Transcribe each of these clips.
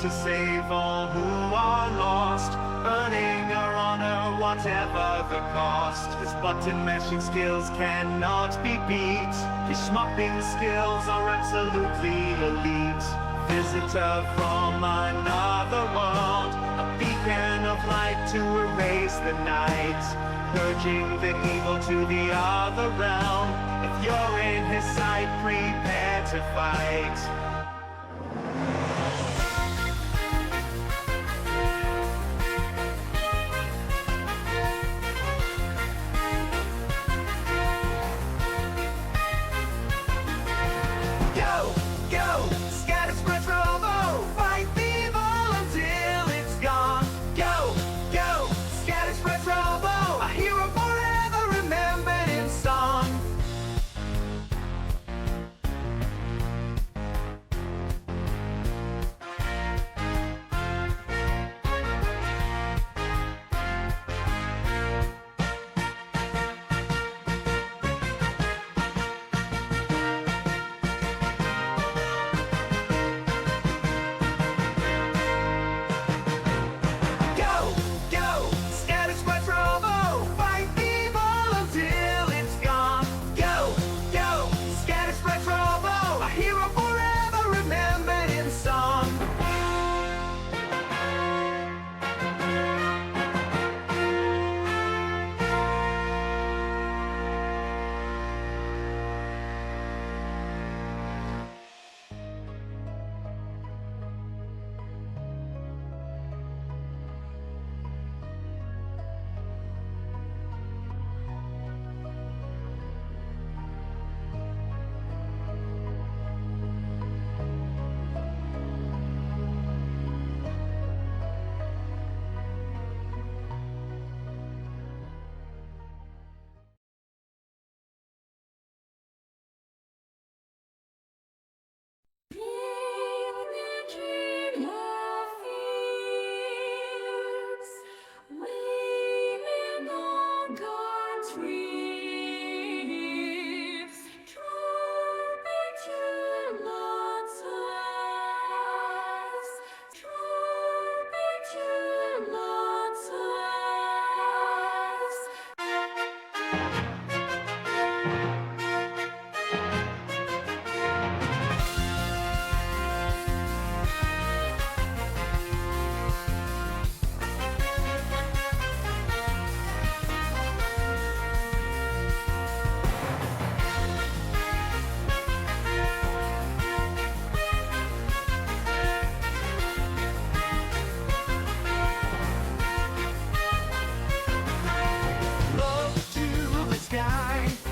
to save all who are lost, earning our honor whatever the cost. His button mashing skills cannot be beat. His schmopping skills are absolutely elite. Visitor from another world, a beacon of light to erase the night, purging the evil to the other realm. If you're in his sight, prepare to fight.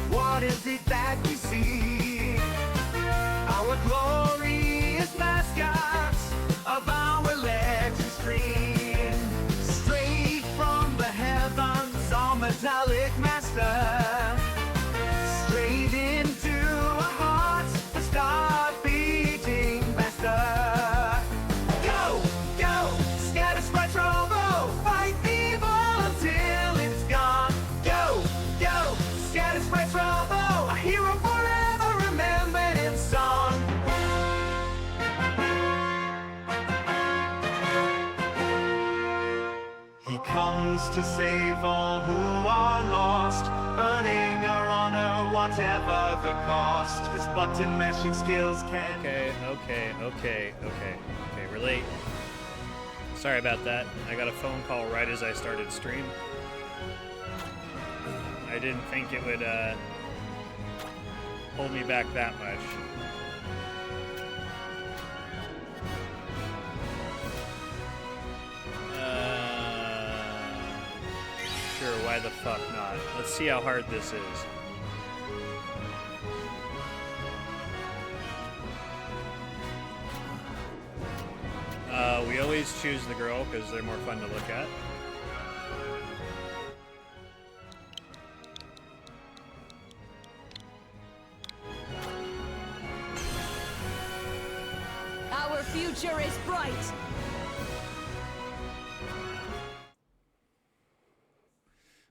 What is it that we see? Our glorious mascots of our electric stream, straight from the heavens, our metallic master, straight into our hearts, the start beating faster. Go, go, scatter, spread, trouble, fight evil until it's gone. Go, go, scatter, spread, trouble, a hero forever remembered in song. He comes to save all who are lost, earning our honor whatever the cost. His button mashing skills can... Okay, we're late. Sorry about that. I got a phone call right as I started stream. I didn't think it would hold me back that much. Sure, why the fuck not? Let's see how hard this is. We always choose the girl because they're more fun to look at. Our future is bright.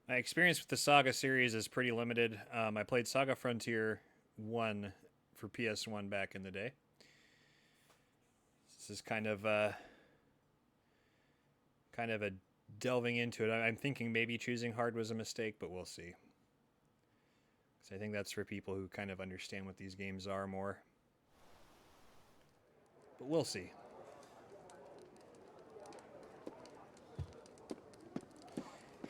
My experience with the Saga series is pretty limited. I played Saga Frontier 1 for PS1 back in the day. This is kind of kind of a delving into it. I'm thinking maybe choosing hard was a mistake, but we'll see. Because I think that's for people who kind of understand what these games are more. But we'll see.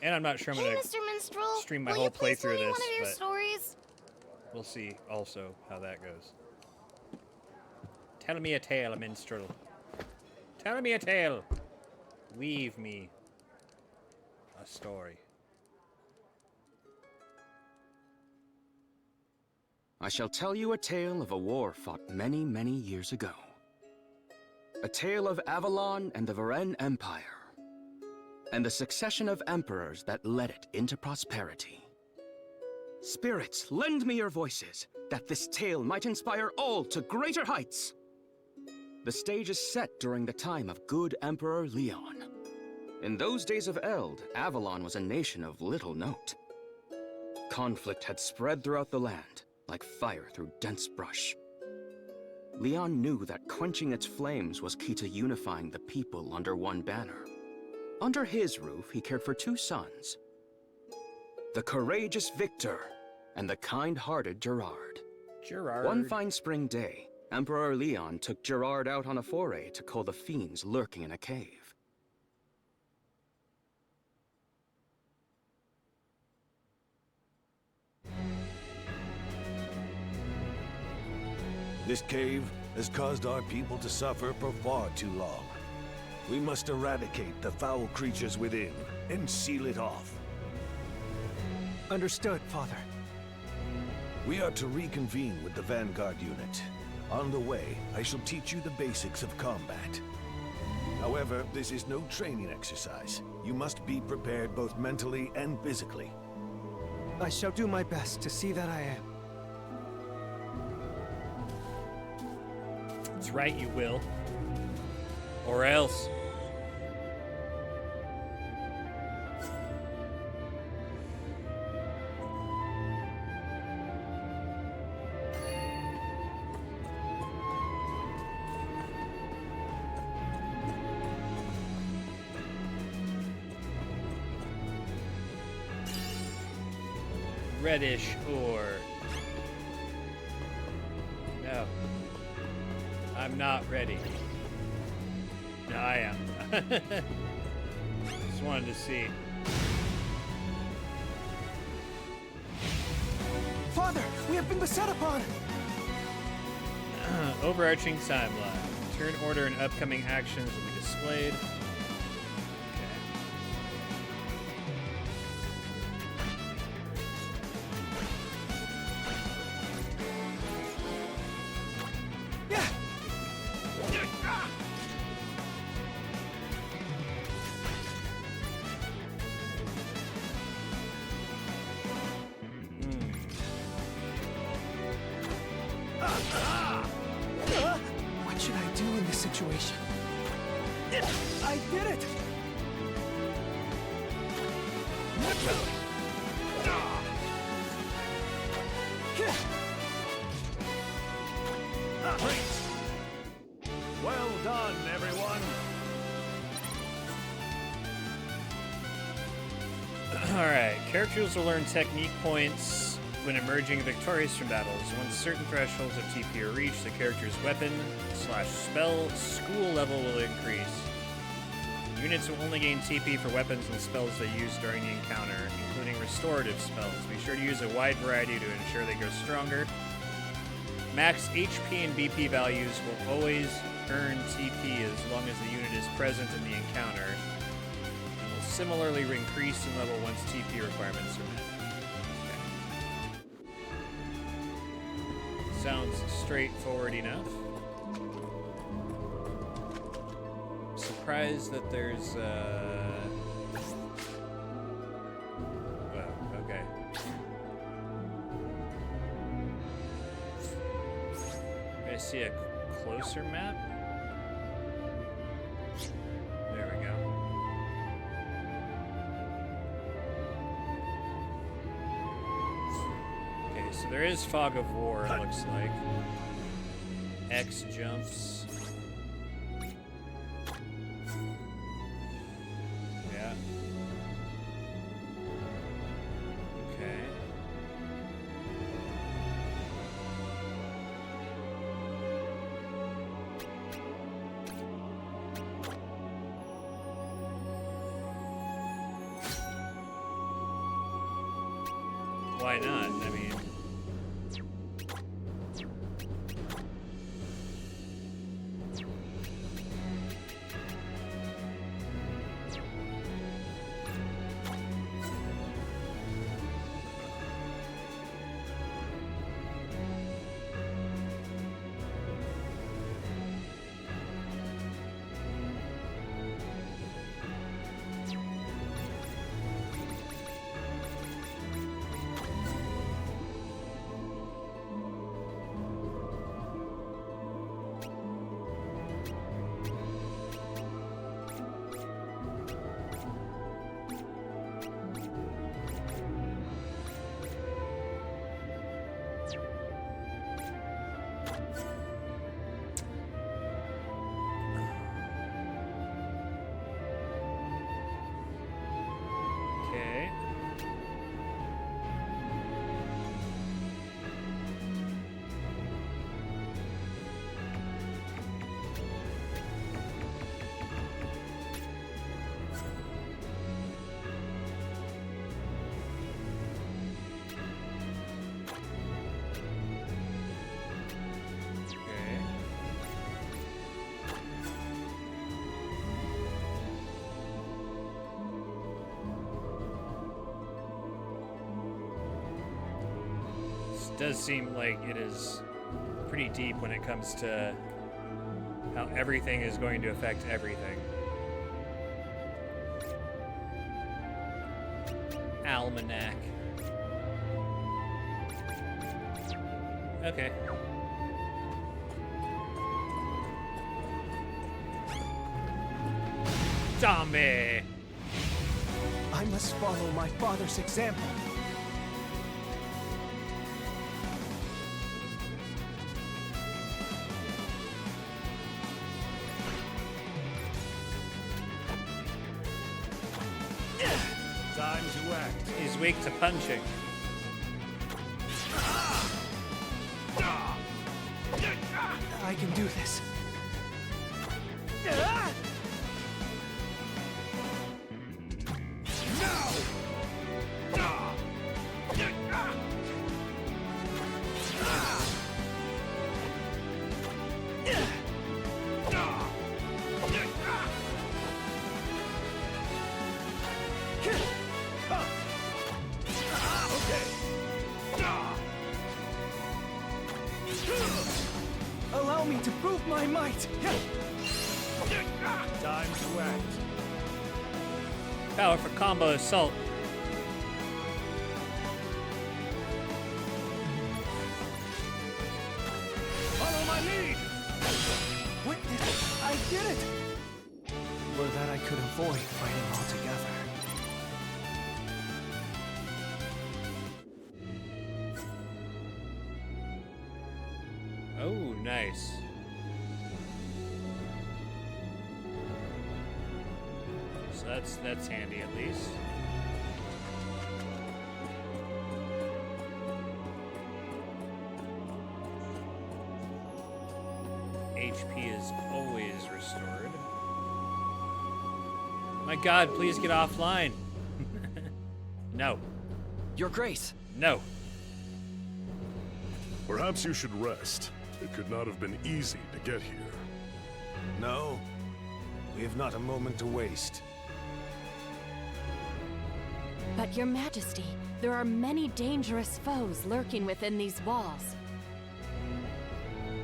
And I'm not sure I'm Hey, going Mr. Minstrel, to stream my will whole you please playthrough tell me of this, one of your but stories? we'll see also how that goes. Tell me a tale, minstrel. Tell me a tale. Weave me a story. I shall tell you a tale of a war fought many, many years ago. A tale of Avalon and the Varen Empire, and the succession of emperors that led it into prosperity. Spirits, lend me your voices, that this tale might inspire all to greater heights. The stage is set during the time of good Emperor Leon. In those days of Eld, Avalon was a nation of little note. Conflict had spread throughout the land, like fire through dense brush. Leon knew that quenching its flames was key to unifying the people under one banner. Under his roof, he cared for two sons, the courageous Victor and the kind-hearted Gerard. Gerard. One fine spring day, Emperor Leon took Gerard out on a foray to cull the fiends lurking in a cave. This cave has caused our people to suffer for far too long. We must eradicate the foul creatures within and seal it off. Understood, Father. We are to reconvene with the Vanguard unit. On the way, I shall teach you the basics of combat. However, this is no training exercise. You must be prepared both mentally and physically. I shall do my best to see that I am. That's right, you will. Or else. Reddish or... No. I'm not ready. No, I am. Just wanted to see. Father, we have been beset upon! Overarching timeline. Turn order and upcoming actions will be displayed. What should I do in this situation? I did it! Well done, everyone! Alright, characters will learn technique points when emerging victorious from battles. Once certain thresholds of TP are reached, the character's weapon/spell school level will increase. Units will only gain TP for weapons and spells they use during the encounter, including restorative spells. Be sure to use a wide variety to ensure they grow stronger. Max HP and BP values will always earn TP as long as the unit is present in the encounter, and will similarly increase in level once TP requirements are met. Okay. Sounds straightforward enough. Surprised that there's well, okay. I see a closer map. There we go. Okay, so there is Fog of War, it looks like. X jumps. why not? I mean... Okay. Okay. This does seem like it is pretty deep when it comes to how everything is going to affect everything. Almanac. Okay. Zombie! I must follow my father's example. Time to act. He's weak to punching. I can do this. Allow me to prove my might. Time to act. Power for combo assault. Follow my lead. Witness, I did it! Or that I could avoid fighting altogether. Oh, nice. So that's handy at least. HP is always restored. My God, please get offline. No. Your Grace. No. Perhaps you should rest. It could not have been easy to get here. No, we have not a moment to waste. But your majesty, there are many dangerous foes lurking within these walls.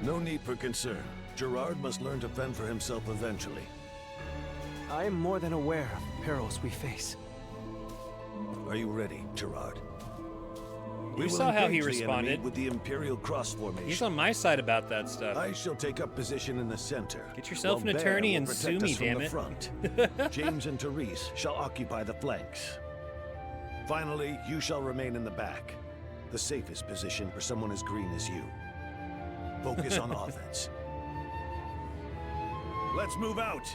No need for concern. Gerard must learn to fend for himself eventually. I am more than aware of perils we face. Are you ready, Gerard? You saw how he engage the enemy responded. with the Imperial cross formation. He's on my side about that stuff. I shall take up position in the center. Get yourself while an Bear attorney will and protect sue me, us from damn the it. front. James and Therese shall occupy the flanks. Finally, you shall remain in the back. The safest position for someone as green as you. Focus on offense. Let's move out.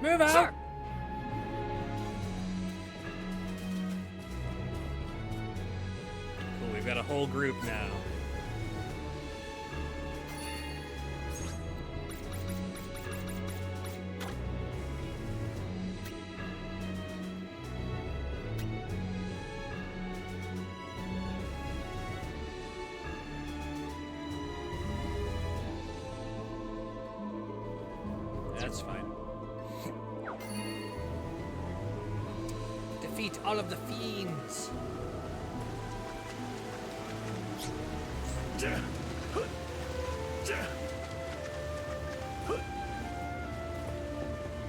Move out! Cool, we've got a whole group now. that's fine. Defeat all of the fiends.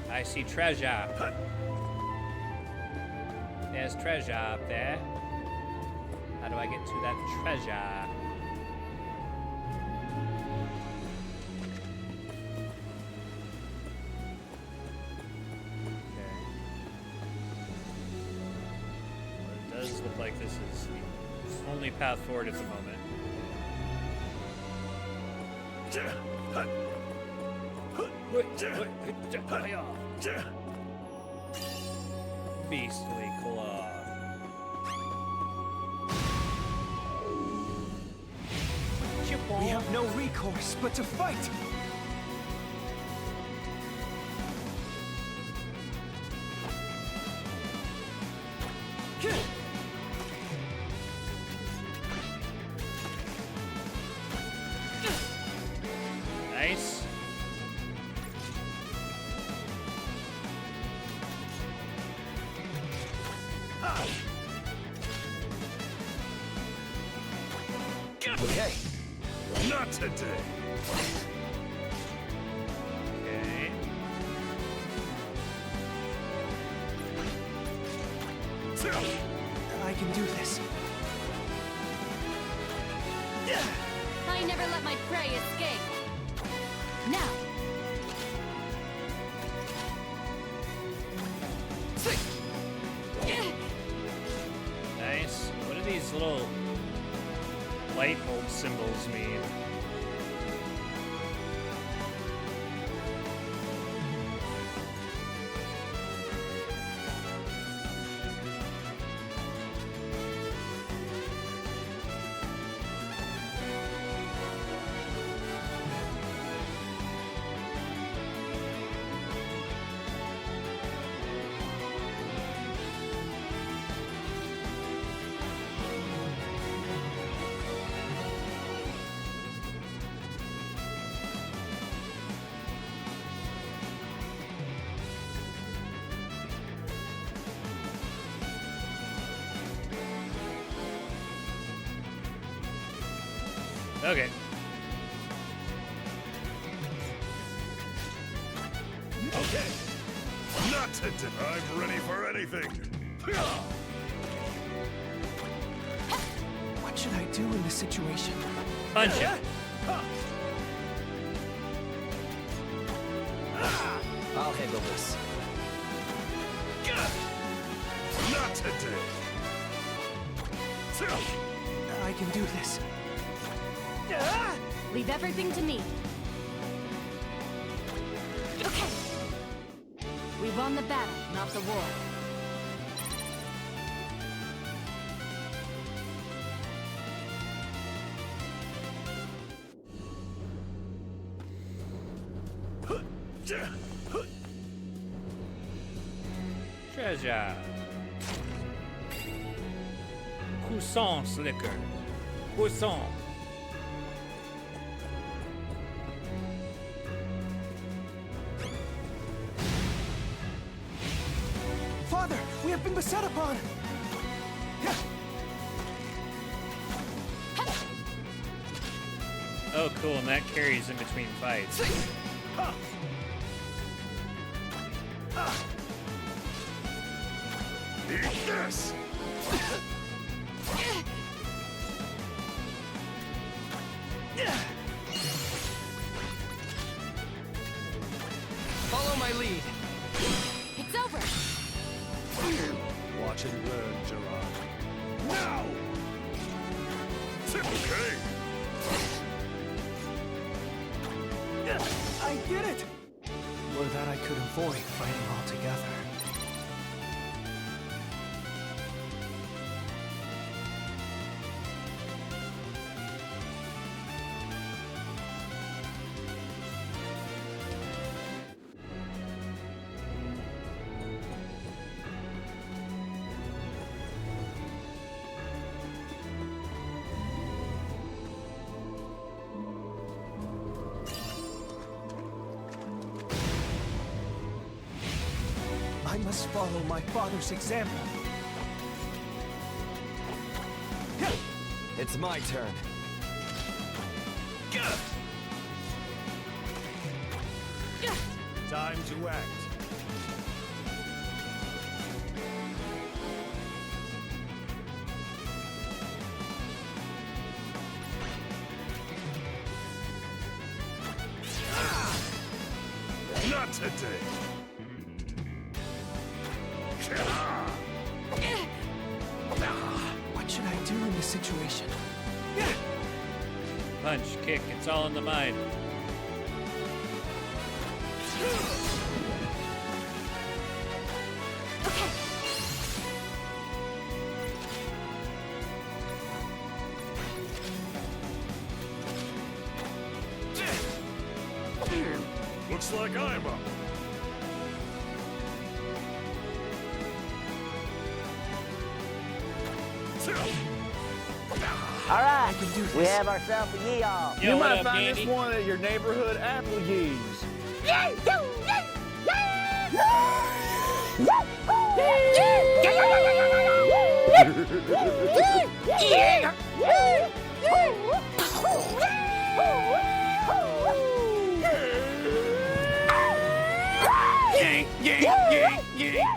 I see treasure. There's treasure up there. How do I get to that treasure? Okay. Well, it does look like this is the only path forward at the moment. Beastly claw. We have no recourse but to fight! Nice. Okay. Not today. Okay. I can do this. I never let my prey escape. Now! Nice. What do these little light bulb symbols mean? Okay. Okay. Not today. I'm ready for anything. What should I do in this situation? Punch him. I'll handle this. Not today. I can do this. Leave everything to me. Okay. We won the battle, not the war. Treasure. Croissant liquor. Croissant. Father, we have been beset upon! Oh, cool, and that carries in between fights. Eat this. Follow my lead. It's over! Watch and learn, Gerard. Now! Okay. I did it! Or that I could avoid fighting altogether. must follow my father's example. It's my turn. Time to act. Not today. What should I do in this situation? Punch, kick, it's all in the mind. Looks like I'm up. All right, we have ourselves a yee-haw. Yo, You what might up, find Andy? this one at your neighborhood Applebee's.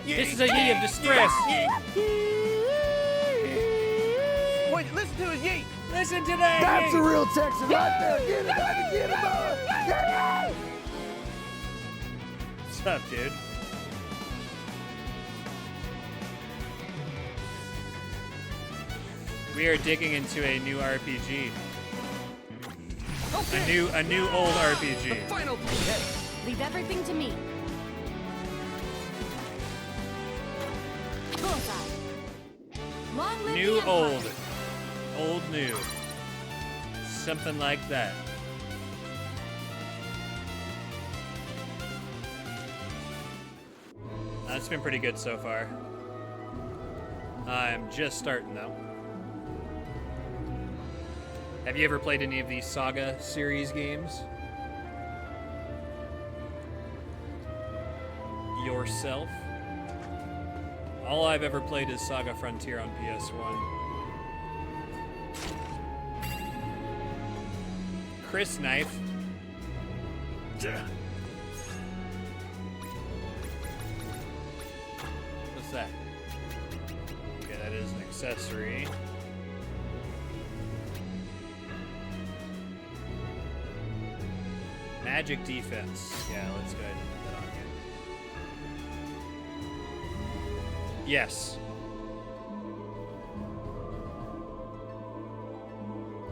This is a yee of distress. Wait, listen to his yeet. Listen to that. That's yee. a real Texan right there. Get him, baby, get him, boy. What's up, dude? We are digging into a new RPG. A new old RPG. Final play. Leave everything to me. Bullseye. Long live New the Empire. old. Old new. Something like that. That's been pretty good so far. I'm just starting though. Have you ever played any of these Saga series games? Yourself? All I've ever played is Saga Frontier on PS1. Chris Knife. What's that? Okay, that is an accessory. Magic defense. Yeah, let's go ahead and put that on here. Yes.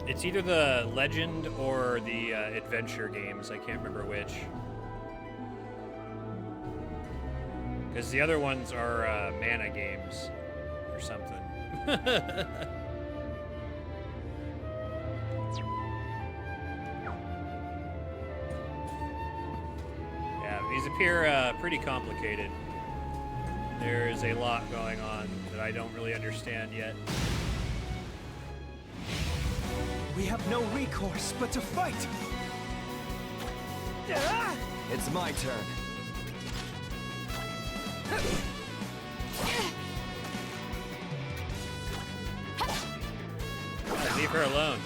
It's either the Legend or the Adventure games. I can't remember which. Because the other ones are mana games or something. Yeah, these appear pretty complicated. There's a lot going on that I don't really understand yet. We have no recourse but to fight. It's my turn. Leave her alone.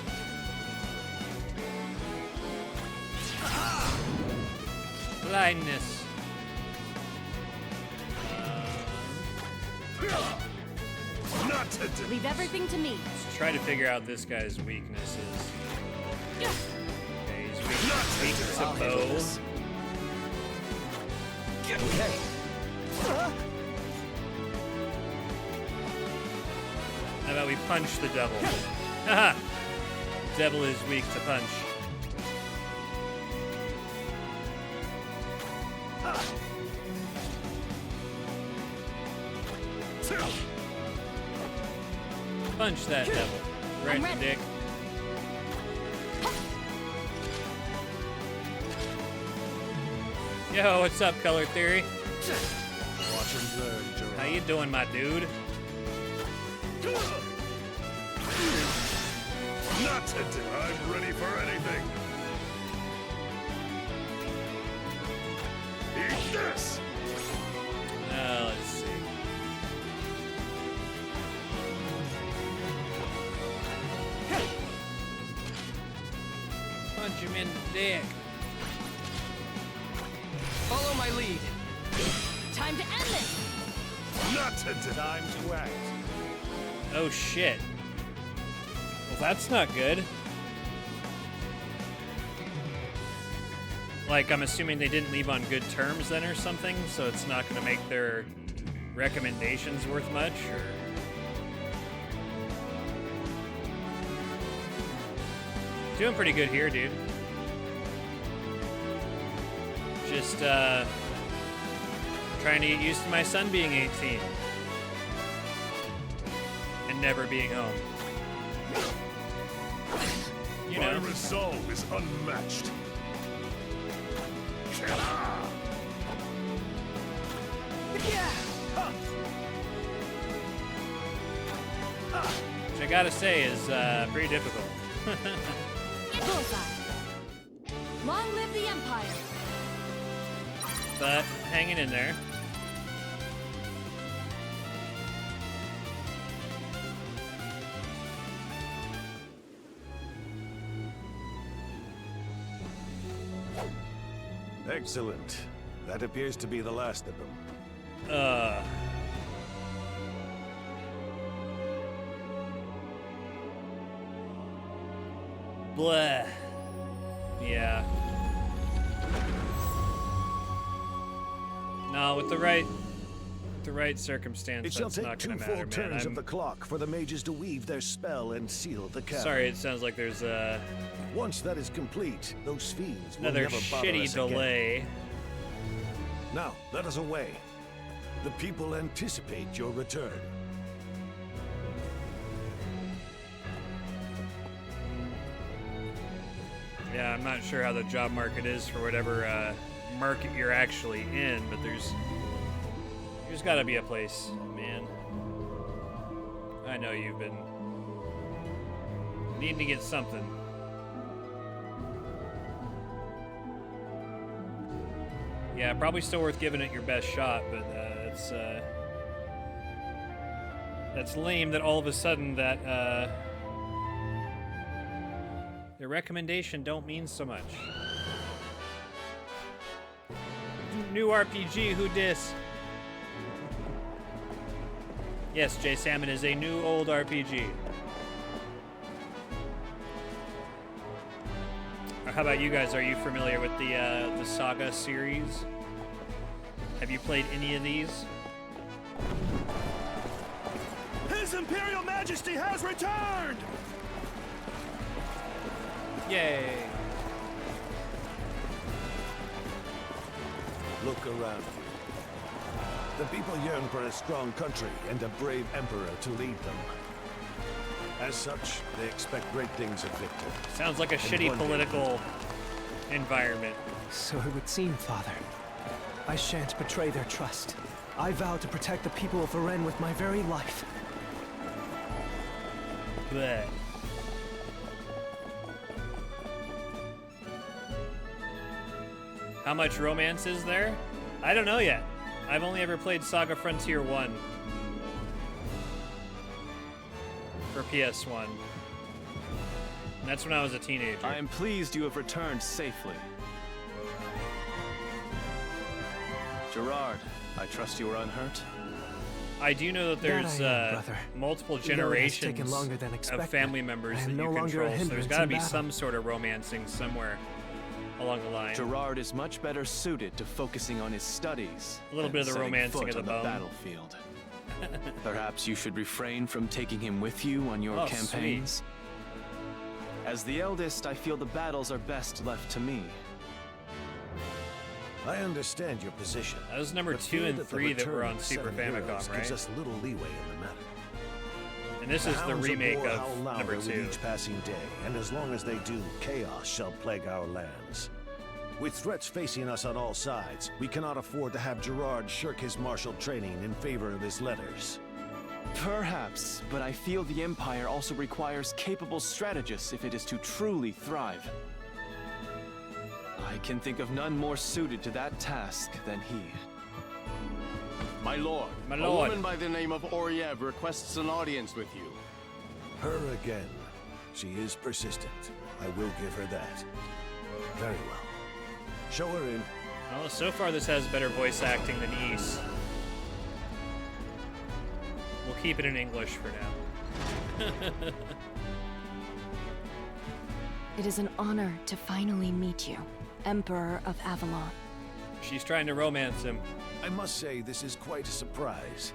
Blindness. Not today. Leave everything to me. Let's try to figure out this guy's weaknesses. Okay, he's weak to I'll handle bow. this. Okay. How about we punch the devil? Haha! Devil is weak to punch. Punch that devil. Right in the ready. dick. Yo, what's up, Color Theory? Watch and learn, Gerard. How you doing, my dude? Not today. I'm ready for anything. Eat this. Let's Punch him in the dick. Follow my lead. Time to end this! Not today. Time to act. Oh shit. Well, that's not good. Like, I'm assuming they didn't leave on good terms then or something, so it's not gonna make their recommendations worth much, or... Doing pretty good here, dude. Just, trying to get used to my son being 18. And never being home. You know. My resolve is unmatched. Which I gotta say is, pretty difficult. Bullseye! Long live the Empire! But, hanging in there. Excellent. That appears to be the last of them. Bleh. Yeah. No, with the right circumstance, It shall that's take not 2 gonna full matter, man. turns of the clock for the mages to weave their spell and seal the cavern. Sorry, it sounds like there's Once that is complete, those fiends will another never bother shitty us again. delay. Now, let us away. The people anticipate your return. Yeah, I'm not sure how the job market is for whatever market you're actually in, but there's got to be a place, man. I know you've been needing to get something. Yeah, probably still worth giving it your best shot, but that's lame that all of a sudden that the recommendation don't mean so much. New RPG, who dis? Yes, J Salmon is a new old RPG. How about you guys? Are you familiar with the Saga series? Have you played any of these? His Imperial Majesty has returned! Yay! Look around you. The people yearn for a strong country and a brave emperor to lead them. As such, they expect great things of Victor. Sounds like a And shitty one day- political environment. So it would seem, Father. I shan't betray their trust. I vow to protect the people of Varen with my very life. Bleh. How much romance is there? I don't know yet. I've only ever played Saga Frontier 1 for PS1. And that's when I was a teenager. I am pleased you have returned safely. Gerard, I trust you are unhurt? I do know that there's That I am, brother. multiple Though it has generations taken longer than of expected, family members I that am you no longer a control, so there's hindrance got to in be battle. some sort of romancing somewhere along the line. Gerard is much better suited to focusing on his studies. A little than bit of the setting romancing foot of the on bone. battlefield. Perhaps you should refrain from taking him with you on your Oh, campaigns. As the eldest, I feel the battles are best left to me. I understand your position. That was number but 2 fear and that the 3 that were return on of Super 7 heroes Famicom, gives right? us little leeway in the matter. And this is the hounds remake war of howl louder number with 2. each passing day, and as long as they do, chaos shall plague our lands. With threats facing us on all sides, we cannot afford to have Gerard shirk his martial training in favor of his letters. Perhaps, but I feel the Empire also requires capable strategists if it is to truly thrive. I can think of none more suited to that task than he. My lord, My a lord. woman by the name of Oriev requests an audience with you. Her again. She is persistent. I will give her that. Very well. Show her in. Well, so far this has better voice acting than Ys. We'll keep it in English for now. It is an honor to finally meet you, Emperor of Avalon. She's trying to romance him. I must say, this is quite a surprise.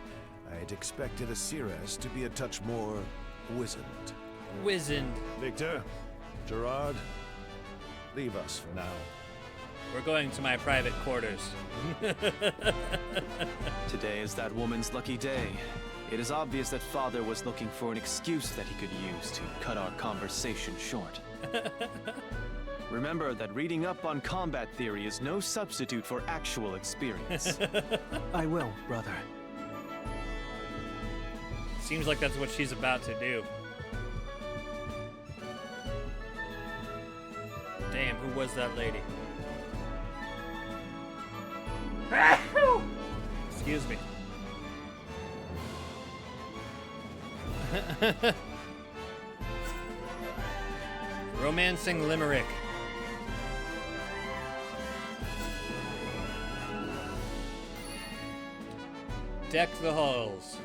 I had expected Asiras to be a touch more wizened. Wizened. Victor, Gerard, leave us for now. We're going to my private quarters. Today is that woman's lucky day. It is obvious that Father was looking for an excuse that he could use to cut our conversation short. Remember that reading up on combat theory is no substitute for actual experience. I will, brother. Seems like that's what she's about to do. Damn, who was that lady? Excuse me. Romancing limerick. Deck the halls.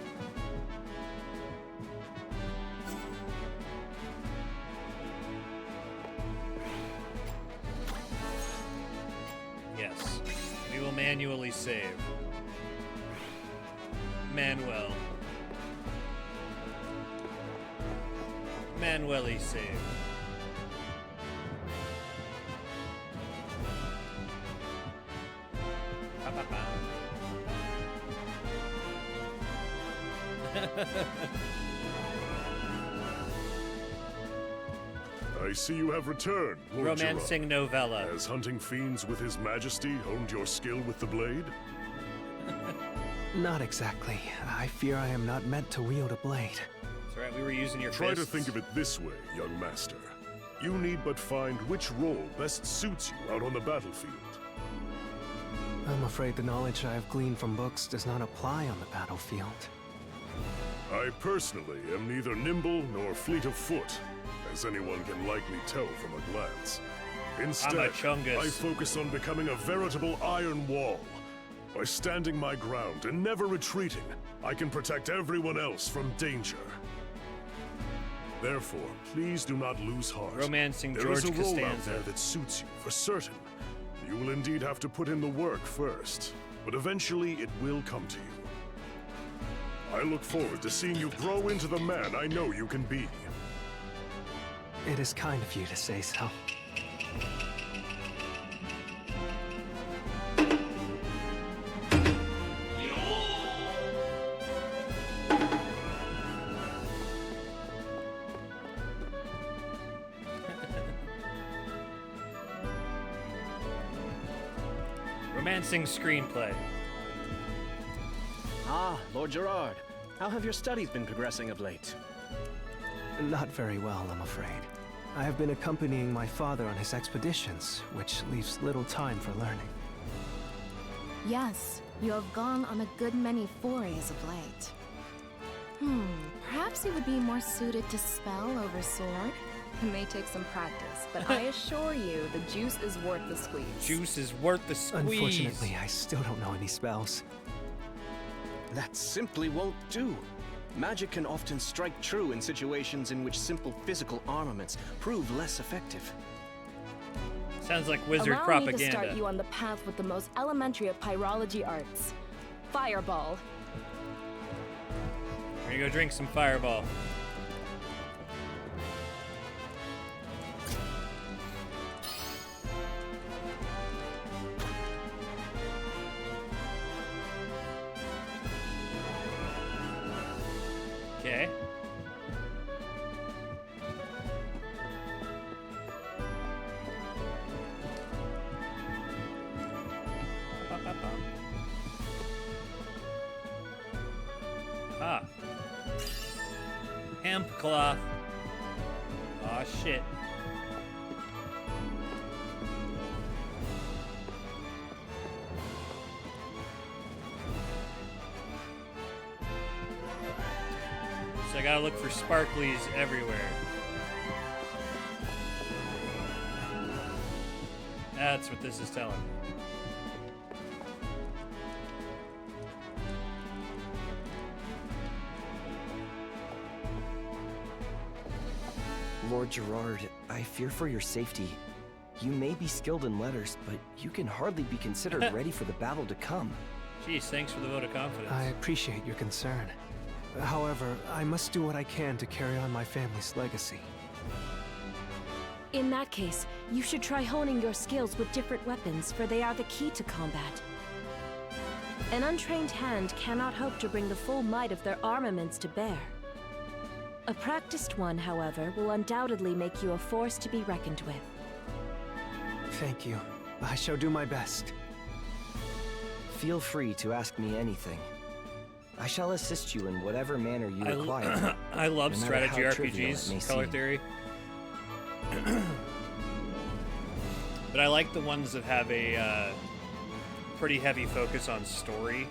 Yes. We will manually save. Manuel. Manually save. I see you have returned, Lord Romancing Gerard. novella. Has hunting fiends with His Majesty honed your skill with the blade? Not exactly. I fear I am not meant to wield a blade. That's right, we were using your Try fists. to think of it this way, young master. You need but find which role best suits you out on the battlefield. I'm afraid the knowledge I have gleaned from books does not apply on the battlefield. I personally am neither nimble nor fleet of foot, as anyone can likely tell from a glance. Instead, Chungus. I focus on becoming a veritable iron wall. By standing my ground and never retreating, I can protect everyone else from danger. Therefore, please do not lose heart. Romancing There George is a role out Costanza. there that suits you, for certain. You will indeed have to put in the work first, but eventually it will come to you. I look forward to seeing you grow into the man I know you can be. It is kind of you to say so. Romancing screenplay. Ah, Lord Gerard. How have your studies been progressing of late? Not very well, I'm afraid. I have been accompanying my father on his expeditions, which leaves little time for learning. Yes, you have gone on a good many forays of late. Perhaps you would be more suited to spell over sword? It may take some practice, but I assure you the juice is worth the squeeze. Juice is worth the squeeze. Unfortunately, I still don't know any spells. That simply won't do. Magic can often strike true in situations in which simple physical armaments prove less effective. Sounds like wizard Allow propaganda. me to start you on the path with the most elementary of pyrology arts. Fireball. We're gonna go drink some Fireball. Okay. Ah. Hemp cloth. Aw, shit. So I gotta look for sparklies everywhere. That's what this is telling me. Lord Gerard, I fear for your safety. You may be skilled in letters, but you can hardly be considered ready for the battle to come. Geez, thanks for the vote of confidence. I appreciate your concern. However, I must do what I can to carry on my family's legacy. In that case, you should try honing your skills with different weapons, for they are the key to combat. An untrained hand cannot hope to bring the full might of their armaments to bear. A practiced one, however, will undoubtedly make you a force to be reckoned with. Thank you. I shall do my best. Feel free to ask me anything. I shall assist you in whatever manner you require. I love no matter strategy how trivial it RPGs, may color seem. theory. But I like the ones that have a pretty heavy focus on story.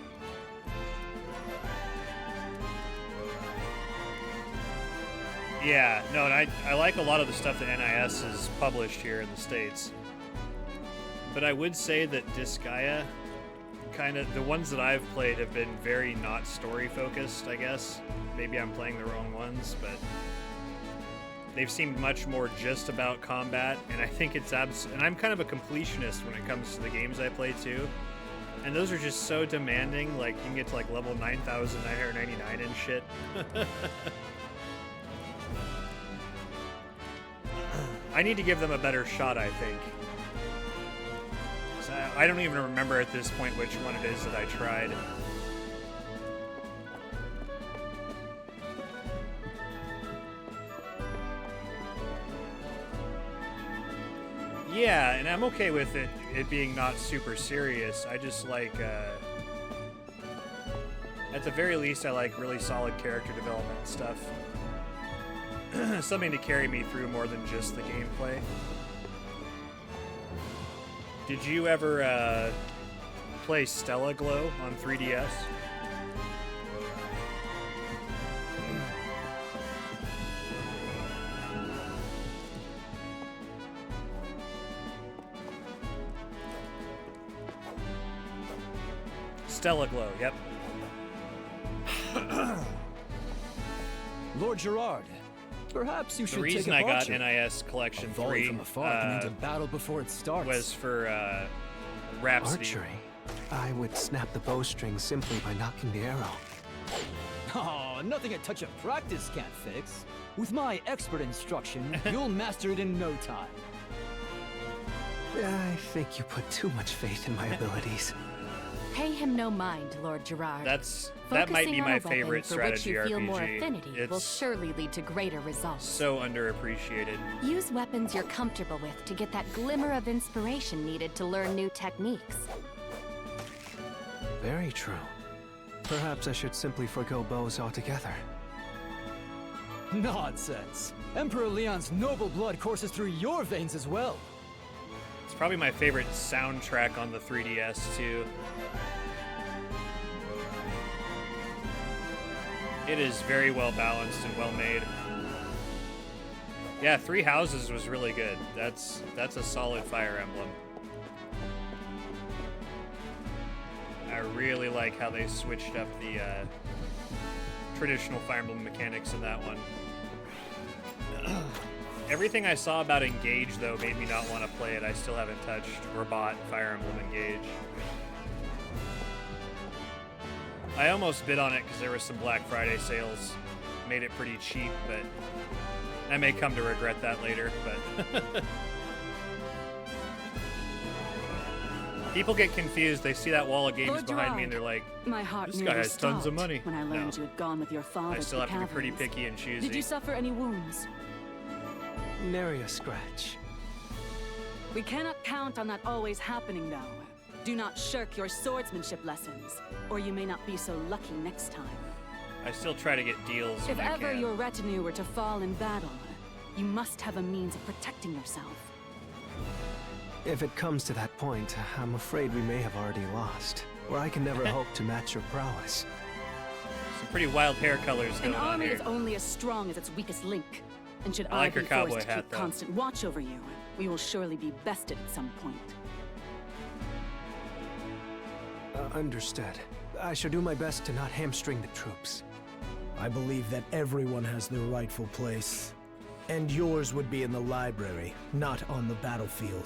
Yeah, no, and I like a lot of the stuff that NIS has published here in the States. But I would say that Disgaea, kind of, the ones that I've played have been very not story focused, I guess. Maybe I'm playing the wrong ones, but they've seemed much more just about combat, and I think it's and I'm kind of a completionist when it comes to the games I play too. And those are just so demanding, like you can get to like level 9,999 and shit. I need to give them a better shot, I think. So I don't even remember at this point which one it is that I tried. Yeah, and I'm okay with it being not super serious. I just like, at the very least, I like really solid character development stuff. Something to carry me through more than just the gameplay. Did you ever play Stella Glow on 3DS? Stella Glow, yep. Lord Gerard, perhaps you should The reason take I a got archer. NIS Collection A volley 3 from afar can end a battle before it starts. was for Rhapsody. Archery? I would snap the bowstring simply by knocking the arrow. Oh, nothing a touch of practice can't fix. With my expert instruction, you'll master it in no time. I think you put too much faith in my abilities. Pay him no mind, Lord Gerard. That might be Focusing on my a weapon favorite for strategy which you feel RPG. more affinity will It's surely lead to greater results. so underappreciated. Use weapons you're comfortable with to get that glimmer of inspiration needed to learn new techniques. Very true. Perhaps I should simply forgo bows altogether. Nonsense. Emperor Leon's noble blood courses through your veins as well. It's probably my favorite soundtrack on the 3DS too. It is very well balanced and well made. Yeah, Three Houses was really good. That's a solid Fire Emblem. I really like how they switched up the traditional Fire Emblem mechanics in that one. Everything I saw about Engage, though, made me not want to play it. I still haven't touched or bought Fire Emblem Engage. I almost bid on it because there was some Black Friday sales. Made it pretty cheap, but I may come to regret that later, but... People get confused. They see that wall of games Lord behind me Gerard, and they're like, my heart this guy nearly has tons of stopped money. when I learned you had gone with your father I still to have the to be pretty caverns. picky and choosy. Did you suffer any wounds? Nary a scratch. We cannot count on that always happening, though. Do not shirk your swordsmanship lessons, or you may not be so lucky next time. I still try to get deals If when I ever can. your retinue were to fall in battle, you must have a means of protecting yourself. If it comes to that point, I'm afraid we may have already lost. Or I can never hope to match your prowess. Some pretty wild hair colors An going on army here. is only as strong as its weakest link. And should I I, like be her cowboy forced to hat, keep though. constant watch over you, We will surely be bested at some point. Understood. I shall do my best to not hamstring the troops. I believe that everyone has their rightful place. And yours would be in the library, not on the battlefield.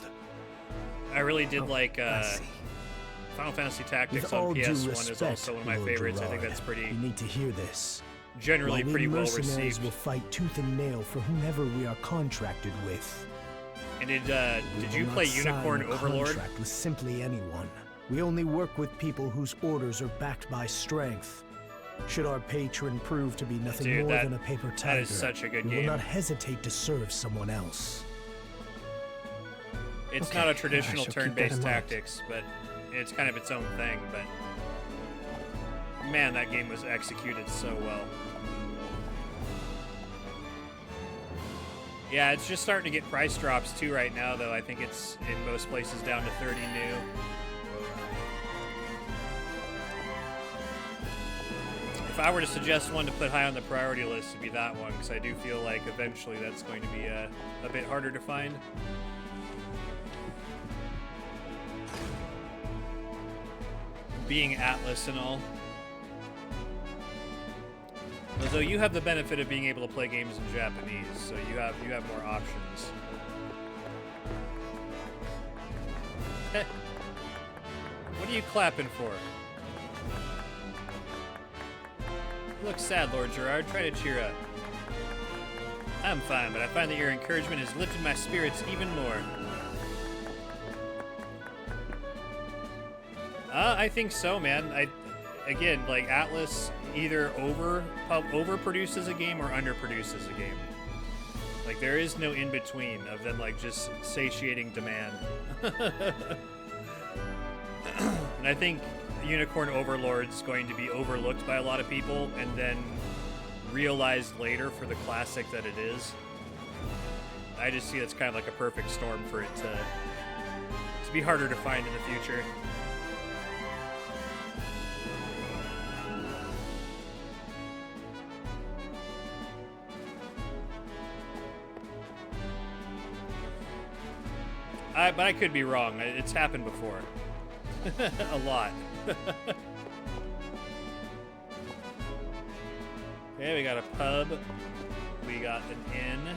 I really did like Final Fantasy Tactics With on all due PS1 respect, is also one of my Lord favorites. I Gerard, think that's pretty you need to hear this. generally While pretty we well mercenaries received. will fight tooth and nail for whomever we are contracted with. And did We you will play not Unicorn sign a Overlord? contract with simply anyone. We only work with people whose orders are backed by strength. Should our patron prove to be nothing Dude, more than a paper tiger, that is such a good we game. will not hesitate to serve someone else. It's Okay, not a I traditional shall keep that turn-based in mind. tactics, but it's kind of its own thing. But man, that game was executed so well. Yeah, it's just starting to get price drops too right now, though. I think it's in most places down to 30 new. If I were to suggest one to put high on the priority list, it'd be that one, because I do feel like eventually that's going to be a bit harder to find. Being Atlas and all. Although you have the benefit of being able to play games in Japanese, so you have more options. What are you clapping for? You look sad, Lord Gerard. Try to cheer up. I'm fine, but I find that your encouragement has lifted my spirits even more. I think so, man. Again, like Atlas either overproduces a game or underproduces a game. Like there is no in between of them like just satiating demand. And I think Unicorn Overlord's going to be overlooked by a lot of people and then realized later for the classic that it is. I just see it's kind of like a perfect storm for it to be harder to find in the future. But I could be wrong. It's happened before. A lot. Okay, we got a pub. We got an inn.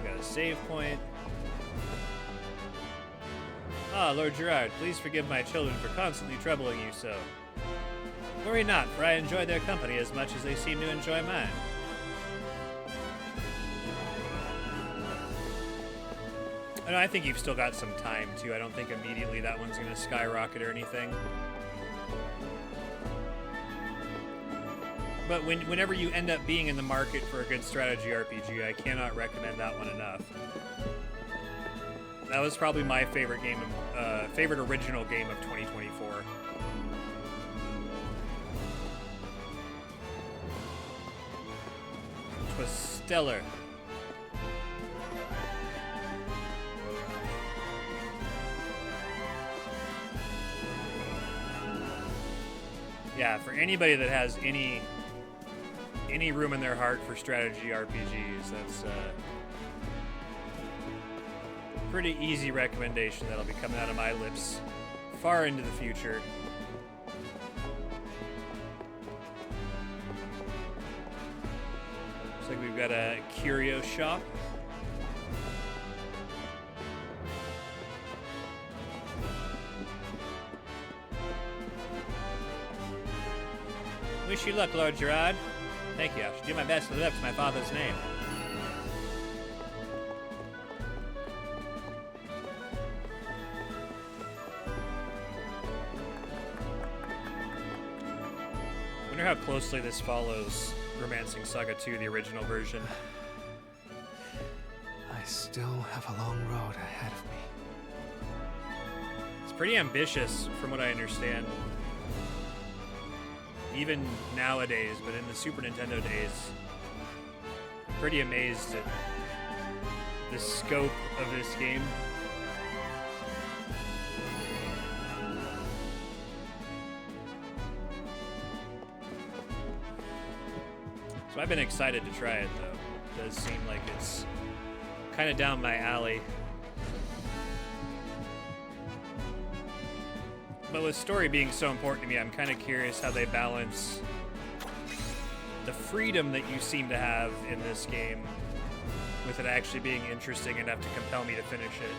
We got a save point. Ah, Lord Gerard, please forgive my children for constantly troubling you so. Worry not, for I enjoy their company as much as they seem to enjoy mine. And I think you've still got some time, too. I don't think immediately that one's going to skyrocket or anything. But whenever you end up being in the market for a good strategy RPG, I cannot recommend that one enough. That was probably my favorite game, favorite original game of 2024. Which was stellar. Yeah, for anybody that has any room in their heart for strategy RPGs, that's a pretty easy recommendation that'll be coming out of my lips far into the future. Looks like we've got a curio shop. Wish you luck, Lord Gerard. Thank you. I should do my best to live up to my father's name. Wonder how closely this follows Romancing Saga 2, the original version. I still have a long road ahead of me. It's pretty ambitious, from what I understand. Even nowadays, but in the Super Nintendo days, I'm pretty amazed at the scope of this game. So I've been excited to try it, though. It does seem like it's kind of down my alley. But with story being so important to me, I'm kind of curious how they balance the freedom that you seem to have in this game with it actually being interesting enough to compel me to finish it.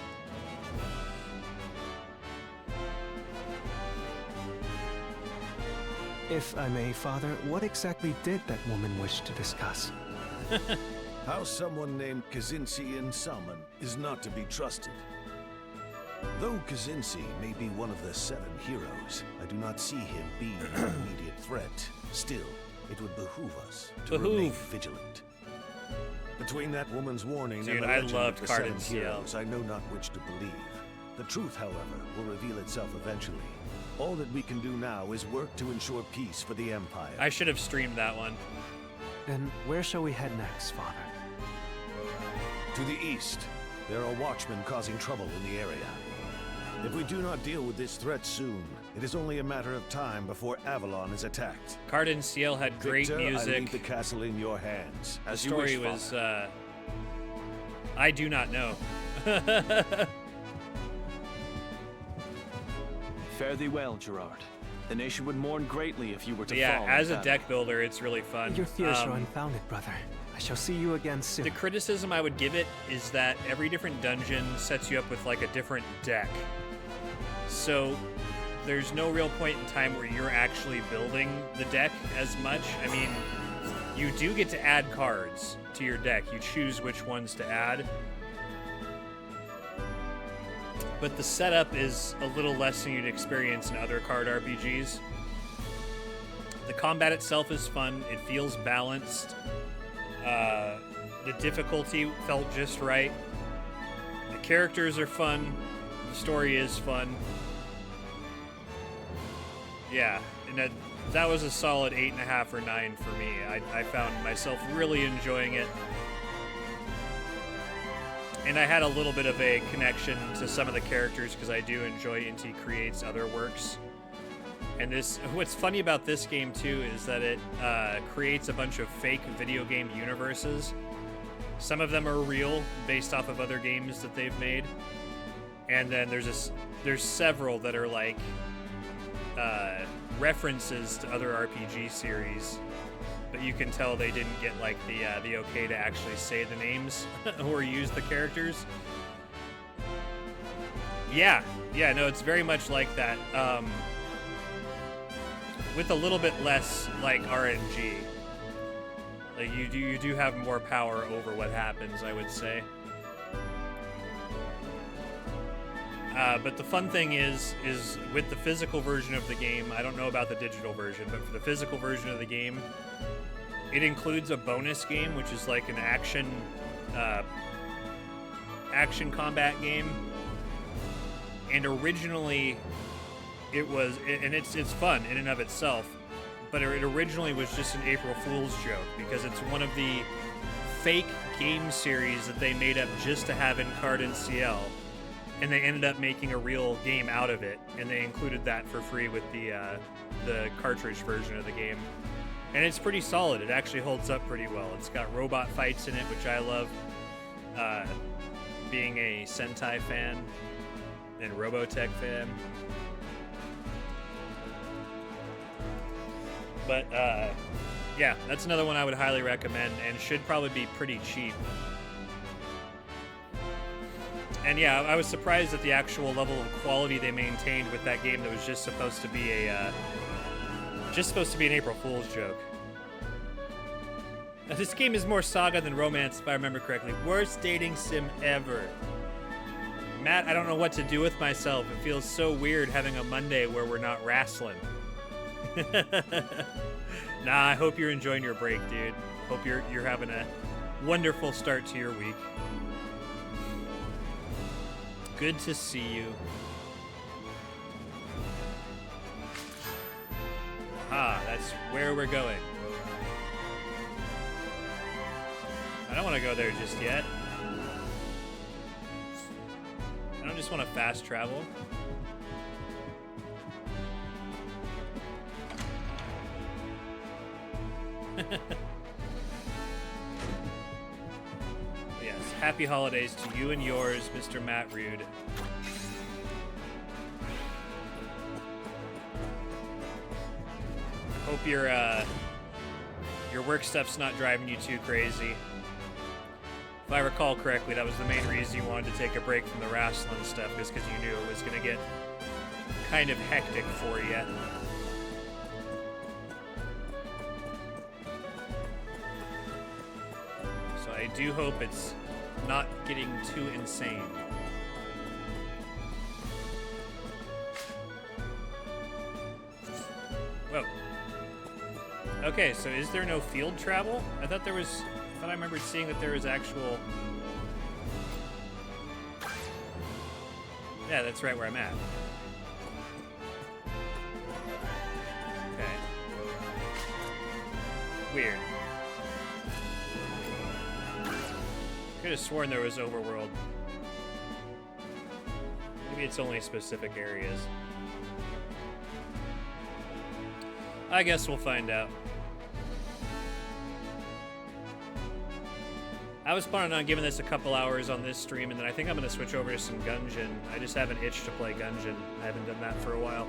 If I may, Father, what exactly did that woman wish to discuss? How someone named Kazinci Salmon is not to be trusted. Though Kazinci may be one of the 7 heroes, I do not see him being an immediate threat. Still, it would behoove us to remain vigilant. Between that woman's warning and the legend of the 7 heroes, I know not which to believe. The truth, however, will reveal itself eventually. All that we can do now is work to ensure peace for the Empire. I should have streamed that one. Then where shall we head next, Father? To the east. There are watchmen causing trouble in the area. If we do not deal with this threat soon, it is only a matter of time before Avalon is attacked. Cardin Ciel had great Victor, music. I leave the castle in your hands. The As story you wish, was, Father. I do not know. Fare thee well, Gerard. The nation would mourn greatly if you were to yeah, fall. as a deck builder, it's really fun. Your fears are unfounded, brother. I shall see you again soon. The criticism I would give it is that every different dungeon sets you up with like a different deck. So there's no real point in time where you're actually building the deck as much. I mean, you do get to add cards to your deck. You choose which ones to add. But the setup is a little less than you'd experience in other card RPGs. The combat itself is fun. It feels balanced. The difficulty felt just right. The characters are fun. The story is fun. Yeah, and that was a solid 8.5 or 9 for me. I found myself really enjoying it. And I had a little bit of a connection to some of the characters because I do enjoy Inti Create's other works. And what's funny about this game too is that it creates a bunch of fake video game universes. Some of them are real, based off of other games that they've made. And then there's several that are like references to other RPG series. But you can tell they didn't get like the okay to actually say the names or use the characters. Yeah, no, it's very much like that, with a little bit less like RNG. Like you do have more power over what happens, I would say. But the fun thing is with the physical version of the game, I don't know about the digital version, but for the physical version of the game, it includes a bonus game, which is like an action combat game. And originally, it was, and it's fun in and of itself, but it originally was just an April Fool's joke because it's one of the fake game series that they made up just to have in Cardin Ciel, and they ended up making a real game out of it, and they included that for free with the cartridge version of the game. And it's pretty solid. It actually holds up pretty well. It's got robot fights in it, which I love. Being a Sentai fan and Robotech fan. But, yeah, that's another one I would highly recommend and should probably be pretty cheap. And yeah, I was surprised at the actual level of quality they maintained with that game that was just supposed to be an April Fool's joke. This game is more Saga than Romance, if I remember correctly. Worst dating sim ever. Matt, I don't know what to do with myself. It feels so weird having a Monday where we're not wrestling. Nah, I hope you're enjoying your break, dude. Hope you're having a wonderful start to your week. Good to see you. Ah, that's where we're going. I don't want to go there just yet. I don't just want to fast travel. Yes, happy holidays to you and yours, Mr. Matt Rude. Hope your work stuff's not driving you too crazy. If I recall correctly, that was the main reason you wanted to take a break from the wrestling stuff, just because you knew it was going to get kind of hectic for you. So I do hope it's not getting too insane. Whoa. Okay, so is there no field travel? I thought I remembered seeing that there was actual... Yeah, that's right where I'm at. Okay. Weird. Could have sworn there was overworld. Maybe it's only specific areas. I guess we'll find out. I was planning on giving this a couple hours on this stream, and then I think I'm going to switch over to some Gungeon. I just have an itch to play Gungeon. I haven't done that for a while.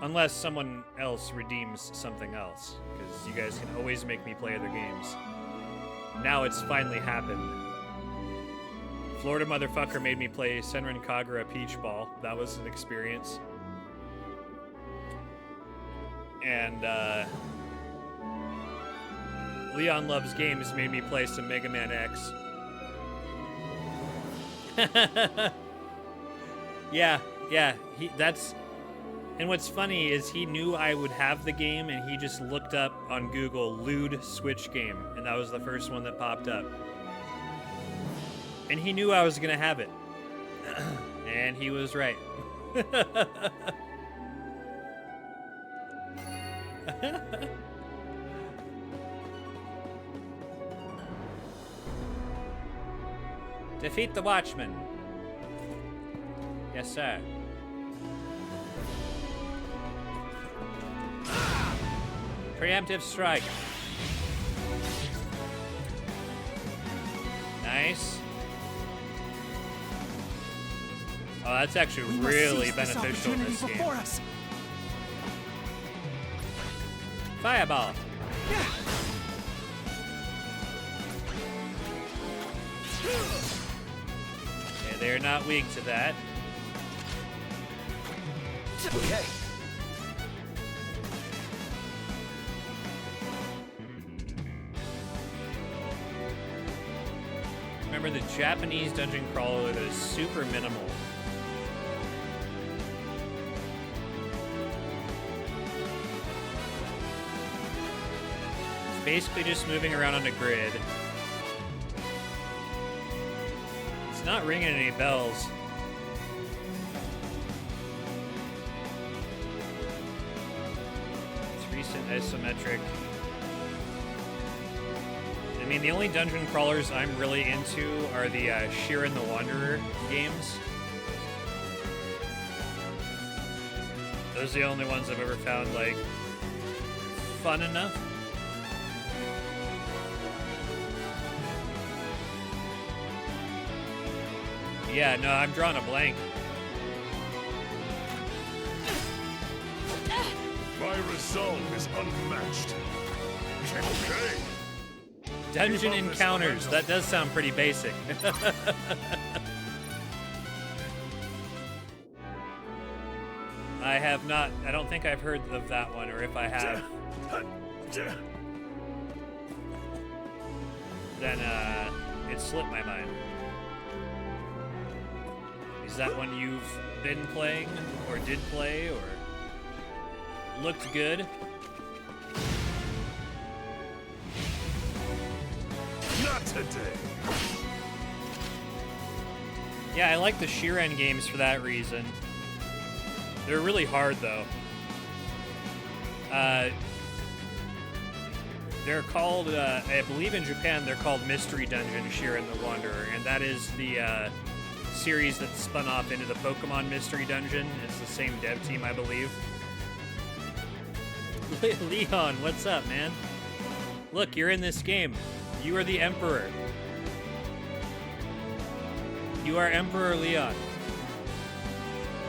Unless someone else redeems something else, because you guys can always make me play other games. Now it's finally happened. Florida motherfucker made me play Senran Kagura Peach Ball. That was an experience. And Leon Loves Games made me play some Mega Man X. yeah, that's... And what's funny is he knew I would have the game, and he just looked up on Google lewd Switch game, and that was the first one that popped up. And he knew I was gonna have it. And he was right. Defeat the Watchman. Yes, sir. Preemptive strike. Nice. Oh, that's actually really beneficial in this game. Fireball. Okay, they're not weak to that. Okay. Remember the Japanese dungeon crawler that is super minimal. It's basically just moving around on a grid. It's not ringing any bells. It's recent isometric. I mean, the only dungeon crawlers I'm really into are the Shiren the Wanderer games. Those are the only ones I've ever found, like, fun enough. Yeah, no, I'm drawing a blank. My resolve is unmatched. Okay. Dungeon encounters. That does sound pretty basic. I have not. I don't think I've heard of that one, or if I have, then it slipped my mind. Is that one you've been playing, or did play, or looked good? Not today. Yeah, I like the Shiren games for that reason. They're really hard, though. They're called, I believe in Japan, they're called Mystery Dungeon Shiren the Wanderer, and that is the series that spun off into the Pokemon Mystery Dungeon. It's the same dev team, I believe. Leon, what's up, man? Look, you're in this game. You are the Emperor. You are Emperor Leon.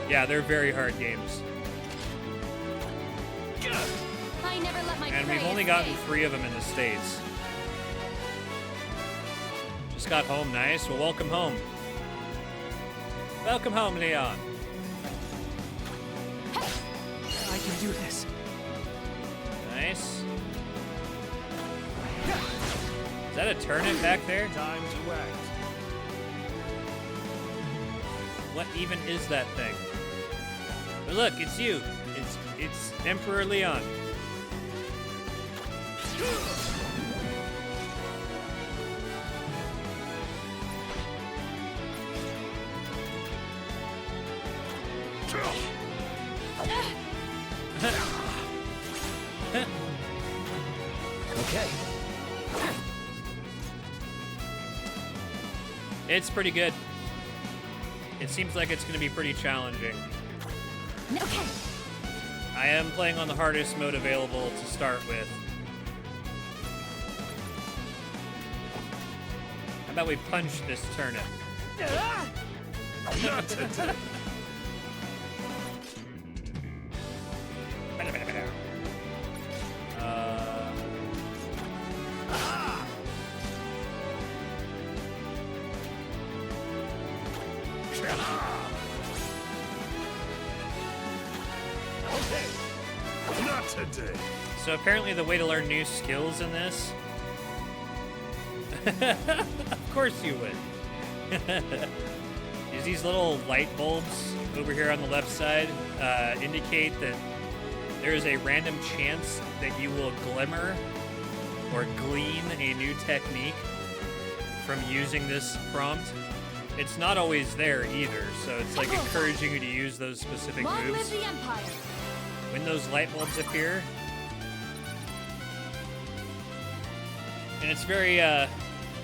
Yeah, they're very hard games. I never let my And we've prey only gotten escape. 3 of them in the States. Just got home, nice. Well, welcome home. Welcome home, Leon. I can do this. Nice. Is that a turnip back there? Time to act. What even is that thing? But look, it's you. It's Emperor Leon. Okay. It's pretty good. It seems like it's going to be pretty challenging. Okay. I am playing on the hardest mode available to start with. How about we punch this turnip? Not today. Not today. So apparently the way to learn new skills in this... Of course you would. Is these little light bulbs over here on the left side indicate that there is a random chance that you will glimmer or glean a new technique from using this prompt. It's not always there either, so it's like encouraging you to use those specific Long live moves. the Empire. When those light bulbs appear. And it's very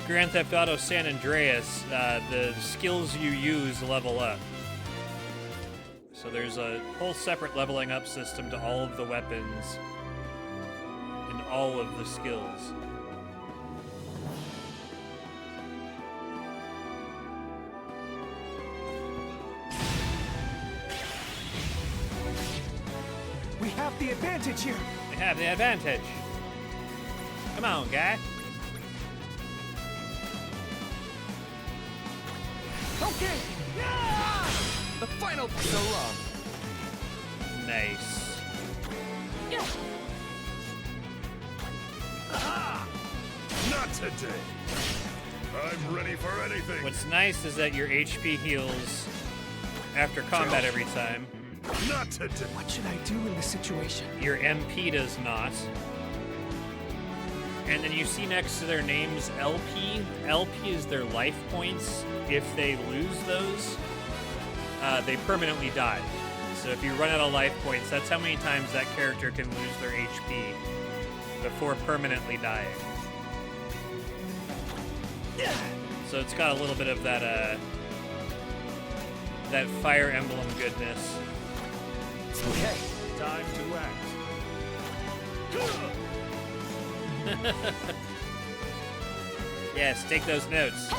Grand Theft Auto San Andreas. The skills you use level up. So there's a whole separate leveling up system to all of the weapons and all of the skills. We have the advantage here. We have the advantage. Come on, guy. Okay. Yeah! The final so long. Nice. Not today. I'm ready for anything. What's nice is that your HP heals after combat every time. Not today. What should I do in this situation? Your MP does not. And then you see next to their names LP. LP is their life points. If they lose those, they permanently die. So if you run out of life points, that's how many times that character can lose their HP before permanently dying. So it's got a little bit of that that Fire Emblem goodness. Okay. Time to act. Yes, take those notes.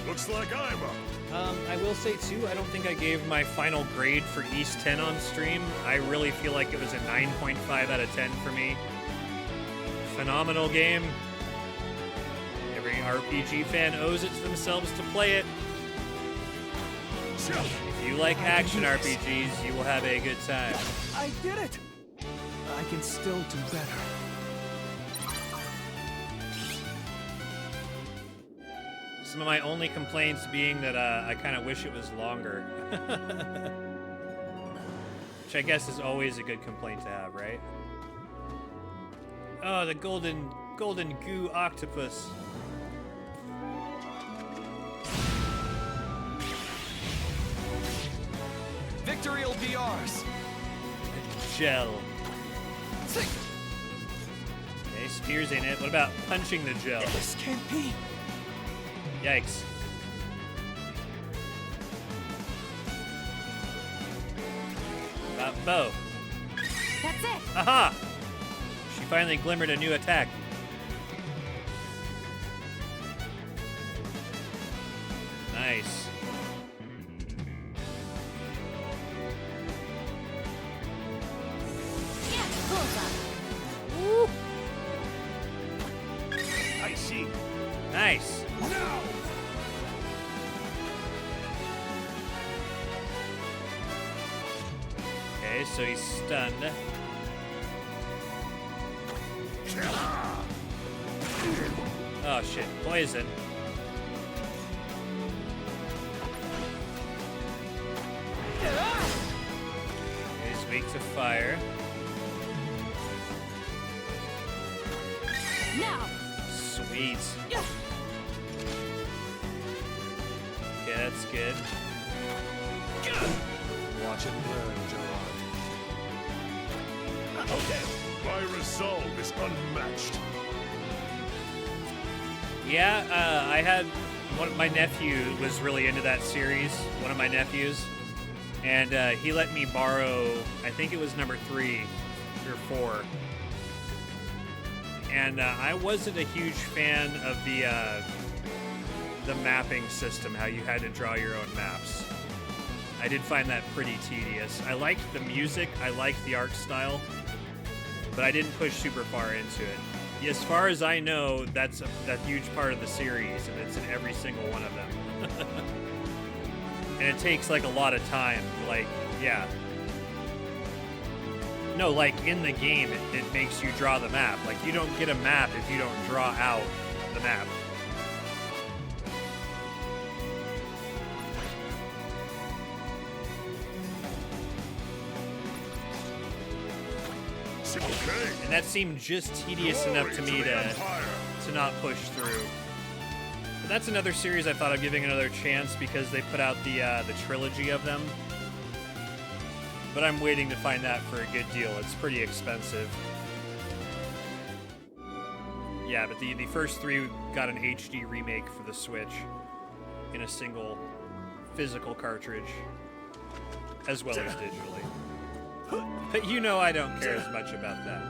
Looks like I'm up. I will say too, I don't think I gave my final grade for East 10 on stream. I really feel like it was a 9.5 out of 10 for me. Phenomenal game. Every RPG fan owes it to themselves to play it. If you like action RPGs, you will have a good time. I did it. I can still do better. Some of my only complaints being that I kind of wish it was longer. Which I guess is always a good complaint to have, right? Oh, the golden goo octopus. Victory will be ours. Gel. Okay, spears ain't it. What about punching the gel? This can't be. Yikes. About bow. That's it. Aha! You finally glimmered a new attack. Nice. Woo. I see. Nice. No. Okay, so he's stunned. Oh shit, poison. He's weak to fire. Now. Sweet. Okay, that's good. Watch and learn, Gerard. Okay, my resolve is unmatched. Yeah, I had my nephew was really into that series. One of my nephews, and he let me borrow. I think it was number 3 or 4. And I wasn't a huge fan of the mapping system, how you had to draw your own maps. I did find that pretty tedious. I liked the music, I liked the art style, but I didn't push super far into it. As far as I know, that's a huge part of the series, and it's in every single one of them. And it takes like a lot of time, like, yeah. No, like in the game, it makes you draw the map. Like, you don't get a map if you don't draw out the map. Okay. And that seemed just tedious enough to me to not push through. But that's another series I thought of giving another chance because they put out the trilogy of them. But I'm waiting to find that for a good deal. It's pretty expensive. Yeah, but the first 3 got an HD remake for the Switch in a single physical cartridge, as well as digitally. But you know I don't care as much about that.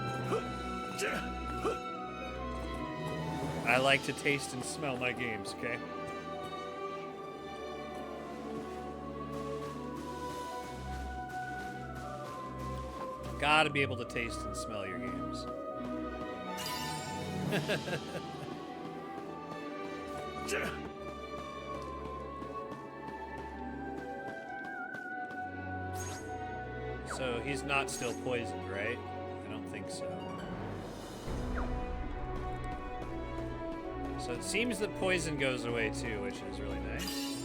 I like to taste and smell my games, okay? Gotta be able to taste and smell your games. So he's not still poisoned, right? I don't think so. So it seems that poison goes away too, which is really nice.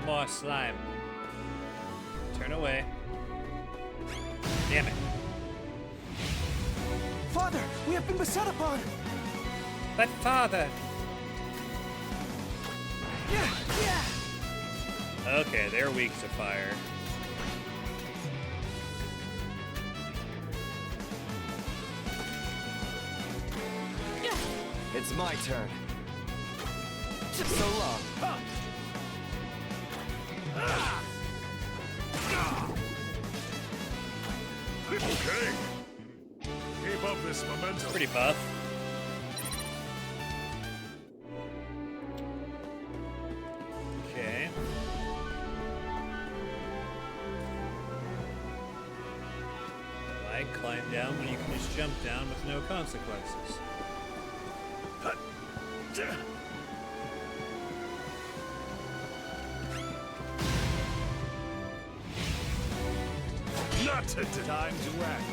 More slime. Turn away. Damn it. Father, we have been beset upon! But father! Okay, they're weak to fire. It's my turn. So long. Okay. Keep up this momentum. Pretty buff. Okay. Why climb down when you can just jump down with no consequences? Not today. Time to act.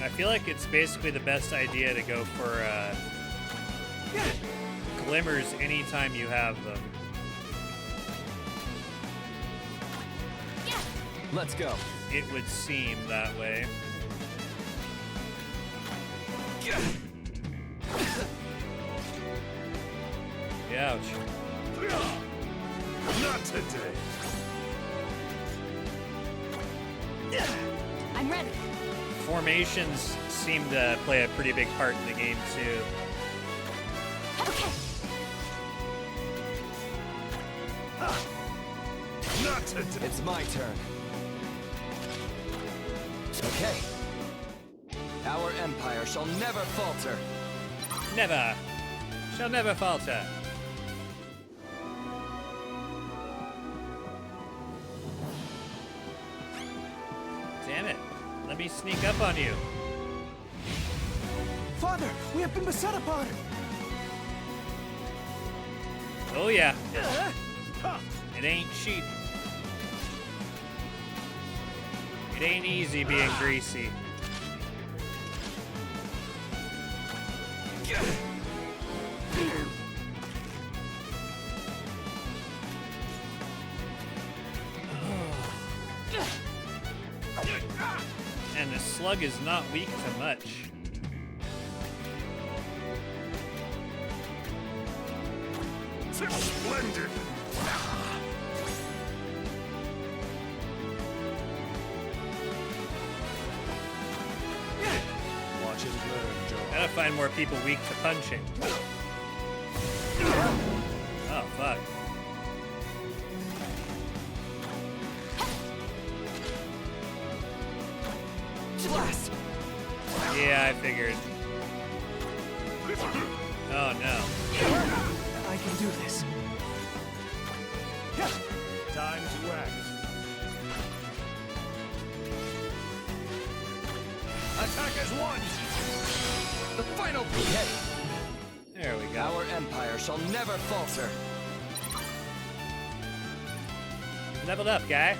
I feel like it's basically the best idea to go for glimmers anytime you have them. Let's go. It would seem that way. Ouch. Not today. I'm ready. Formations seem to play a pretty big part in the game, too. Okay. It's my turn. Okay. Our empire shall never falter. Never. Shall never falter. Damn it. Let me sneak up on you. Father, we have been beset upon. Oh yeah. It ain't cheap. It ain't easy being greasy. And the slug is not weak to much. Splendid! Watch and learn, Joe. Gotta find more people weak to punching. Oh, fuck. Blast! Yeah, I figured. Oh, no. I can do this. Time to act. Attack as one! The final behead. There we go. Our empire shall never falter. Leveled up, guy.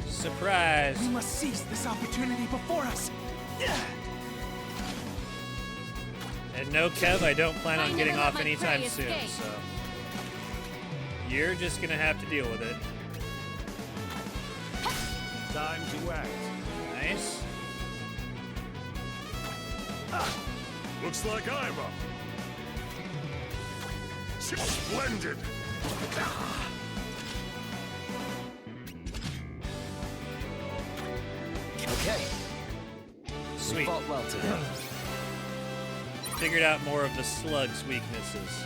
Surprise. We must seize this opportunity before us. And no, Kev, I don't plan on getting off let my anytime prey soon, escape. so you're just gonna have to deal with it. Time to act. Nice. Looks like I'm up. Splendid! Okay. Sweet. We fought well today. Figured out more of the slug's weaknesses.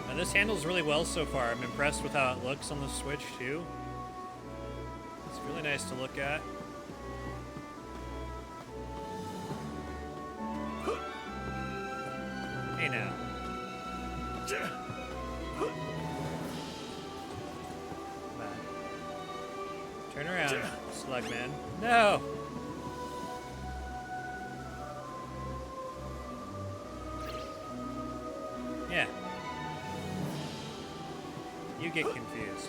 And this handles really well so far. I'm impressed with how it looks on the Switch too. It's really nice to look at. Hey now. Turn around, Slugman. No! Yeah. You get confused.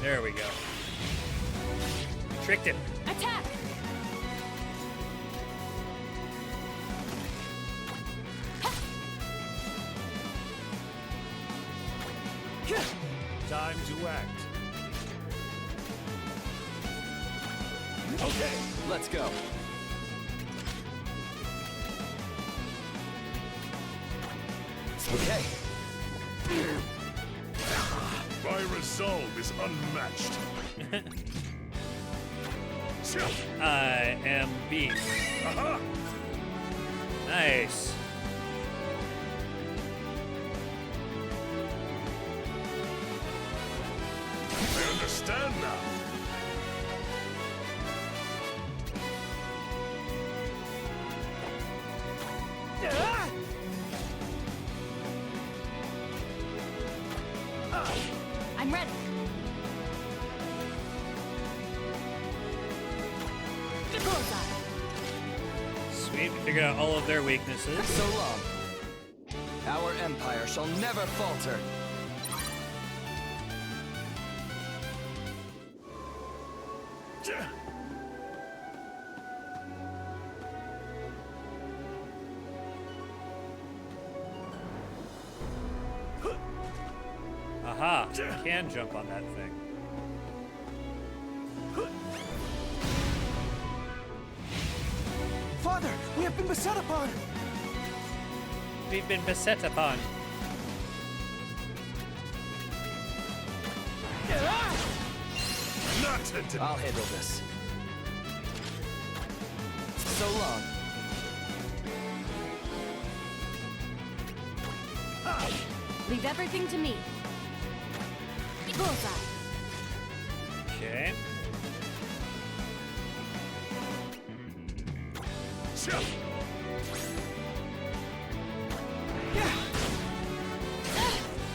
There we go. Tricked him. Attack! Time to act. Okay, let's go. Okay. My resolve is unmatched. I am beat. Aha! Nice. I understand now. I'm ready. Sweet, we figured out all of their weaknesses. So long. Our empire shall never falter. Aha! I can jump on that thing. Father, we have been beset upon! We've been beset upon. Not today. I'll handle this. So long. Leave everything to me. Bullseye. Okay.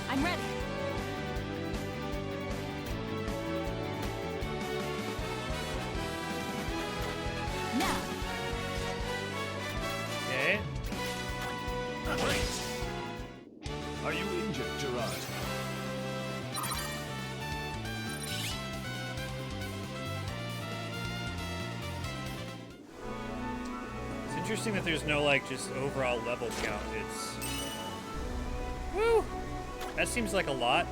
I'm ready. Now. Okay. Are you injured, Gerard? It's interesting that there's no, like, just overall level count. It's... Woo! That seems like a lot,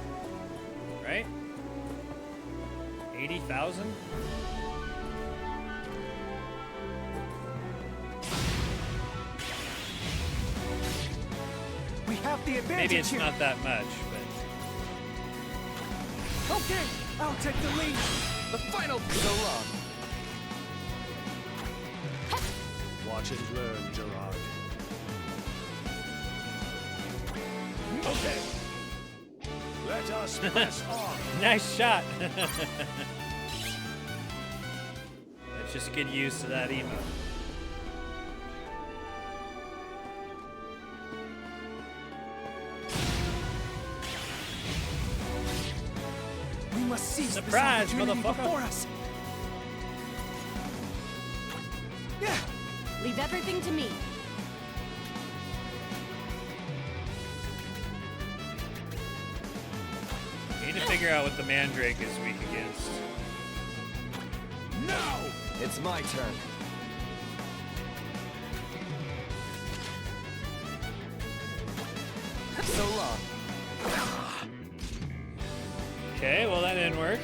right? 80,000? We have the advantage. Maybe it's here. not that much, but... Okay, I'll take the lead. The final. So long. Watch and learn, Gerard. Okay. Let us press on. Nice shot! Let's just get used to that emote. We must seize Surprise, this opportunity motherfucker. before us. Yeah. Leave everything to me. Need to figure out what the Mandrake is weak against. No! It's my turn. So long. Okay, well that didn't work.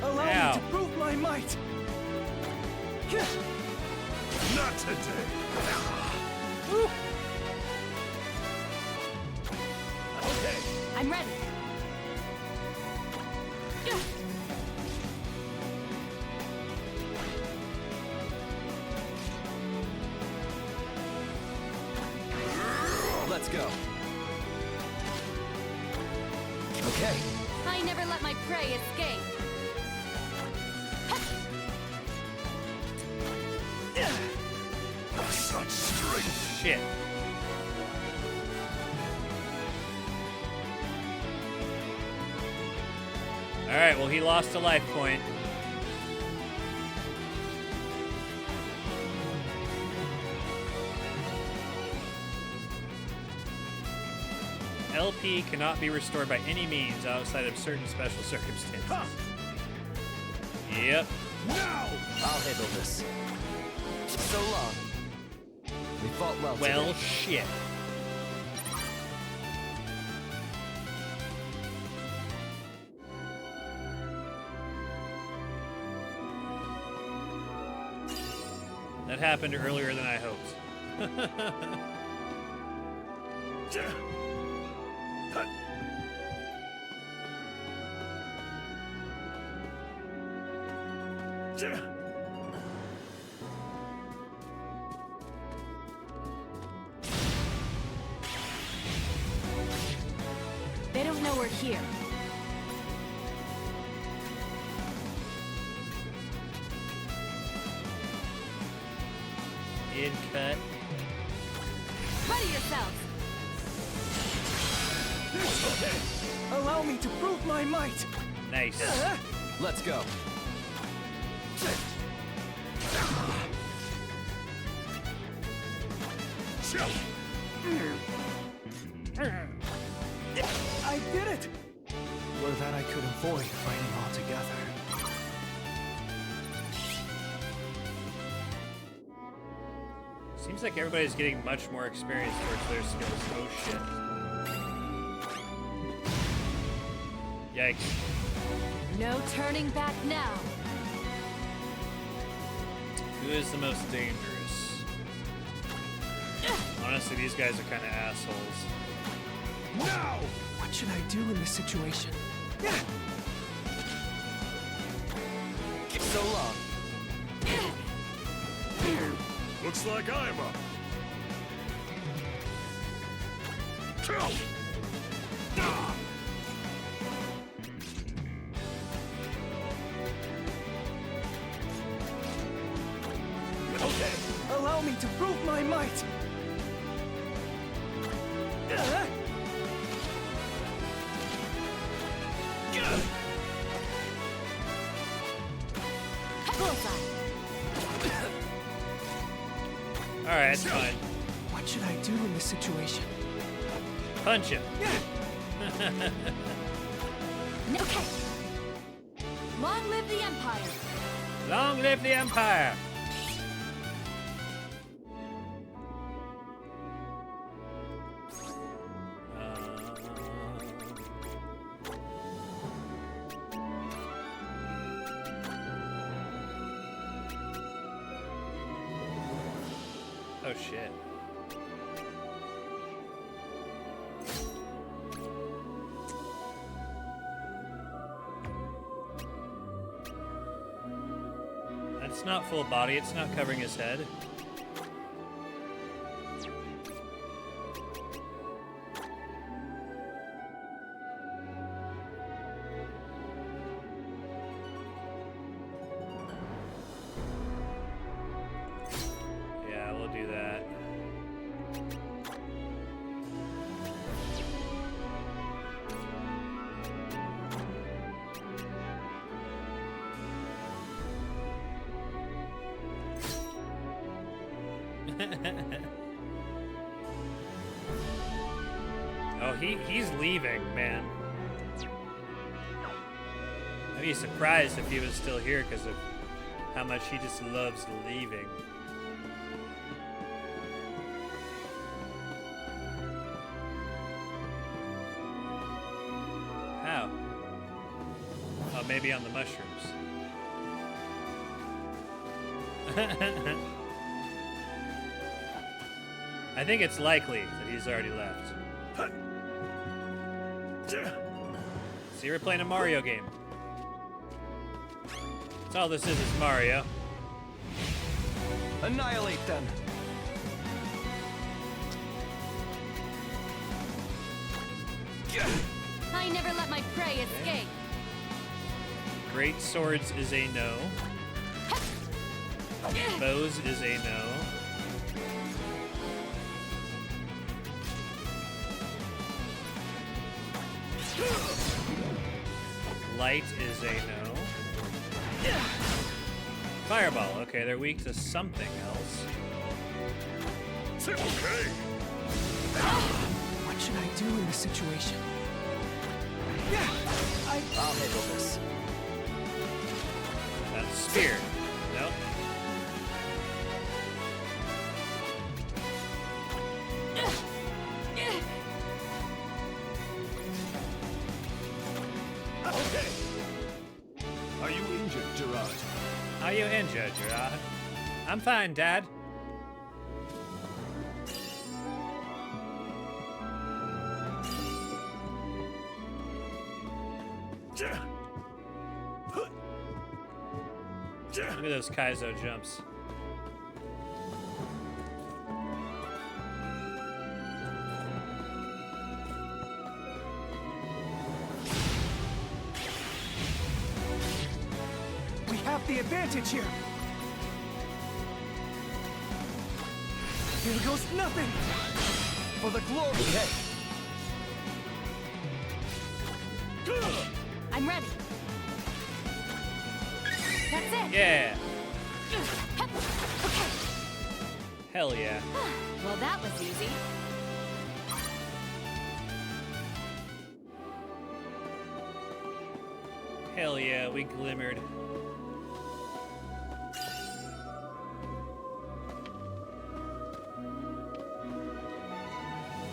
Allow Ow. me to prove my might. Not today. Okay. I'm ready. Let's go. Okay. I never let my prey escape. Such strength. Shit. Alright, well he lost a life point. LP cannot be restored by any means outside of certain special circumstances. Yep. Now! I'll handle this. So long. We fought well Well, today. shit. That happened earlier than I hoped. They don't know we're here. In cut. Ready yourselves. Allow me to prove my might. Nice. Let's go. I did it! Were that I could avoid fighting altogether. Seems like everybody's getting much more experience towards their skills. Oh shit. Yikes. No turning back now. Who is the most dangerous? Honestly, these guys are kind of assholes. No! What should I do in this situation? So long. Looks like I'm up. Okay, allow me to prove my might. Alright, it's fine. What should I do in this situation? Punch him. Okay. Long live the Empire. Long live the Empire. Oh shit. That's not full body, it's not covering his head. Yeah, we'll do that. Oh, he's leaving, man. I'd be surprised if he was still here because of how much he just loves leaving. How? Oh, maybe on the mushrooms. I think it's likely that he's already left. See, we're playing a Mario game. That's all this is Mario. Annihilate them. I never let my prey escape. Great swords is a no. Bows is a no. Light is a no. Fireball. Okay, they're weak to something else. Okay. What should I do in this situation? I'll handle this. That's spear. Nope. Okay. Are you injured, Gerard? Are you injured, Gerard? I'm fine, Dad. Look at those Kaizo jumps. We have the advantage here. Here goes nothing. For the glory. Okay. I'm ready. That's it. Yeah. Okay. Hell yeah. Well, that was easy. Hell yeah, we glimmered.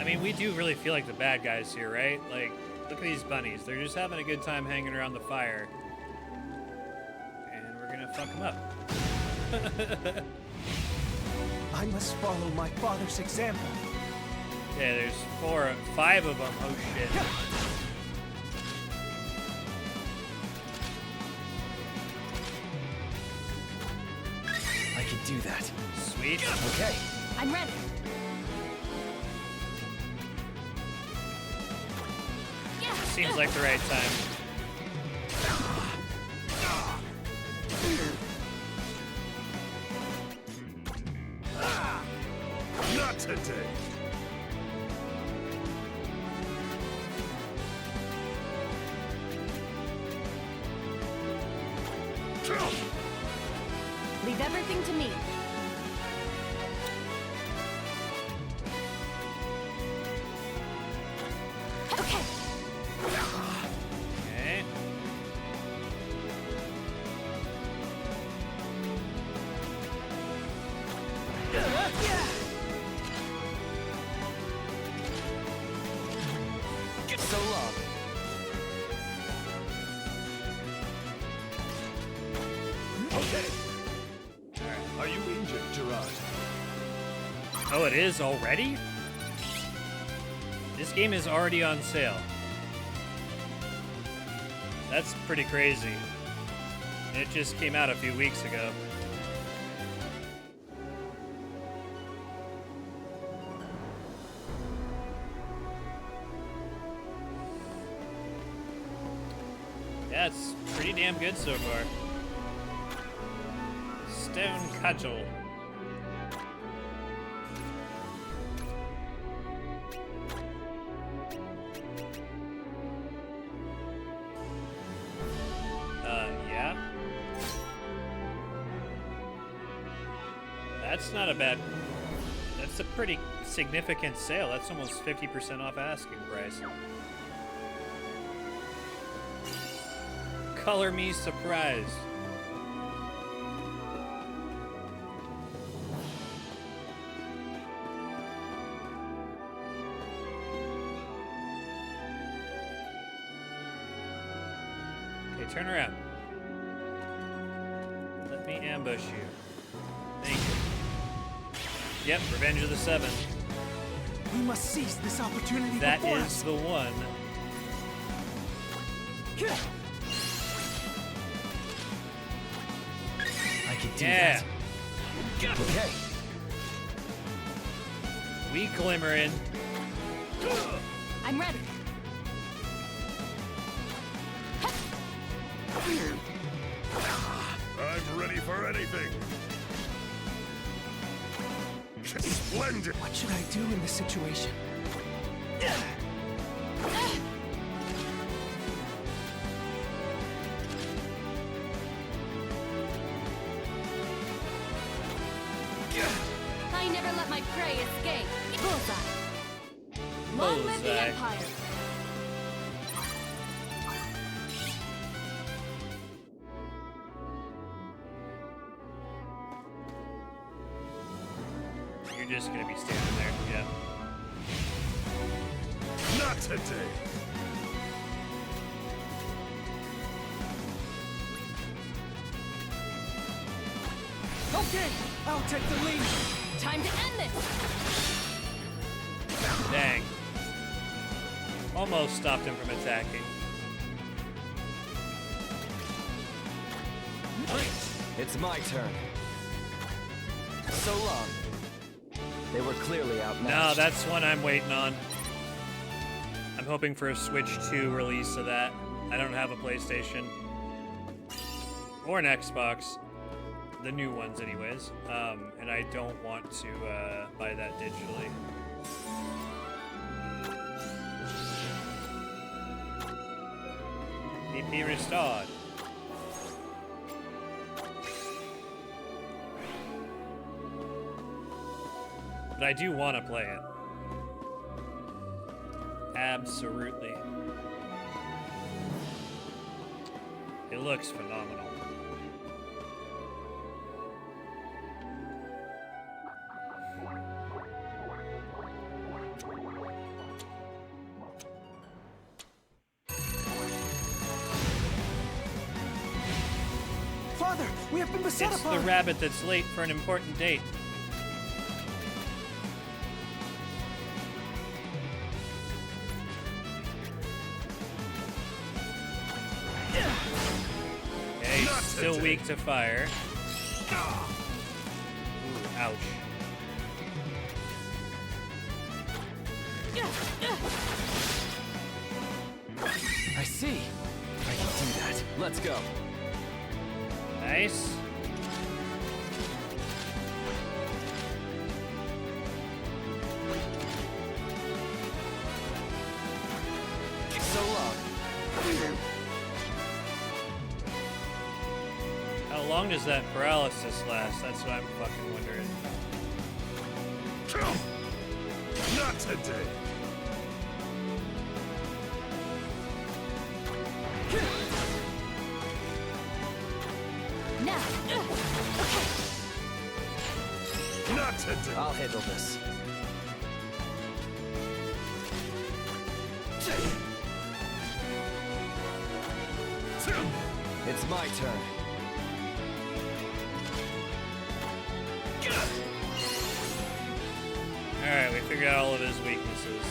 mean, we do really feel like the bad guys here, right? Like, look at these bunnies. They're just having a good time hanging around the fire. And we're gonna fuck them up. I must follow my father's example. Yeah, there's 5 of them. Oh, shit. I can do that. Sweet. Okay. I'm ready. Seems like the right time. Not today. Leave everything to me. Okay. Okay. So long. Okay. Are you injured, Gerard? Oh, it is already? This game is already on sale. That's pretty crazy. It just came out a few weeks ago. Yeah, it's pretty damn good so far. Stone Cudgel. Yeah. That's not a bad... That's a pretty significant sale. That's almost 50% off asking price. Color me surprised. Okay, turn around. Let me ambush you. Thank you. Yep, Revenge of the Seven. We must seize this opportunity. That before is us. the one. I can do Yeah. that. Okay. We glimmering. I'm ready. I'm ready for anything. Splendid. What should I do in this situation? I never let my prey escape. Bullseye. Long live the Bullseye. Empire. You're just gonna be standing there. Yeah. Not today. Okay, I'll take the lead. Time to end this. Dang. Almost stopped him from attacking. It's my turn. So long. They were clearly outmatched. No, that's one I'm waiting on. I'm hoping for a Switch 2 release of that. I don't have a PlayStation. Or an Xbox. The new ones, anyways. And I don't want to buy that digitally. EP restored. But I do want to play it. Absolutely. It looks phenomenal. Father, we have been beset It's upon. the rabbit that's late for an important date. Okay, he's still weak to fire. Ooh, ouch. I see. I can do that. Let's go. Nice. So long. How long does that paralysis last? That's what I'm fucking wondering. Not today. Now. Not today. I'll handle this. It's my turn. Alright, we figured out all of his weaknesses.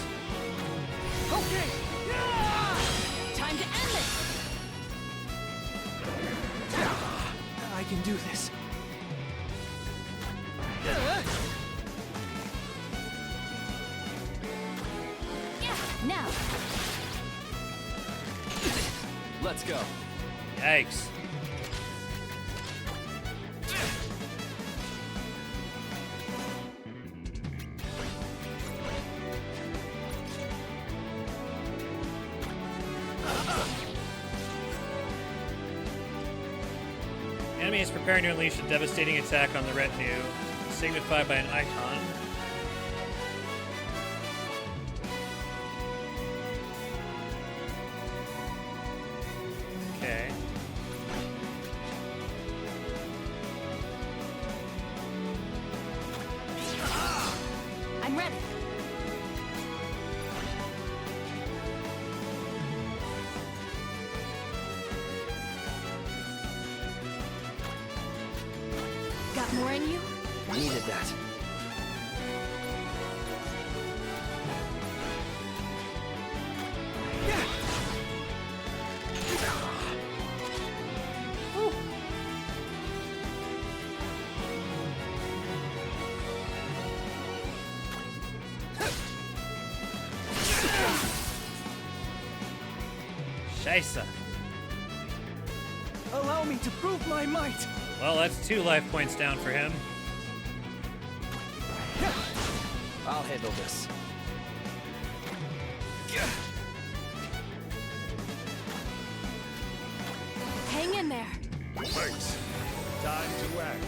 Okay. Time to end this. I can do this. Now. Let's go. Yikes. Enemy is preparing to unleash a devastating attack on the retinue, signified by an icon. Okay. I'm ready. Got more in you? Needed that. Scheisse. Allow me to prove my might. Well, that's 2 life points down for him. I'll handle this. Hang in there. Thanks. Time to act.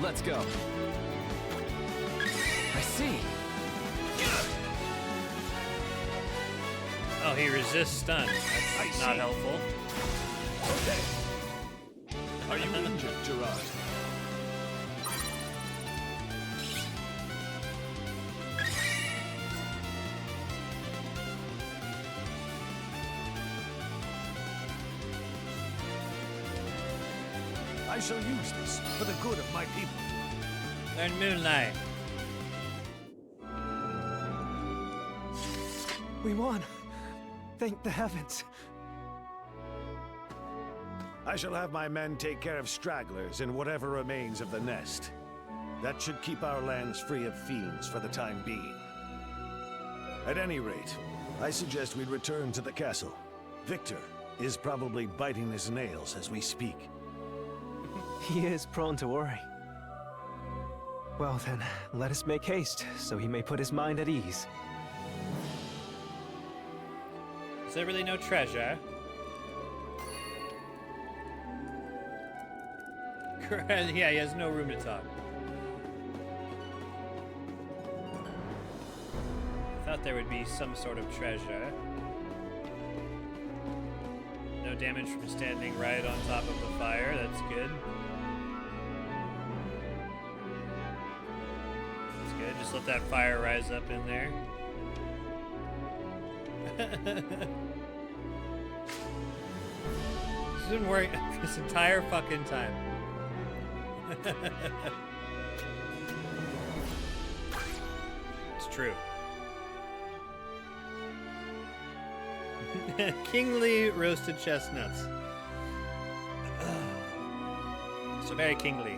Let's go. I see. Oh, he resists stun. That's not helpful. Okay. Are you injured, Gerard? I shall use this for the good of my people. Learn Moonlight. We won. Thank the heavens. I shall have my men take care of stragglers and whatever remains of the nest. That should keep our lands free of fiends for the time being. At any rate, I suggest we return to the castle. Victor is probably biting his nails as we speak. He is prone to worry. Well then, let us make haste, so he may put his mind at ease. Is there really no treasure? Yeah, he has no room to talk. I thought there would be some sort of treasure. No damage from standing right on top of the fire, that's good. That's good, just let that fire rise up in there. She's been worrying this entire fucking time. It's true. Kingly roasted chestnuts. So very kingly.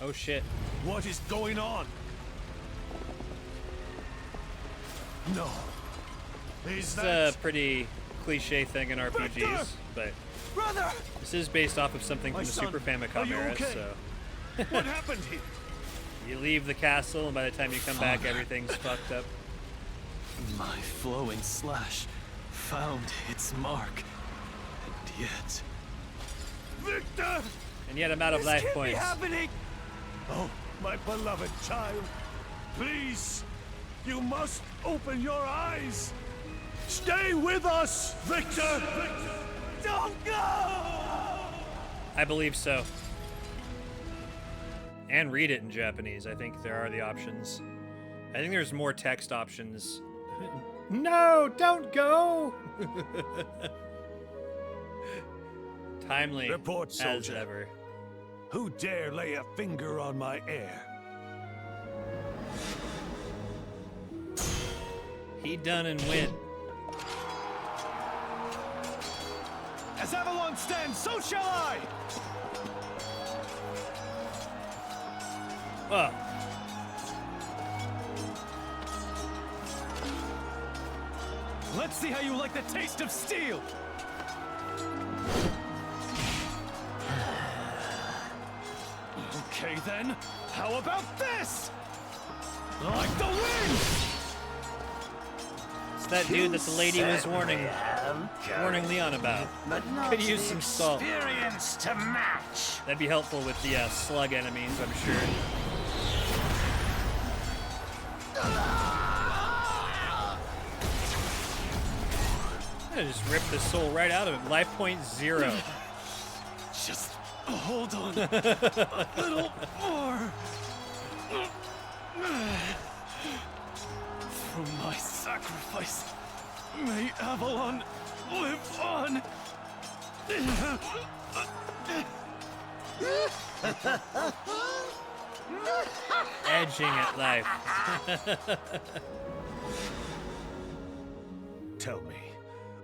Oh shit. What is going on? No. It's a pretty cliche thing in RPGs, Victor! but Brother! this is based off of something My from the son, Super are Famicom you era, okay? so What happened here? you leave the castle and by the time you come back Father. everything's fucked up. My flowing slash found its mark. And yet... Victor! And yet I'm out of This life can't be points. happening! Oh, my beloved child. Please, you must open your eyes. Stay with us, Victor! Don't go! I believe so. And read it in Japanese. I think there are the options. I think there's more text options. No, don't go! Timely Report, as soldier. ever. Who dare lay a finger on my heir? He done and went. As Avalon stands, so shall I! Oh. Let's see how you like the taste of steel! Okay then, how about this? Like the wind! It's that dude that the lady was warning Leon about. Could use some salt. Experience to match. That'd be helpful with the slug enemies, I'm sure. I just ripped the soul right out of him. Life point 0. Just hold on a little more. Through my sacrifice, may Avalon live on. Edging at life. Tell me,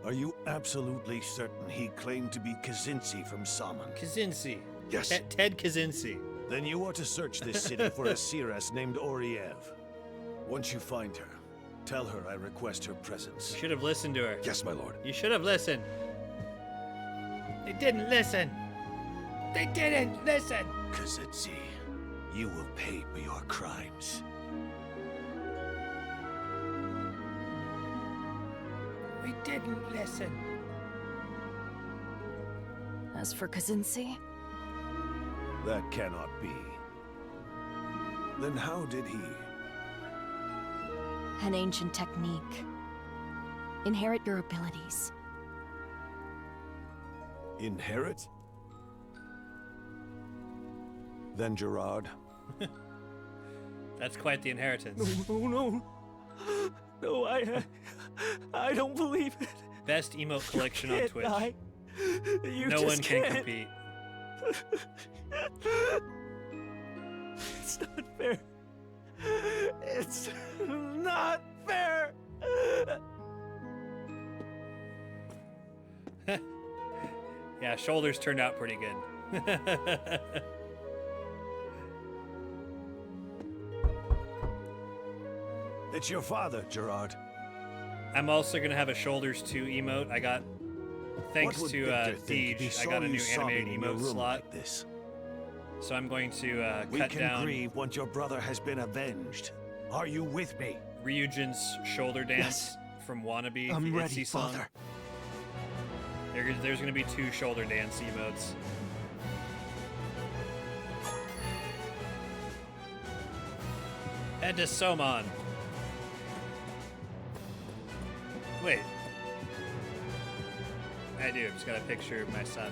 are you absolutely certain he claimed to be Kazinsi from Saman? Kazinsi. Yes. Ted Kazinsi. Then you ought to search this city for a seeress named Oriev. Once you find her, tell her I request her presence. You should have listened to her. Yes, my lord. You should have listened. They didn't listen. They didn't listen. Kazinsi, you will pay for your crimes. We didn't listen. As for Kazinsi, That cannot be. Then how did he? an ancient technique. Inherit your abilities. Inherit? Then Gerard? That's quite the inheritance. No. No, I don't believe it. Best emote collection on Can't Twitch. die. You No just one can can't. compete. It's not fair. It's not fair. Yeah, shoulders turned out pretty good. It's your father, Gerard. I'm also gonna have a shoulders 2 emote. I got, thanks What would to Victor think if he Deej, I saw got a you new sobbing animated in your emote room slot. like this? So I'm going to We cut can down grieve once your brother has been avenged. Are you with me? Ryujin's shoulder dance from Wannabe. I'm the ready, Itzy song. Father. There's gonna be 2 shoulder dance emotes. Head to Somon. Wait. I do. Just got a picture of my son.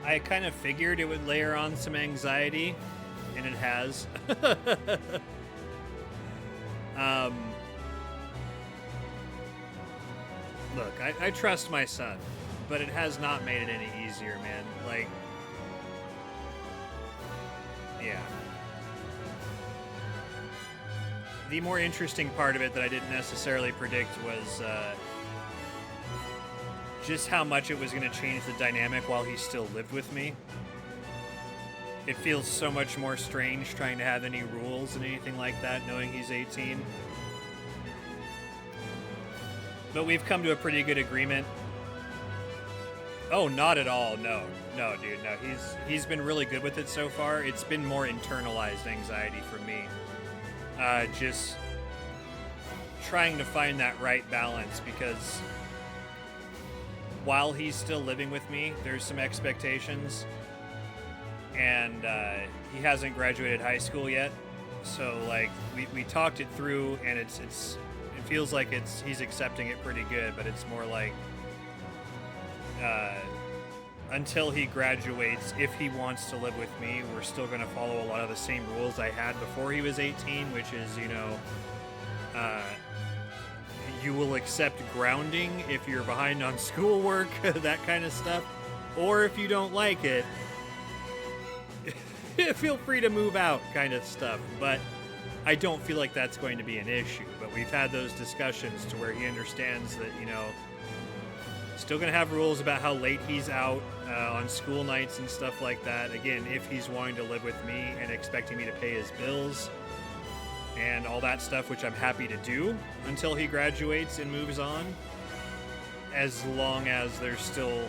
I kind of figured it would layer on some anxiety, and it has. Look, I trust my son, but it has not made it any easier, man. Like, yeah. The more interesting part of it that I didn't necessarily predict was, just how much it was going to change the dynamic while he still lived with me. It feels so much more strange trying to have any rules and anything like that, knowing he's 18. But we've come to a pretty good agreement. Oh, not at all. No, dude, no. He's been really good with it so far. It's been more internalized anxiety for me. Just trying to find that right balance, because while he's still living with me, there's some expectations, and he hasn't graduated high school yet. So like we talked it through, and it feels like he's accepting it pretty good, but it's more like until he graduates, if he wants to live with me, we're still going to follow a lot of the same rules I had before he was 18, which is, you know, you will accept grounding if you're behind on schoolwork, that kind of stuff. Or if you don't like it, feel free to move out, kind of stuff. But I don't feel like that's going to be an issue. But we've had those discussions to where he understands that, you know, still going to have rules about how late he's out on school nights and stuff like that. Again, if he's wanting to live with me and expecting me to pay his bills and all that stuff, which I'm happy to do until he graduates and moves on, as long as there's still,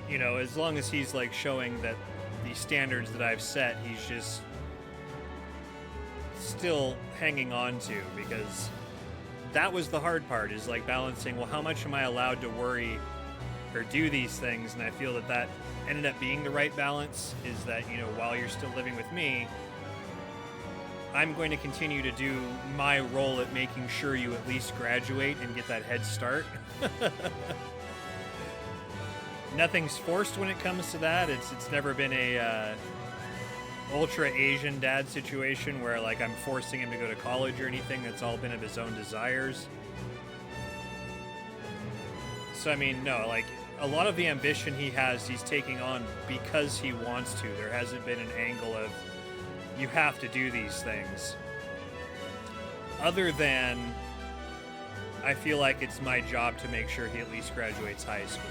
you know, as long as he's like showing that the standards that I've set, he's just still hanging on to, because that was the hard part, is like balancing, well, how much am I allowed to worry or do these things? And I feel that that ended up being the right balance, is that, you know, while you're still living with me, I'm going to continue to do my role at making sure you at least graduate and get that head start. Nothing's forced when it comes to that. It's never been a ultra Asian dad situation where like I'm forcing him to go to college or anything. That's all been of his own desires. So I mean, no, like a lot of the ambition he has, he's taking on because he wants to. There hasn't been an angle of you have to do these things. Other than I feel like it's my job to make sure he at least graduates high school.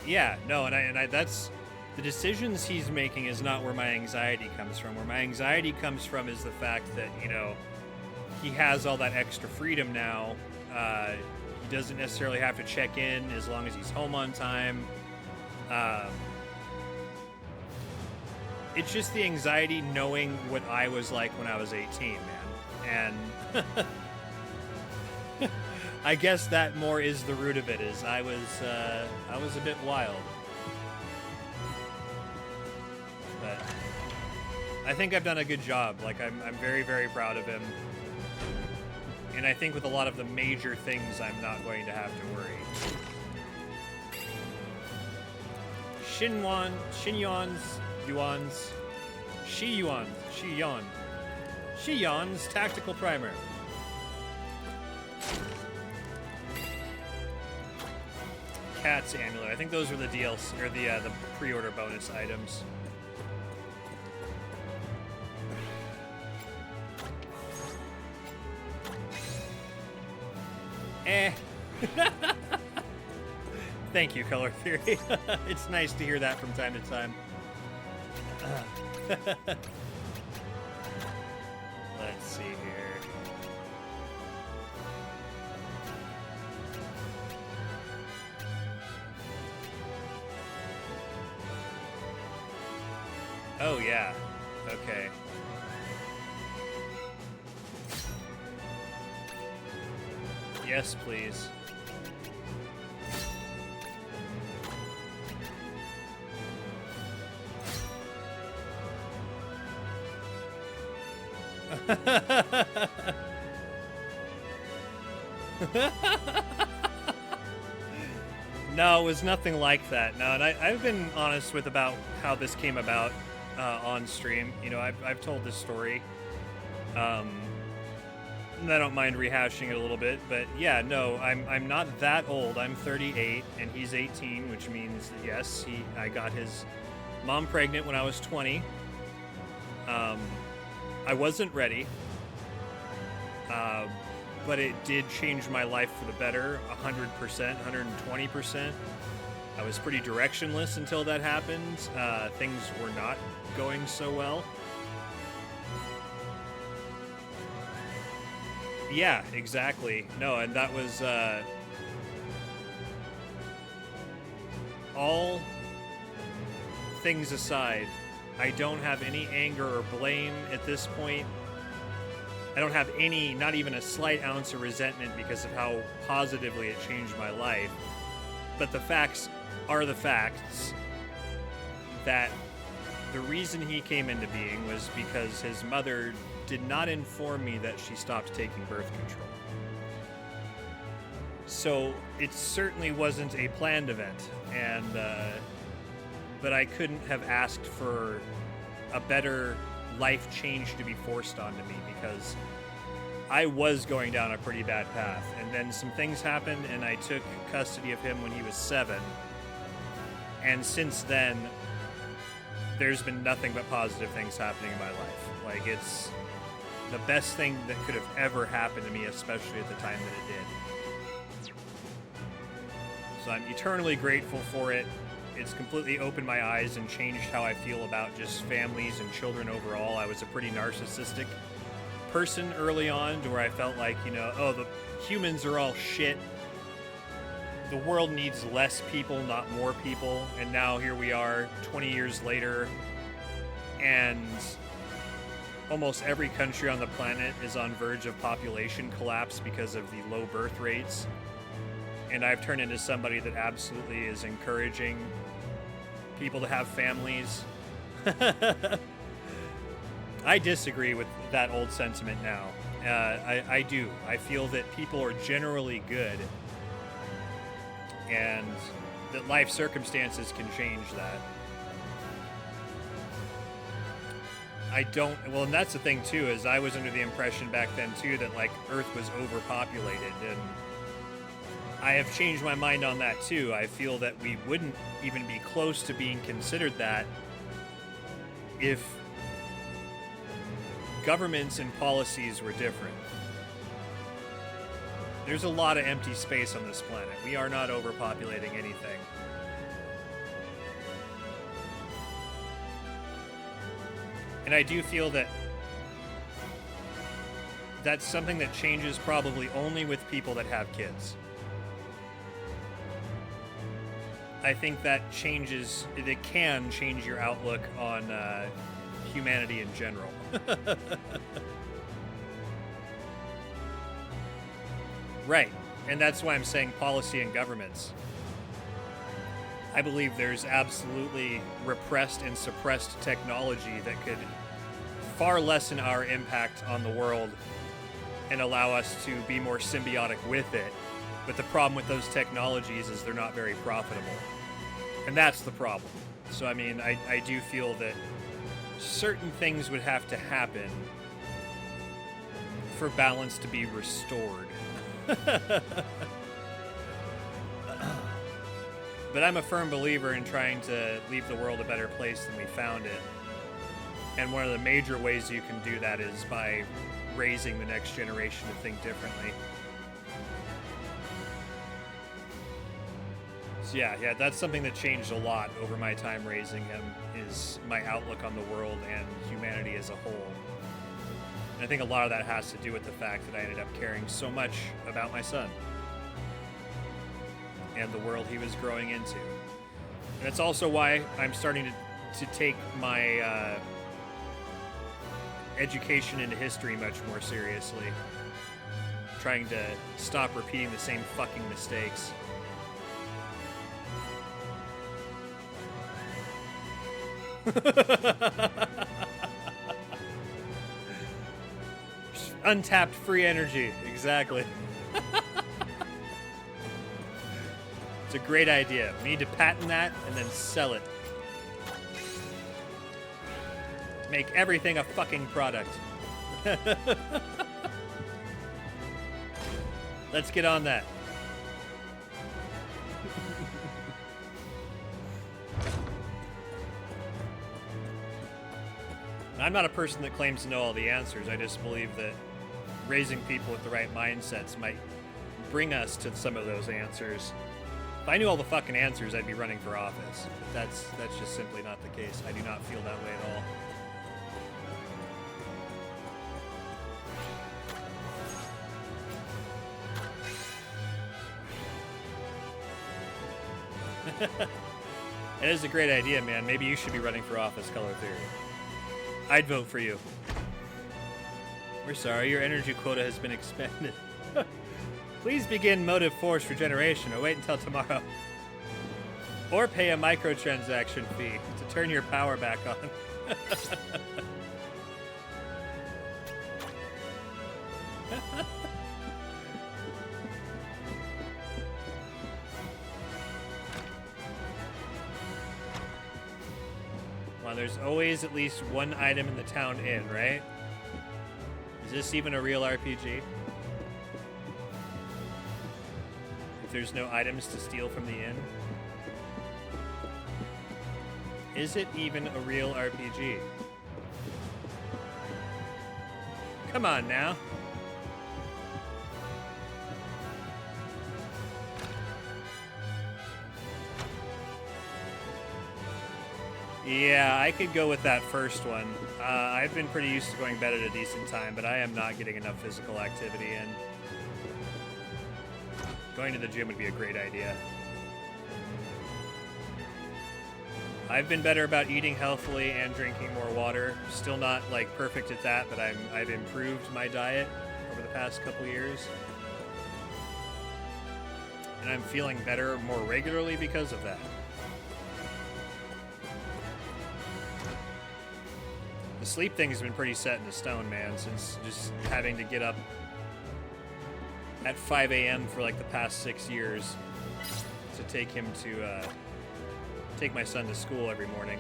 Yeah, no, and I that's the decisions he's making is not where my anxiety comes from. Where my anxiety comes from is the fact that, you know, he has all that extra freedom now. He doesn't necessarily have to check in as long as he's home on time. It's just the anxiety knowing what I was like when I was 18, man. And I guess that more is the root of it, is I was a bit wild. But I think I've done a good job. Like I'm very, very proud of him. And I think with a lot of the major things, I'm not going to have to worry. Shiyuan's Tactical Primer. Cat's Amulet. I think those were the DLC, or the pre-order bonus items. Thank you, Color Theory. It's nice to hear that from time to time. Let's see here. Oh, yeah. Okay. Yes, please. No, it was nothing like that. No, and I've been honest with about how this came about on stream. You know, I've told this story. And I don't mind rehashing it a little bit, but yeah, no, I'm not that old. I'm 38 and he's 18, which means that yes, I got his mom pregnant when I was 20. I wasn't ready, but it did change my life for the better, 100%, 120%. I was pretty directionless until that happened. Things were not going so well. Yeah, exactly. No, and that was all things aside, I don't have any anger or blame at this point. I don't have any, not even a slight ounce of resentment because of how positively it changed my life. But the facts are the facts that the reason he came into being was because his mother did not inform me that she stopped taking birth control. So it certainly wasn't a planned event, and but I couldn't have asked for a better life change to be forced onto me because I was going down a pretty bad path, and then some things happened and I took custody of him when he was 7, and since then there's been nothing but positive things happening in my life. Like, it's the best thing that could have ever happened to me, especially at the time that it did. So I'm eternally grateful for it. It's completely opened my eyes and changed how I feel about just families and children overall. I was a pretty narcissistic person early on, to where I felt like, you know, oh, the humans are all shit. The world needs less people, not more people. And now here we are 20 years later, and almost every country on the planet is on verge of population collapse because of the low birth rates. And I've turned into somebody that absolutely is encouraging people to have families. I disagree with that old sentiment now. I do. I feel that people are generally good, and that life circumstances can change that. Well, and that's the thing too, is I was under the impression back then too that like Earth was overpopulated, and I have changed my mind on that too. I feel that we wouldn't even be close to being considered that if governments and policies were different. There's a lot of empty space on this planet. We are not overpopulating anything. And I do feel that that's something that changes probably only with people that have kids. I think that changes, it can change your outlook on humanity in general. Right, and that's why I'm saying policy and governments. I believe there's absolutely repressed and suppressed technology that could far lessen our impact on the world and allow us to be more symbiotic with it. But the problem with those technologies is they're not very profitable. And that's the problem. So, I mean, I do feel that certain things would have to happen for balance to be restored. But I'm a firm believer in trying to leave the world a better place than we found it. And one of the major ways you can do that is by raising the next generation to think differently. So yeah, that's something that changed a lot over my time raising him, is my outlook on the world and humanity as a whole. And I think a lot of that has to do with the fact that I ended up caring so much about my son and the world he was growing into. And it's also why I'm starting to to take my education into history much more seriously. Trying to stop repeating the same fucking mistakes. Untapped free energy, exactly. It's a great idea. We need to patent that and then sell it. Make everything a fucking product. Let's get on that. I'm not a person that claims to know all the answers. I just believe that raising people with the right mindsets might bring us to some of those answers. If I knew all the fucking answers, I'd be running for office. But that's just simply not the case. I do not feel that way at all. It is a great idea, man. Maybe you should be running for office, Color Theory. I'd vote for you. We're sorry, your energy quota has been expended. Please begin motive force regeneration or wait until tomorrow. Or pay a microtransaction fee to turn your power back on. Well, there's always at least one item in the town inn, right? Is this even a real RPG? If there's no items to steal from the inn? Is it even a real RPG? Come on now. Yeah, I could go with that first one. I've been pretty used to going to bed at a decent time, but I am not getting enough physical activity in. Going to the gym would be a great idea. I've been better about eating healthily and drinking more water. Still not like perfect at that, but I've improved my diet over the past couple years. And I'm feeling better more regularly because of that. The sleep thing has been pretty set in stone, man, since just having to get up at 5 a.m. for like the past 6 years to take him to take my son to school every morning.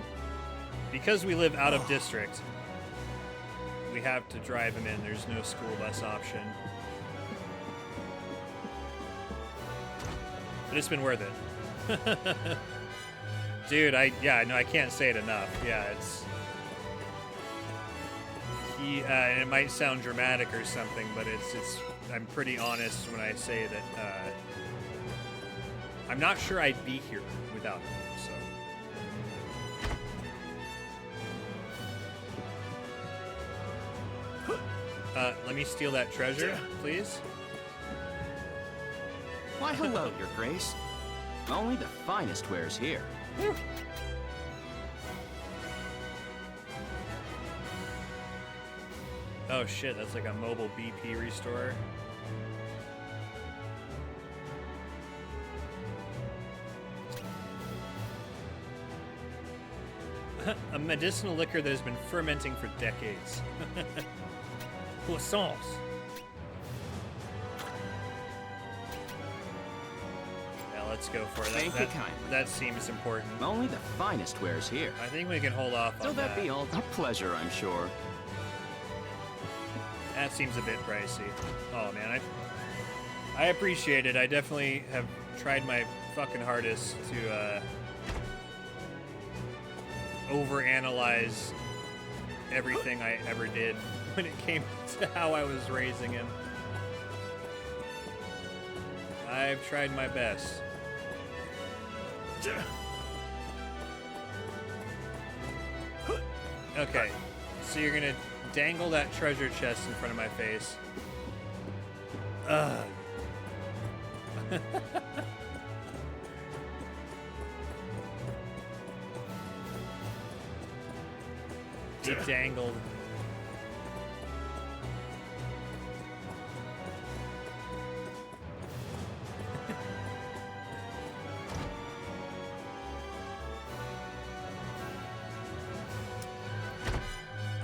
Because we live out of district, we have to drive him in. There's no school bus option. But it's been worth it. Dude, I can't say it enough. Yeah, it's... and it might sound dramatic or something, but I'm pretty honest when I say that I'm not sure I'd be here without him, so. Let me steal that treasure, please. Why, hello, Your Grace. Only the finest wares here. Oh shit, that's like a mobile BP restorer. A medicinal liquor that has been fermenting for decades. Poissons. Yeah, let's go for it. Thank you kindly. That seems important. Only the finest wares here. I think we can hold off on Will that be all? A pleasure, I'm sure. That seems a bit pricey. Oh man, I appreciate it. I definitely have tried my fucking hardest to overanalyze everything I ever did when it came to how I was raising him. I've tried my best. Okay, so you're gonna dangle that treasure chest in front of my face. Ugh. dangled.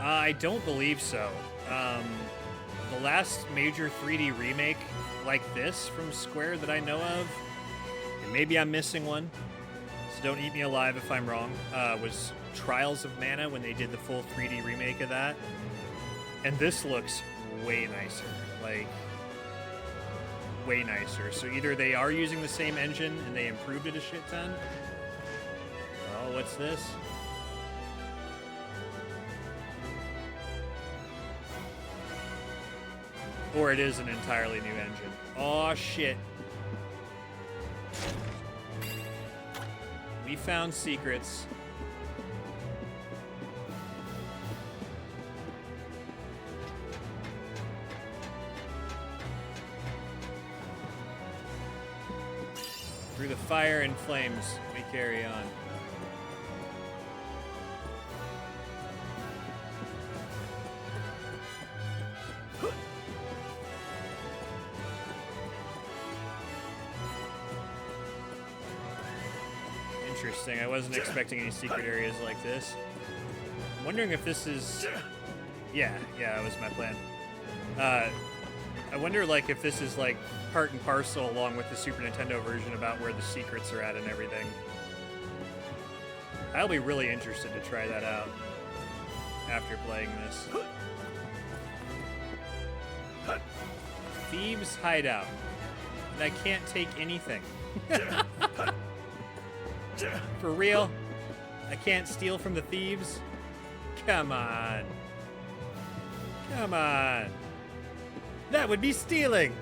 I don't believe so. The last major 3D remake like this from Square that I know of, and maybe I'm missing one, so don't eat me alive if I'm wrong, was Trials of Mana when they did the full 3D remake of that. And this looks way nicer. Like, way nicer. So either they are using the same engine and they improved it a shit ton. Oh, what's this? Or it is an entirely new engine. Oh shit. We found secrets. Through the fire and flames, we carry on. Interesting. I wasn't expecting any secret areas like this. I'm wondering if this is... Yeah, that was my plan. I wonder, like, if this is, like, part and parcel along with the Super Nintendo version about where the secrets are at and everything. I'll be really interested to try that out after playing this. Thieves' hideout. And I can't take anything. For real? I can't steal from the thieves? Come on. Come on. That would be stealing.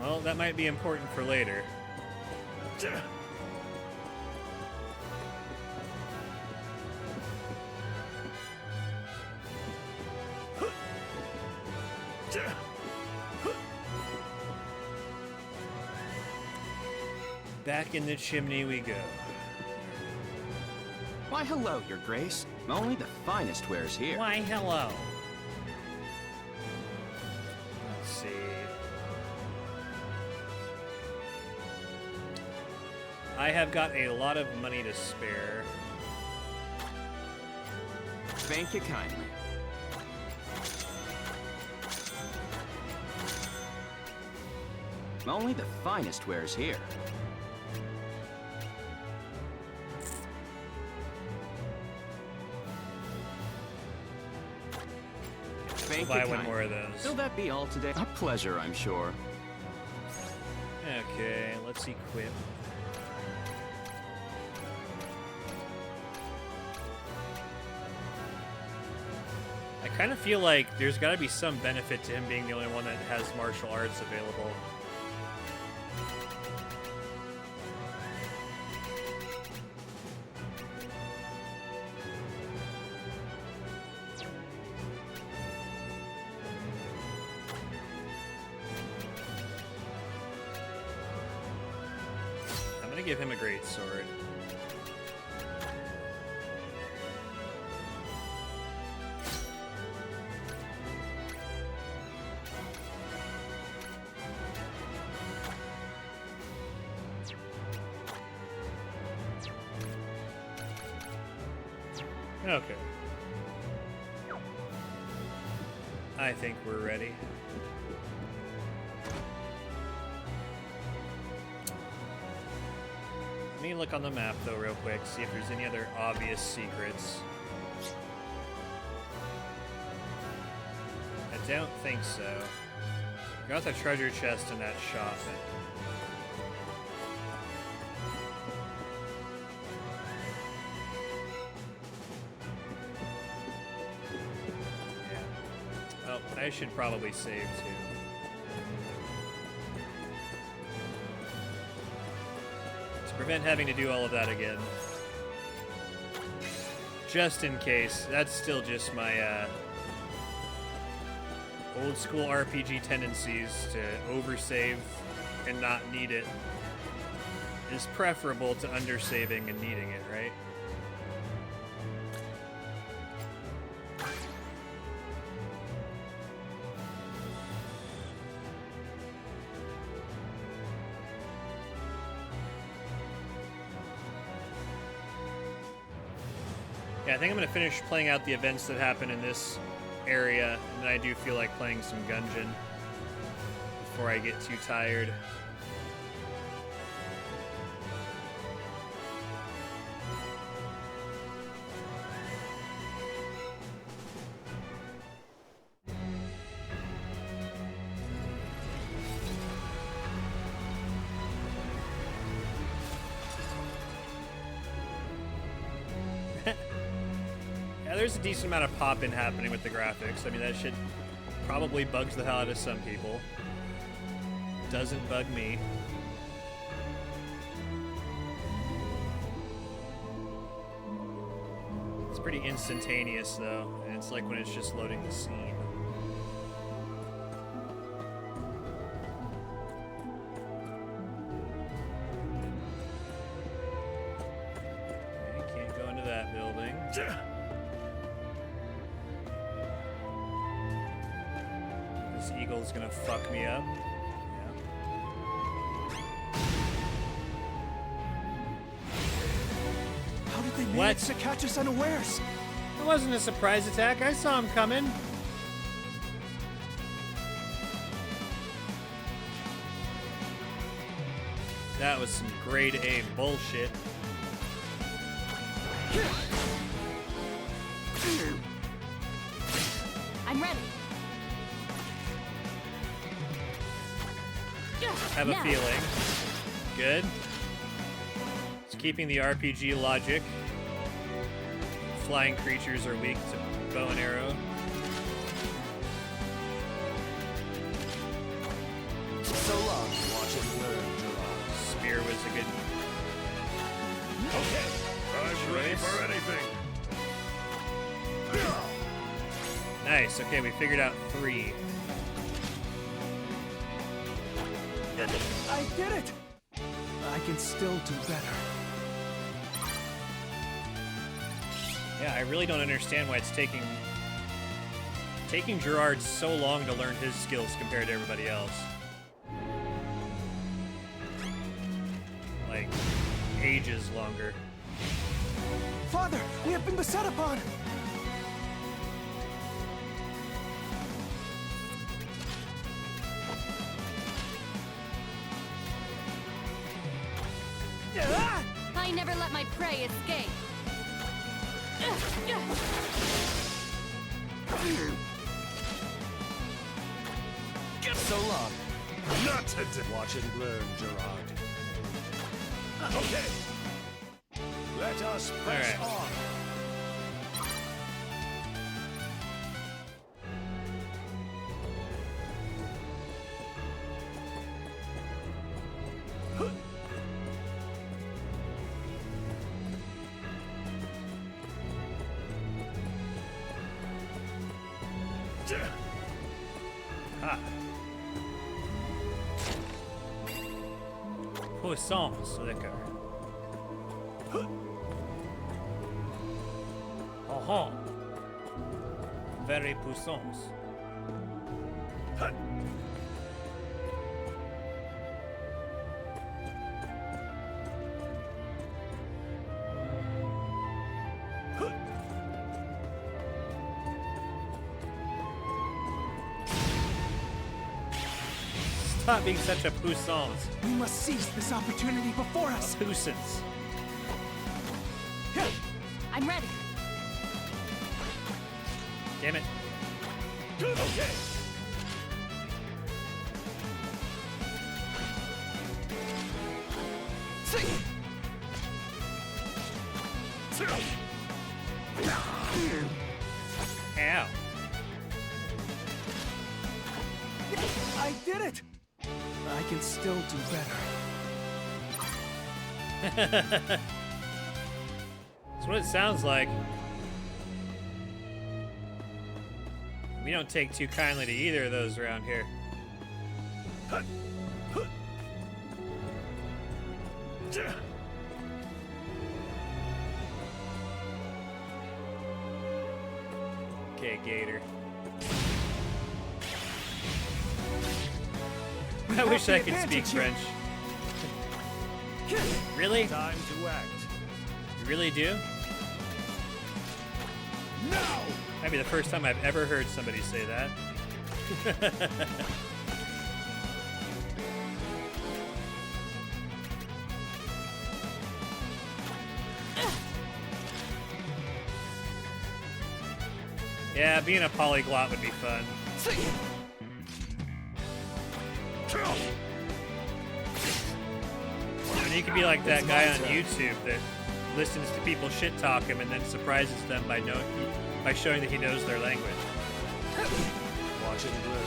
Well, that might be important for later. Back in the chimney we go. Why, hello, Your Grace. Only the finest wares here. Why, hello. Let's see. I have got a lot of money to spare. Thank you kindly. Only the finest wares here. We'll buy one more of those. Will that be all today? A pleasure, I'm sure. Okay, let's equip. I kind of feel like there's got to be some benefit to him being the only one that has martial arts available. Give him a great sword. Okay. I think we're ready. Let me look on the map, though, real quick, see if there's any other obvious secrets. I don't think so. Got the treasure chest in that shop. Yeah. Oh, I should probably save, too. Prevent having to do all of that again. Just in case. That's still just my old school RPG tendencies to oversave and not need it is preferable to undersaving and needing it, right? Yeah, I think I'm going to finish playing out the events that happen in this area, and then I do feel like playing some Gungeon before I get too tired. There's a decent amount of pop-in happening with the graphics. I mean, that shit probably bugs the hell out of some people. Doesn't bug me. It's pretty instantaneous, though, and it's like when it's just loading the scene. Okay, can't go into that building. This eagle's gonna fuck me up. Yeah. How did they manage to catch us unawares? It wasn't a surprise attack. I saw him coming. That was some grade A bullshit. I'm ready. Have a feeling. Good. It's keeping the RPG logic. Flying creatures are weak to bow and arrow. So long, watch and learn, Gerard. Spear was a good. Okay, I'm ready for anything. Nice. Okay, we figured out 3. I did it! I can still do better. Yeah, I really don't understand why it's taking Gerard so long to learn his skills compared to everybody else. Like, ages longer. Father, we have been beset upon! I never let my prey escape. So long. Not today. Watch and learn, Gerard. Okay. Let us press on. Ah. Puissance liquor. Oh, very puissance. Stop being such a puissance. We must seize this opportunity before us. A puissance. I'm ready. Damn it. Okay. Ow. I did it! I can still do better. That's what it sounds like. We don't take too kindly to either of those around here. Okay, Gator. I wish I could speak French. Really? Time to act. You really do? No! Might be the first time I've ever heard somebody say that. Yeah, being a polyglot would be fun. And you could be like that guy on YouTube that listens to people shit talk him and then surprises them by showing that he knows their language. Watch and learn,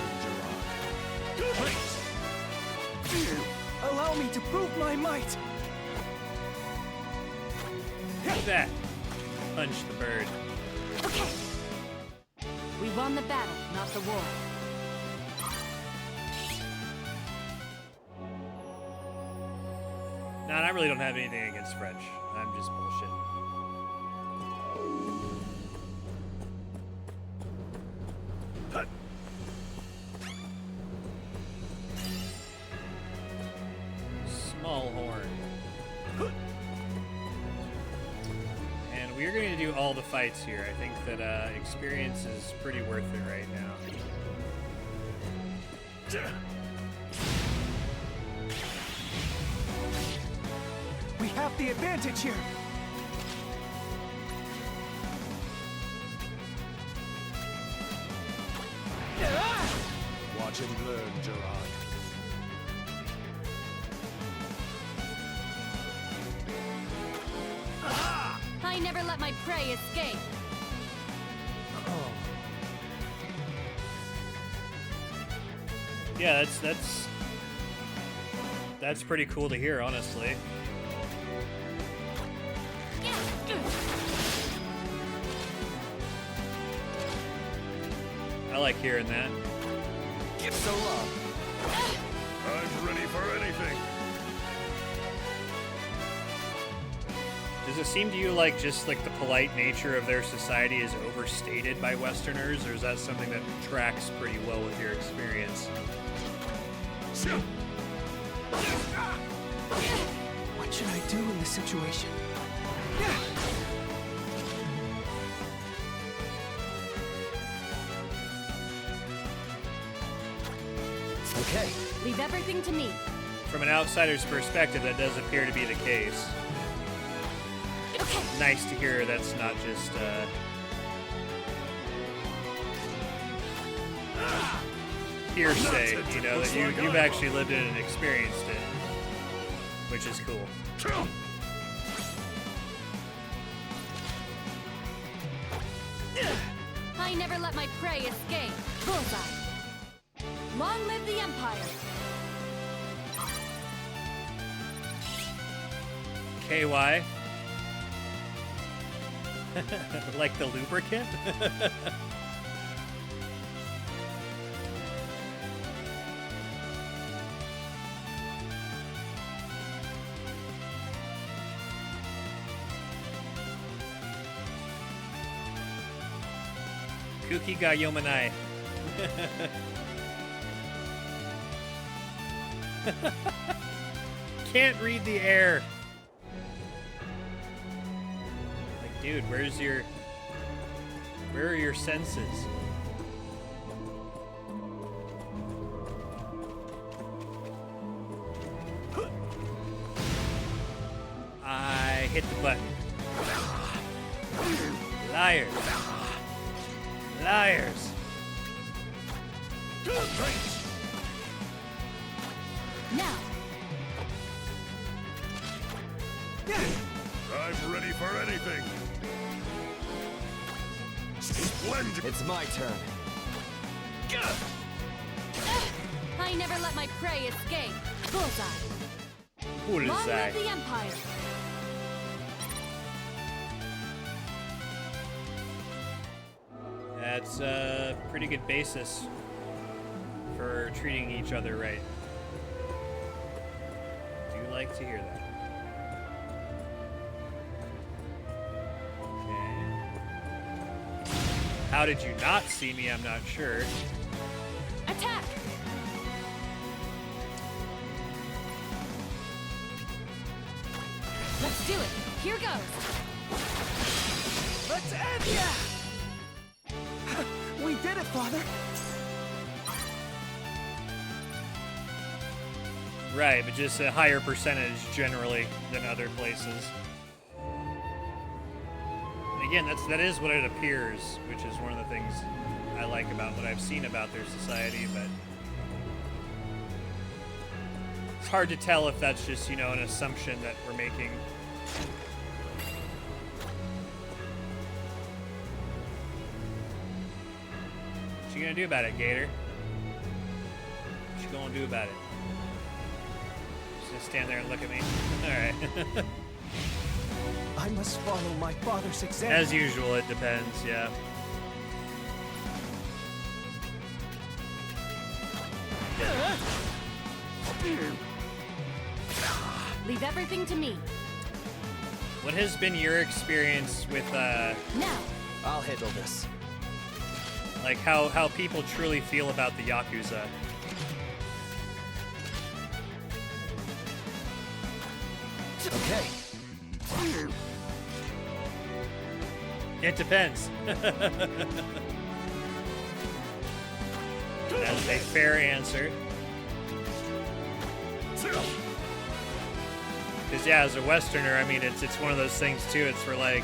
Gerard. Allow me to prove my might! Like that. Punch the bird. Okay. We won the battle, not the war. Nah, I really don't have anything against French. I'm just bullshit. Small horn. And we're going to do all the fights here. I think that experience is pretty worth it right now. We have the advantage here! Watch and learn, Gerard. I never let my prey escape. Yeah, that's pretty cool to hear, honestly. I like hearing that. Get so long. I'm ready for anything. Does it seem to you like just like the polite nature of their society is overstated by Westerners, or is that something that tracks pretty well with your experience? What should I do in this situation? Okay. Leave everything to me. From an outsider's perspective, that does appear to be the case. It's nice to hear that's not just hearsay, you know, that you've actually lived it and experienced it, which is cool. I never let my prey escape. Bullseye. Long live the Empire. KY. Like the lubricant? Kuki ga yomanai. Can't read the air. Like, dude, where are your senses? I hit the button. Liars. Liars. Now. I'm ready for anything. Splendid. It's my turn. I never let my prey escape. Bullseye. Long Bullseye. live the Empire. That's a pretty good basis for treating each other right. Do like to hear that. How did you not see me? I'm not sure. Attack! Let's do it. Here goes. Let's end ya! We did it, Father! Right, but just a higher percentage generally than other places. And again, that is what it appears, which is one of the things I like about what I've seen about their society, but it's hard to tell if that's just, you know, an assumption that we're making. What you gonna do about it, Gator? What you gonna do about it? Just stand there and look at me. Alright. I must follow my father's example. As usual, it depends, yeah. Leave everything to me. What has been your experience with, Now. I'll handle this. like, how people truly feel about the Yakuza? Okay. It depends. That's a fair answer. Because, yeah, as a Westerner, I mean, it's one of those things, too. It's for, like,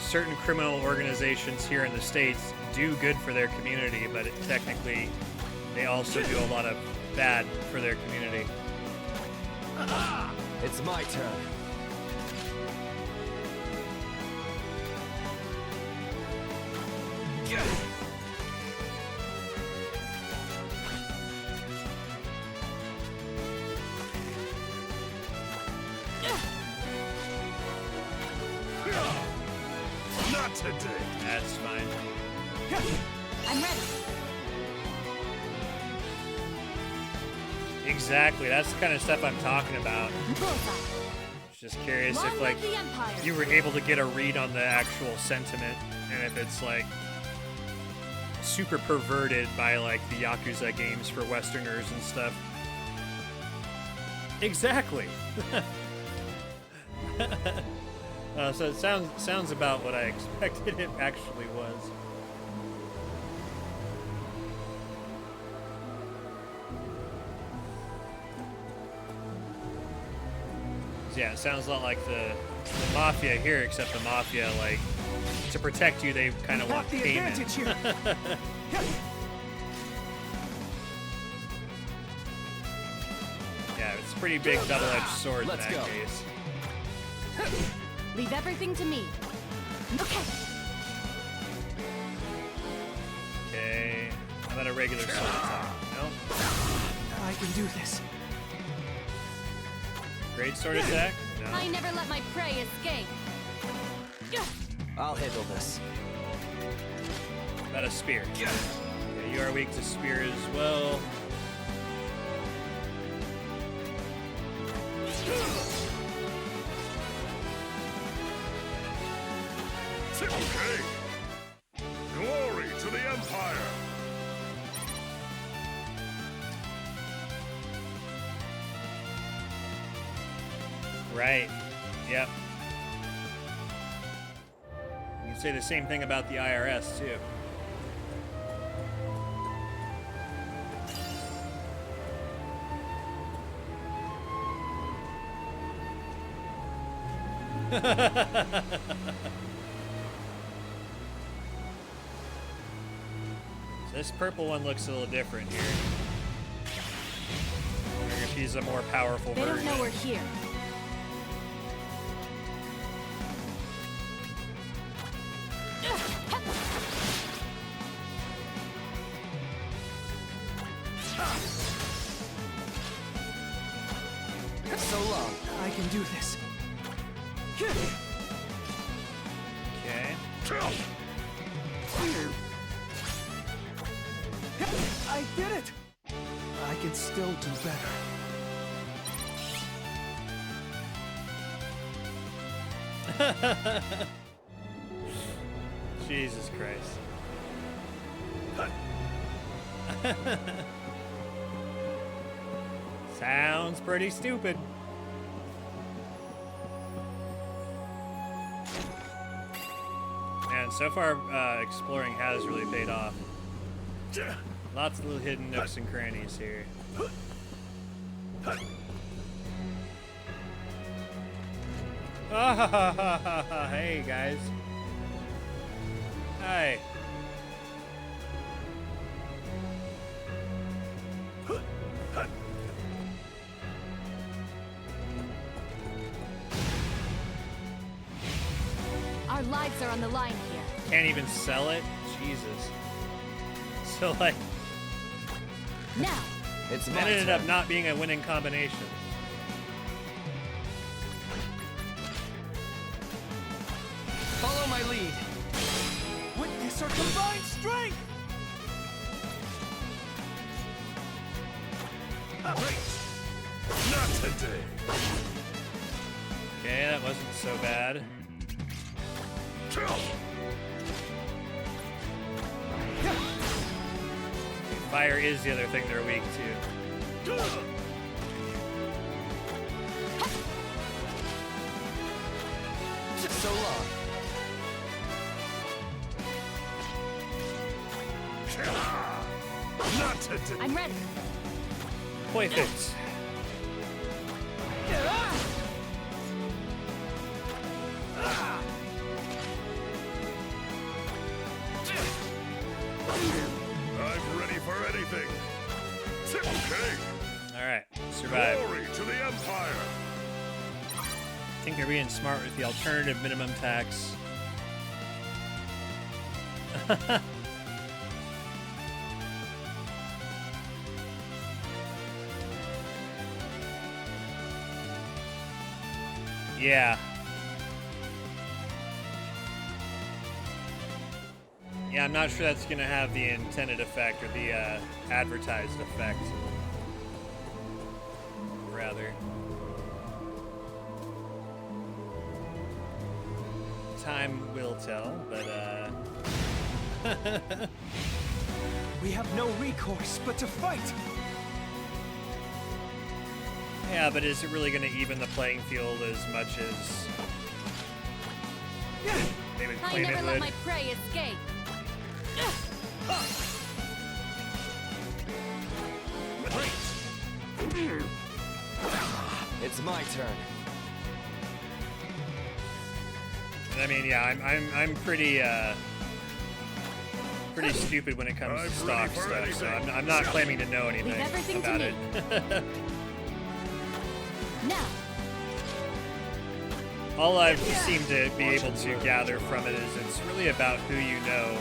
certain criminal organizations here in the States do good for their community, but technically, they also do a lot of bad for their community. It's my turn. Not today. That's fine. I'm ready. Exactly, that's the kind of stuff I'm talking about. Just curious if, like, you were able to get a read on the actual sentiment, and if it's, like, super perverted by, like, the Yakuza games for Westerners and stuff. Exactly. So it sounds about what I expected it actually was. Yeah, it sounds a lot like the Mafia here, except the Mafia, like, to protect you, they kind of want payment. Yeah, it's a pretty big double-edged sword in that case. Leave everything to me. Okay. Okay. How about a regular sword attack? No? I can do this. Great sword attack? No. I never let my prey escape. I'll handle this. How about a spear? Okay, you are weak to spear as well. Okay. Glory to the Empire. Right. Yep. You can say the same thing about the IRS, too. So this purple one looks a little different here. I wonder if he's a more powerful They version. don't know we're here. So long. I can do this. Okay. I did it! I can still do better. Jesus Christ. Sounds pretty stupid. And so far, exploring has really paid off. Lots of little hidden nooks and crannies here. Hey guys. Hi. Our lives are on the line here. Can't even sell it? Jesus. So like, now it's that ended up not being a winning combination. Follow my lead. Witness our combined strength. Not today. Okay, that wasn't so bad. Fire is the other thing they're weak to. So long. Not today. I'm ready. Perfect. I'm ready for anything. Okay. Alright, survive. Glory to the Empire. I think they're being smart with the alternative minimum tax. Yeah. Yeah, I'm not sure that's going to have the intended effect or the advertised effect. Rather. Time will tell, but We have no recourse but to fight. yeah, but is it really going to even the playing field as much as they would I claim never it let would? my prey escape. It's my turn. I mean, yeah, I'm pretty pretty stupid when it comes to stock stuff, so I'm not claiming to know anything everything to about me. it. Now, All I've seemed to be able to gather from it is it's really about who you know,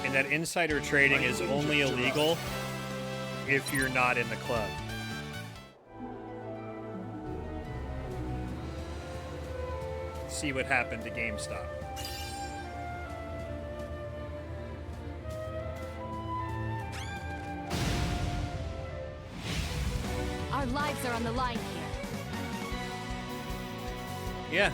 and that insider trading is only illegal if you're not in the club. See what happened to GameStop. our lives are on the line here. Yeah.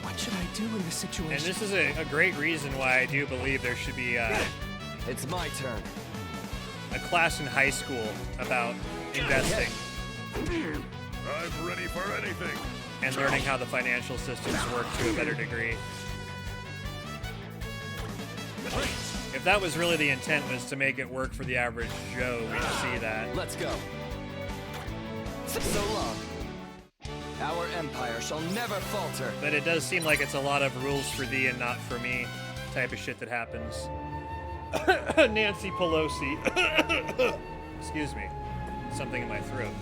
What should I do in this situation? And this is a great reason why I do believe there should be It's my turn. a class in high school about investing I'm ready for anything. and learning how the financial systems work to a better degree. If that was really the intent, was to make it work for the average Joe, we'd see that. Let's go. So long. Our empire shall never falter. But it does seem like it's a lot of rules for thee and not for me type of shit that happens. Nancy Pelosi. Excuse me. Something in my throat.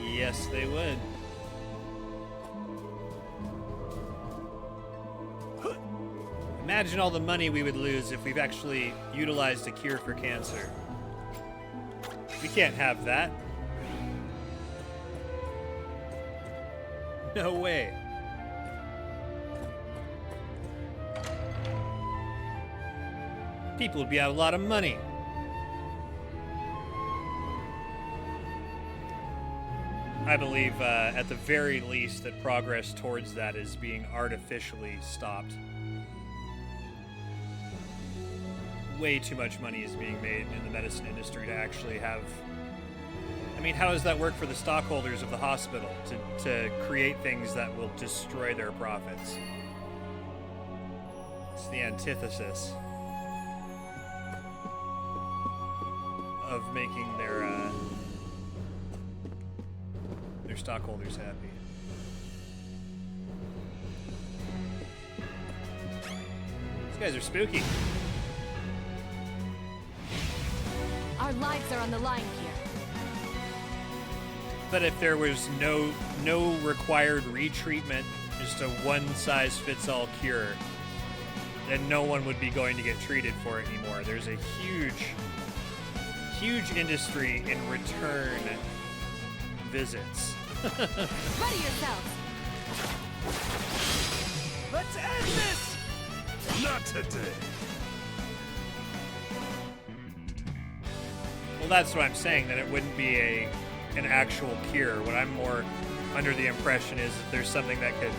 Yes, they would. Imagine all the money we would lose if we've actually utilized a cure for cancer. We can't have that. No way. People would be out a lot of money. I believe, at the very least, that progress towards that is being artificially stopped. Way too much money is being made in the medicine industry to actually have... I mean, how does that work for the stockholders of the hospital to create things that will destroy their profits? It's the antithesis of making their stockholders happy. These guys are spooky. Our lives are on the line here. But if there was no required retreatment, just a one-size-fits-all cure, then no one would be going to get treated for it anymore. There's a huge industry in return visits. Ready yourselves. Let's end this! Not today. Well, that's what I'm saying, that it wouldn't be an actual cure. What I'm more under the impression is that there's something that could...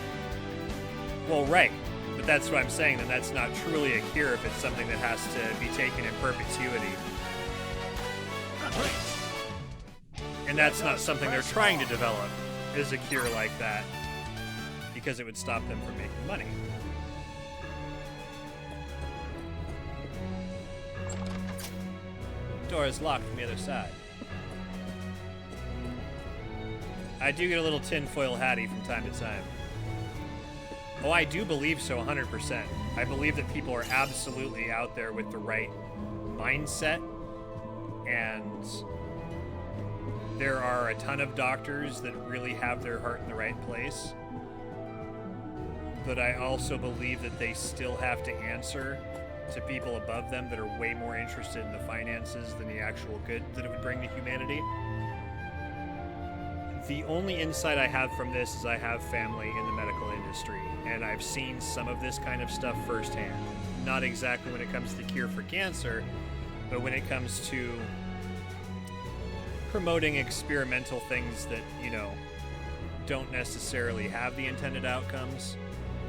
Well, right. But that's what I'm saying, that that's not truly a cure if it's something that has to be taken in perpetuity. And that's not something they're trying to develop, is a cure like that, because it would stop them from making money. Door is locked from the other side. I do get a little tinfoil hatty from time to time. Oh, I do believe so, 100%. I believe that people are absolutely out there with the right mindset, and there are a ton of doctors that really have their heart in the right place. But I also believe that they still have to answer to people above them that are way more interested in the finances than the actual good that it would bring to humanity. The only insight I have from this is I have family in the medical industry, and I've seen some of this kind of stuff firsthand. Not exactly when it comes to the cure for cancer, but when it comes to promoting experimental things that, you know, don't necessarily have the intended outcomes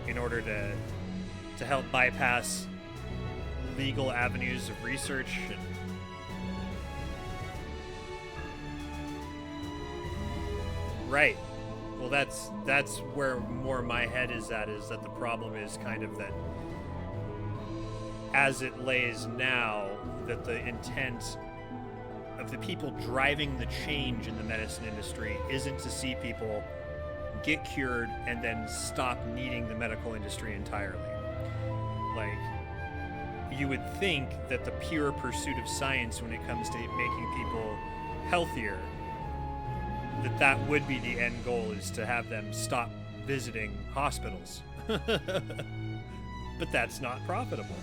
in order to help bypass legal avenues of research. And right. Well, that's where more my head is at, is that the problem is kind of that as it lays now, that the intent of the people driving the change in the medicine industry isn't to see people get cured and then stop needing the medical industry entirely. Like, you would think that the pure pursuit of science when it comes to making people healthier, that would be the end goal, is to have them stop visiting hospitals. But that's not profitable.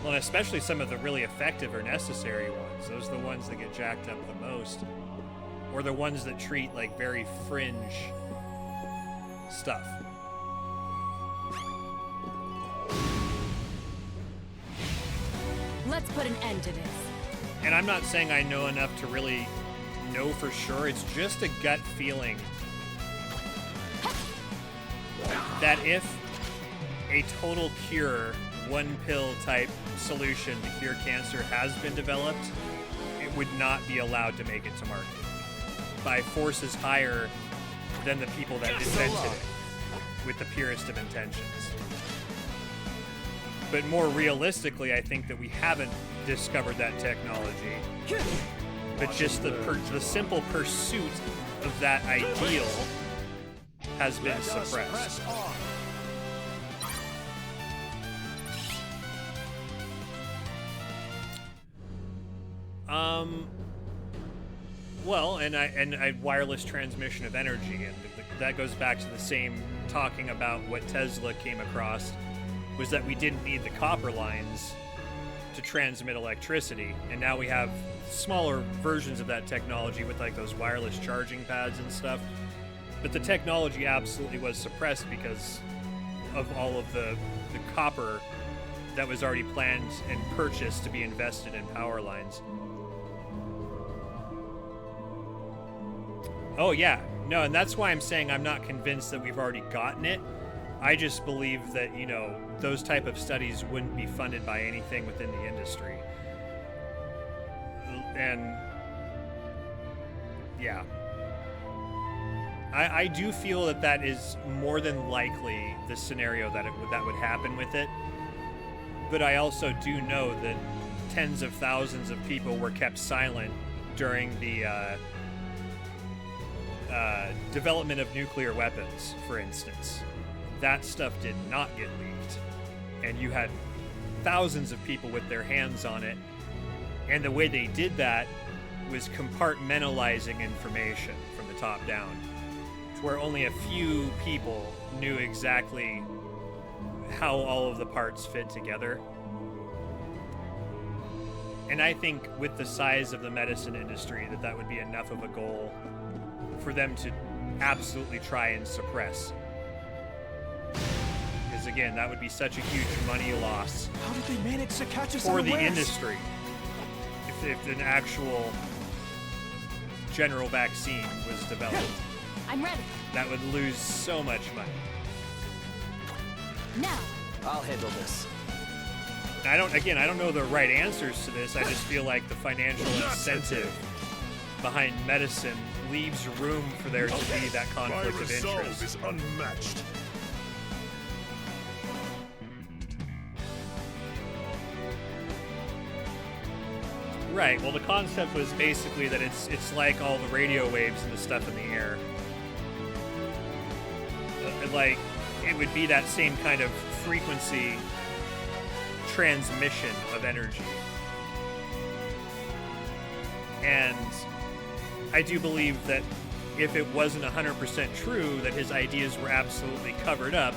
Well, and especially some of the really effective or necessary ones. Those are the ones that get jacked up the most. Or the ones that treat, like, very fringe stuff. Let's put an end to this. And I'm not saying I know enough to really know for sure. It's just a gut feeling that if a total cure, one pill type solution to cure cancer has been developed, it would not be allowed to make it to market by forces higher than the people that invented it with the purest of intentions. But more realistically, I think that we haven't discovered that technology, but just the simple pursuit of that ideal has been suppressed. Well, and I wireless transmission of energy, and that goes back to the same talking about what Tesla came across was that we didn't need the copper lines to transmit electricity, and now we have smaller versions of that technology with like those wireless charging pads and stuff. But the technology absolutely was suppressed because of all of the copper that was already planned and purchased to be invested in power lines. Oh yeah, no, and that's why I'm saying I'm not convinced that we've already gotten it. I just believe that, you know, those type of studies wouldn't be funded by anything within the industry. And yeah, I do feel that that is more than likely the scenario that would happen with it. But I also do know that tens of thousands of people were kept silent during the development of nuclear weapons, for instance. That stuff did not get leaked. And you had thousands of people with their hands on it. And the way they did that was compartmentalizing information from the top down, to where only a few people knew exactly how all of the parts fit together. And I think with the size of the medicine industry, that would be enough of a goal for them to absolutely try and suppress. Because again, that would be such a huge money loss. How did they manage to catch us for the unawares? industry? If an actual general vaccine was developed, I'm ready. that would lose so much money. Now. I'll handle this. I don't know the right answers to this. I just feel like the financial incentive behind medicine leaves room for there to be that conflict My of resolve interest. is unmatched. Right, well the concept was basically that it's like all the radio waves and the stuff in the air. Like, it would be that same kind of frequency transmission of energy. And I do believe that if it wasn't 100% true, that his ideas were absolutely covered up,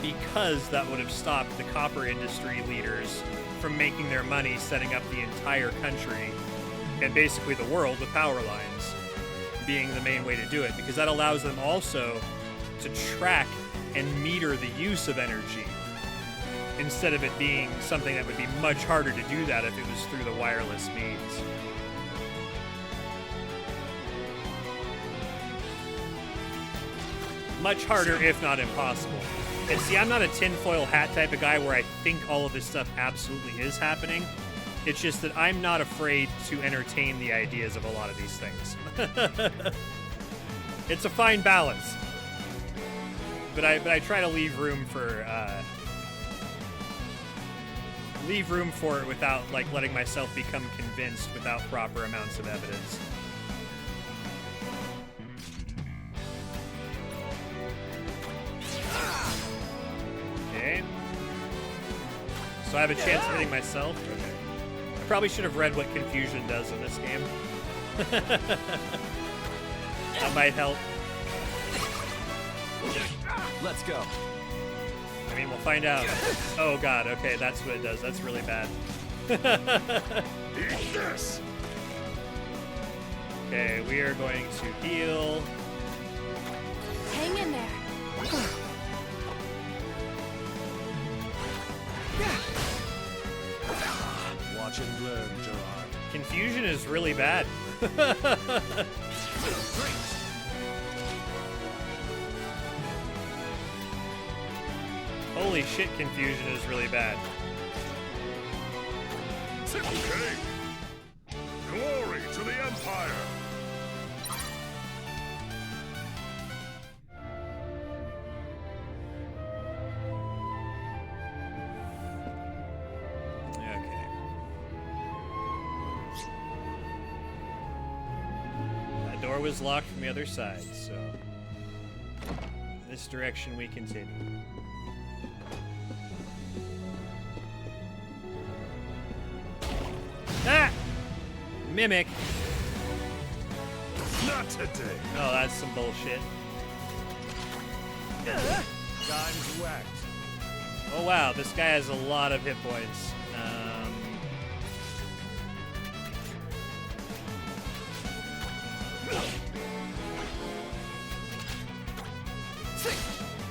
because that would have stopped the copper industry leaders from making their money setting up the entire country and basically the world with power lines being the main way to do it, because that allows them also to track and meter the use of energy, instead of it being something that would be much harder to do that if it was through the wireless means. Much harder, if not impossible. And see, I'm not a tinfoil hat type of guy where I think all of this stuff absolutely is happening. It's just that I'm not afraid to entertain the ideas of a lot of these things. It's a fine balance. But I try to leave room for it without like letting myself become convinced without proper amounts of evidence. Okay. So I have a chance of hitting myself? Okay. I probably should have read what confusion does in this game. That might help. Let's go. I mean, we'll find out. Oh god, okay, that's what it does. That's really bad. Eat this! Okay, we are going to heal. Hang in there. Watch and learn, Gerard. Confusion is really bad. Holy shit, confusion is really bad. Okay. Glory to the Empire! Okay. That door was locked from the other side, so this direction we continue. Ah! Mimic. Not today. Oh, that's some bullshit. Time's whacked. Oh wow, this guy has a lot of hit points.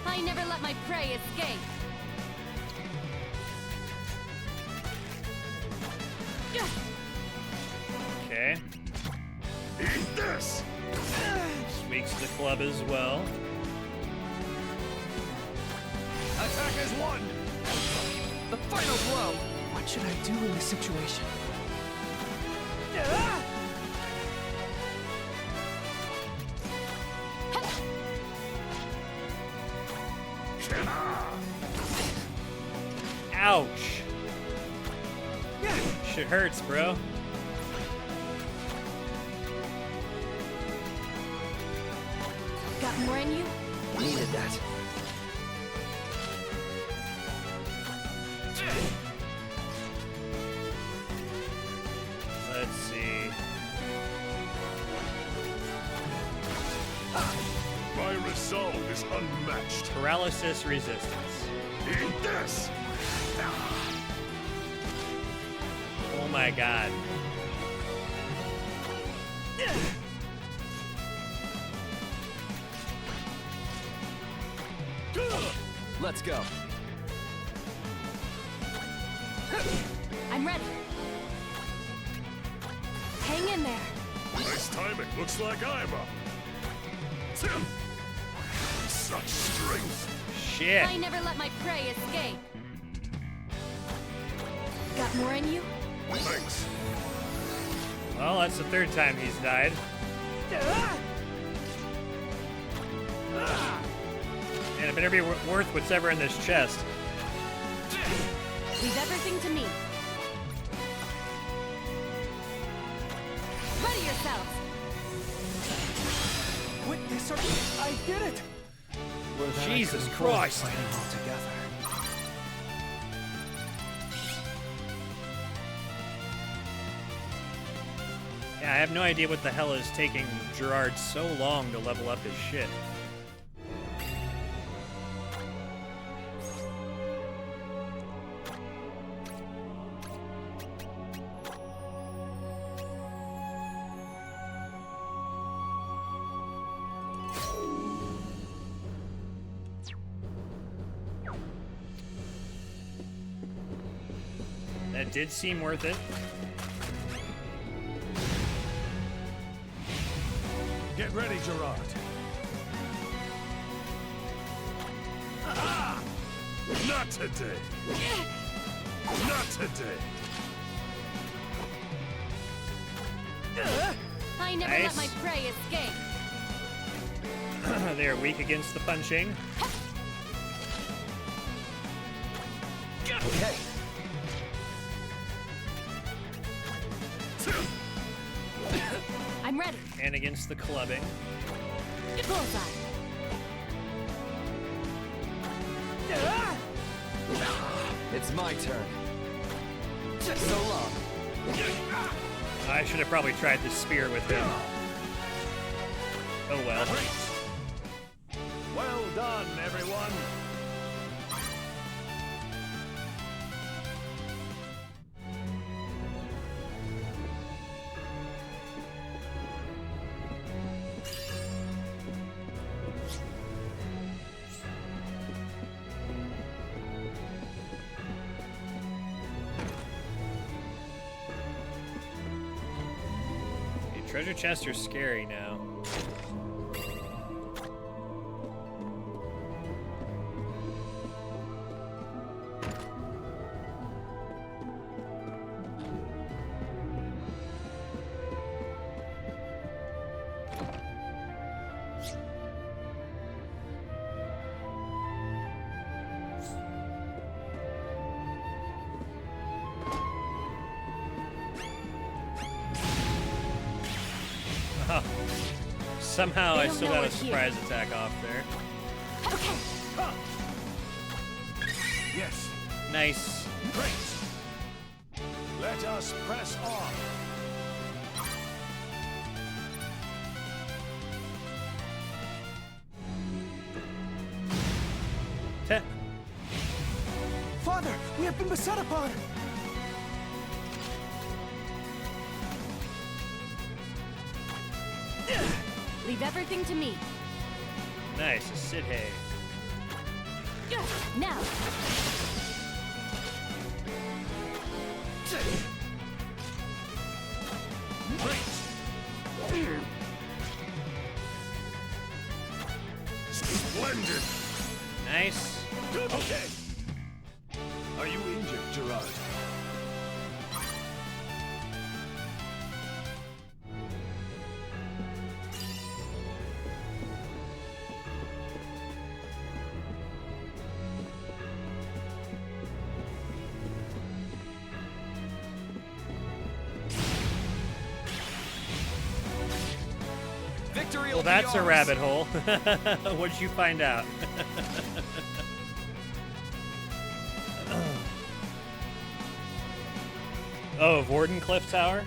I never let my prey escape. Okay. Eat this! Tweaks the club as well. Attack is one! The final blow! What should I do in this situation? Ouch! Shit hurts, bro. Got more in you? Needed that. Let's see. My resolve is unmatched. Paralysis resistance. Eat this! Oh my god. Let's go. I'm ready. Hang in there. Nice timing. Looks like I'm up. Such strength. Shit. I never let my prey escape. Got more in you? Thanks. Well, that's the third time he's died. And it better be worth whatever in this chest. Leave everything to me. Ready yourselves. Witness or I did it! Jesus Christ. Fighting all together. Yeah, I have no idea what the hell is taking Gerard so long to level up his shit. That did seem worth it. Get ready, Gerard. Ah! Not today. Not today. I never Nice. let my prey escape. They are weak against the punching. Okay. I'm ready. And against the clubbing. Bullseye. It's my turn. So long. I should have probably tried the spear with him. Oh well. Well done, everyone. Treasure chests are scary now. Somehow I still got a surprise attack off there. Okay. Yes. Nice. Great. Let us press on. have been beset upon! Leave everything to me. Nice, a Sid Hay. Now. Splendid! Nice. Okay. Are you injured, Gerard? Victory Well, will be that's a yours. rabbit hole. What'd you find out? Oh, Vordencliff Tower?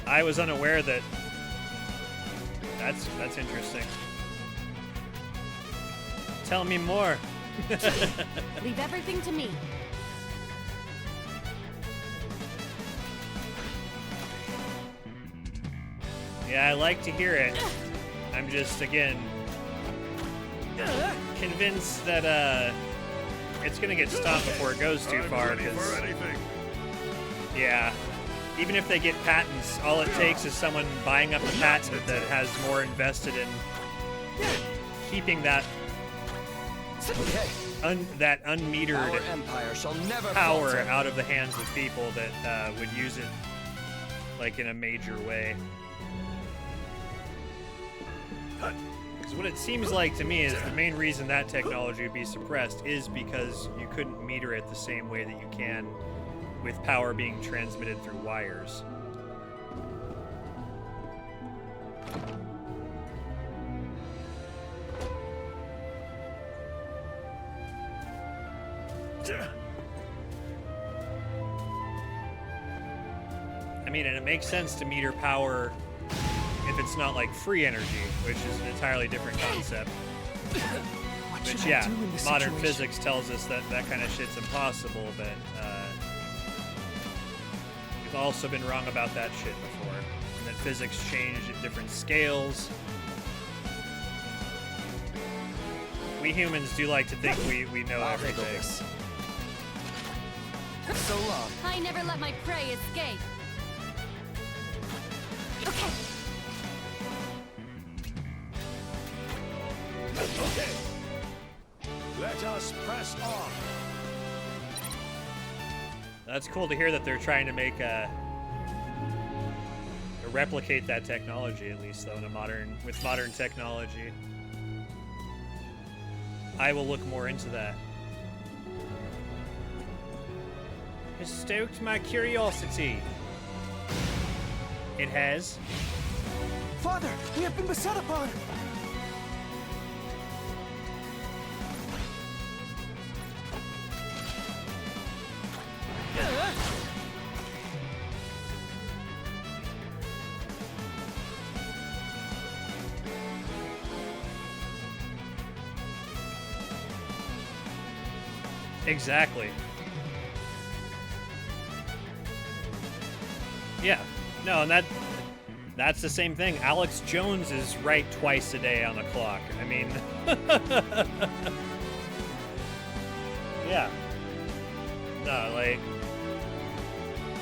I was unaware that... That's interesting. Tell me more. Leave everything to me. Yeah, I like to hear it. I'm just, again, convinced that it's gonna get stopped before it goes too far. Ready for 'Cause anything. yeah, even if they get patents, all it takes is someone buying up a patent that has more invested in keeping that that unmetered Our empire shall never power falter. out of the hands of people that would use it like in a major way. Because what it seems like to me is the main reason that technology would be suppressed is because you couldn't meter it the same way that you can with power being transmitted through wires. I mean, and it makes sense to meter power if it's not like free energy, which is an entirely different concept. Which, yeah, modern physics tells us that that kind of shit's impossible, but we've also been wrong about that shit before. And that physics change at different scales. We humans do like to think we know everything. So long. I never let my prey escape. Okay. Okay. Let us press on. That's cool to hear that they're trying to make replicate that technology, at least, though, with modern technology. I will look more into that. Has stoked my curiosity. It has. Father, we have been beset upon! Exactly. Yeah. No, and that's the same thing. Alex Jones is right twice a day on the clock. I mean, yeah. No, like,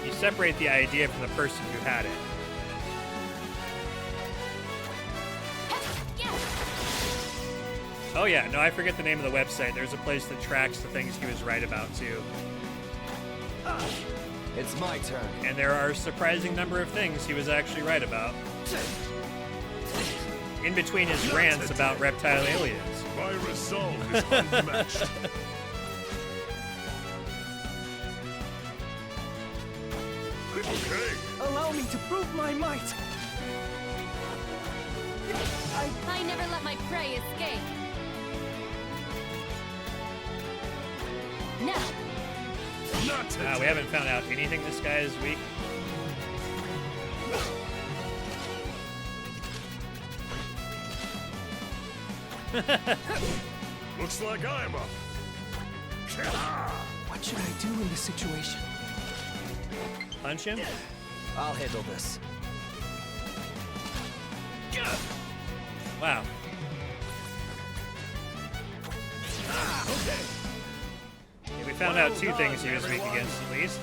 you separate the idea from the person who had it. Oh yeah, no, I forget the name of the website. There's a place that tracks the things he was right about too. It's my turn. And there are a surprising number of things he was actually right about. In between his rants about reptile aliens. My resolve is unmatched. Okay. Allow me to prove my might! I never let my prey escape. Now. We haven't found out anything this guy is weak. Looks like I'm up. What What should I do in this situation? Punch him? I'll handle this. Wow. Okay. Yeah, we found out 2 things he was weak against, at least.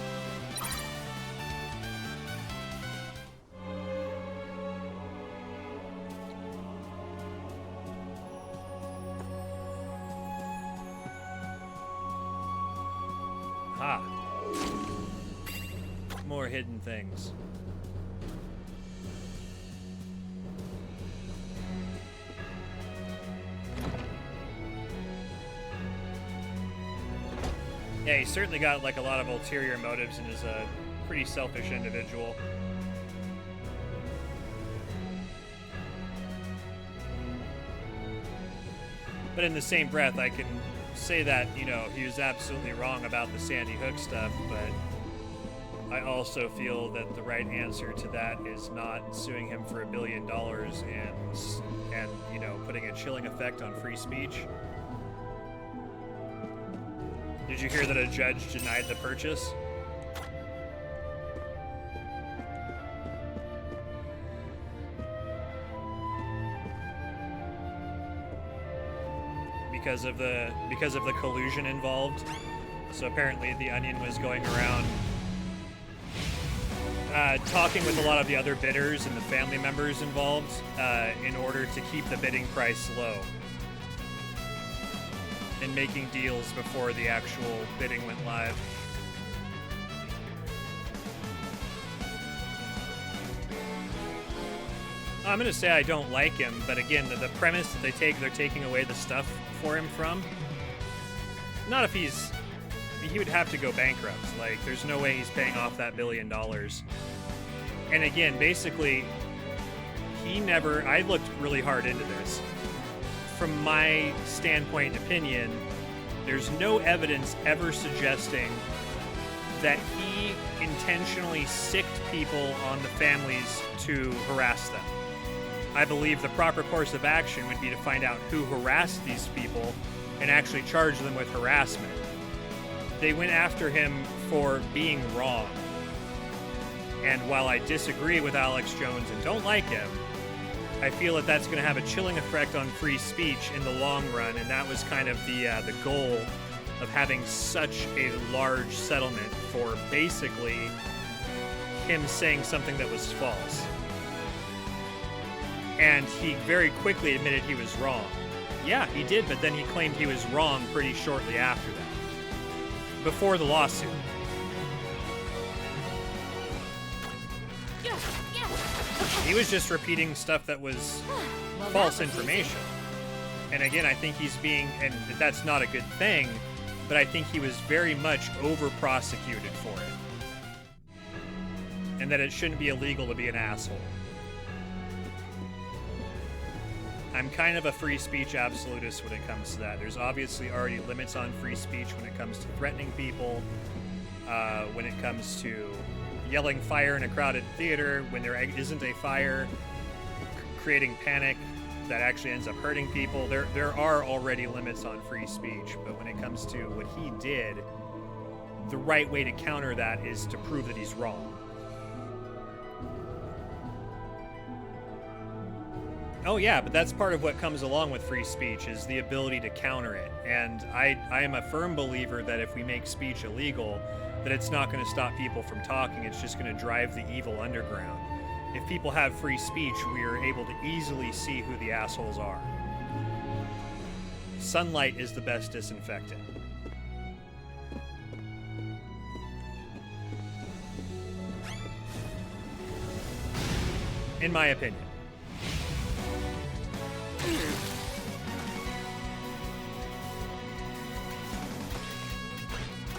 Ha. More hidden things. Yeah, he's certainly got like a lot of ulterior motives and is a pretty selfish individual. But in the same breath, I can say that, you know, he was absolutely wrong about the Sandy Hook stuff, but I also feel that the right answer to that is not suing him for $1 billion and you know, putting a chilling effect on free speech. Did you hear that a judge denied the purchase? Because of the collusion involved. So apparently the Onion was going around talking with a lot of the other bidders and the family members involved in order to keep the bidding price low. And making deals before the actual bidding went live. I'm gonna say I don't like him, but again, the premise that they're taking away the stuff for him from. Not if he would have to go bankrupt. Like, there's no way he's paying off that $1 billion. And again, basically, I looked really hard into this. From my standpoint and opinion, there's no evidence ever suggesting that he intentionally sicked people on the families to harass them. I believe the proper course of action would be to find out who harassed these people and actually charge them with harassment. They went after him for being wrong. And while I disagree with Alex Jones and don't like him, I feel that that's going to have a chilling effect on free speech in the long run, and that was kind of the goal of having such a large settlement for basically him saying something that was false. And he very quickly admitted he was wrong. Yeah, he did, but then he claimed he was wrong pretty shortly after that, before the lawsuit. He was just repeating stuff that was false information. And again, I think he's being, and that's not a good thing, but I think he was very much over-prosecuted for it. And that it shouldn't be illegal to be an asshole. I'm kind of a free speech absolutist when it comes to that. There's obviously already limits on free speech when it comes to threatening people, when it comes to yelling fire in a crowded theater when there isn't a fire, creating panic that actually ends up hurting people. There are already limits on free speech, but when it comes to what he did, the right way to counter that is to prove that he's wrong. Oh yeah, but that's part of what comes along with free speech, is the ability to counter it. And I am a firm believer that if we make speech illegal, that it's not going to stop people from talking, it's just going to drive the evil underground. If people have free speech, we are able to easily see who the assholes are. Sunlight is the best disinfectant. In my opinion.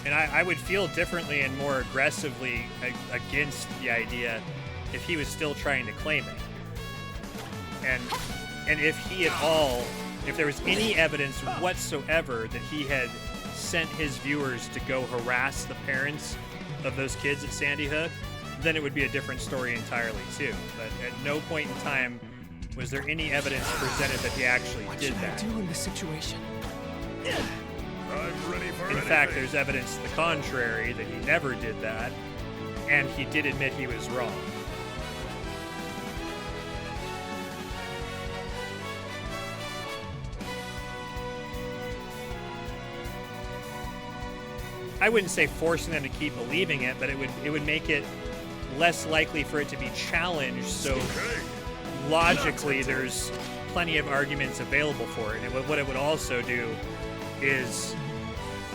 And I would feel differently and more aggressively against the idea if he was still trying to claim it. And if he at all, if there was any evidence whatsoever that he had sent his viewers to go harass the parents of those kids at Sandy Hook, then it would be a different story entirely too. But at no point in time was there any evidence presented that he actually did that. What should I do in this situation? I'm ready for In fact, there's evidence to the contrary, that he never did that, and he did admit he was wrong. I wouldn't say forcing them to keep believing it, but it would make it less likely for it to be challenged, so logically there's plenty of arguments available for it. And what it would also do is,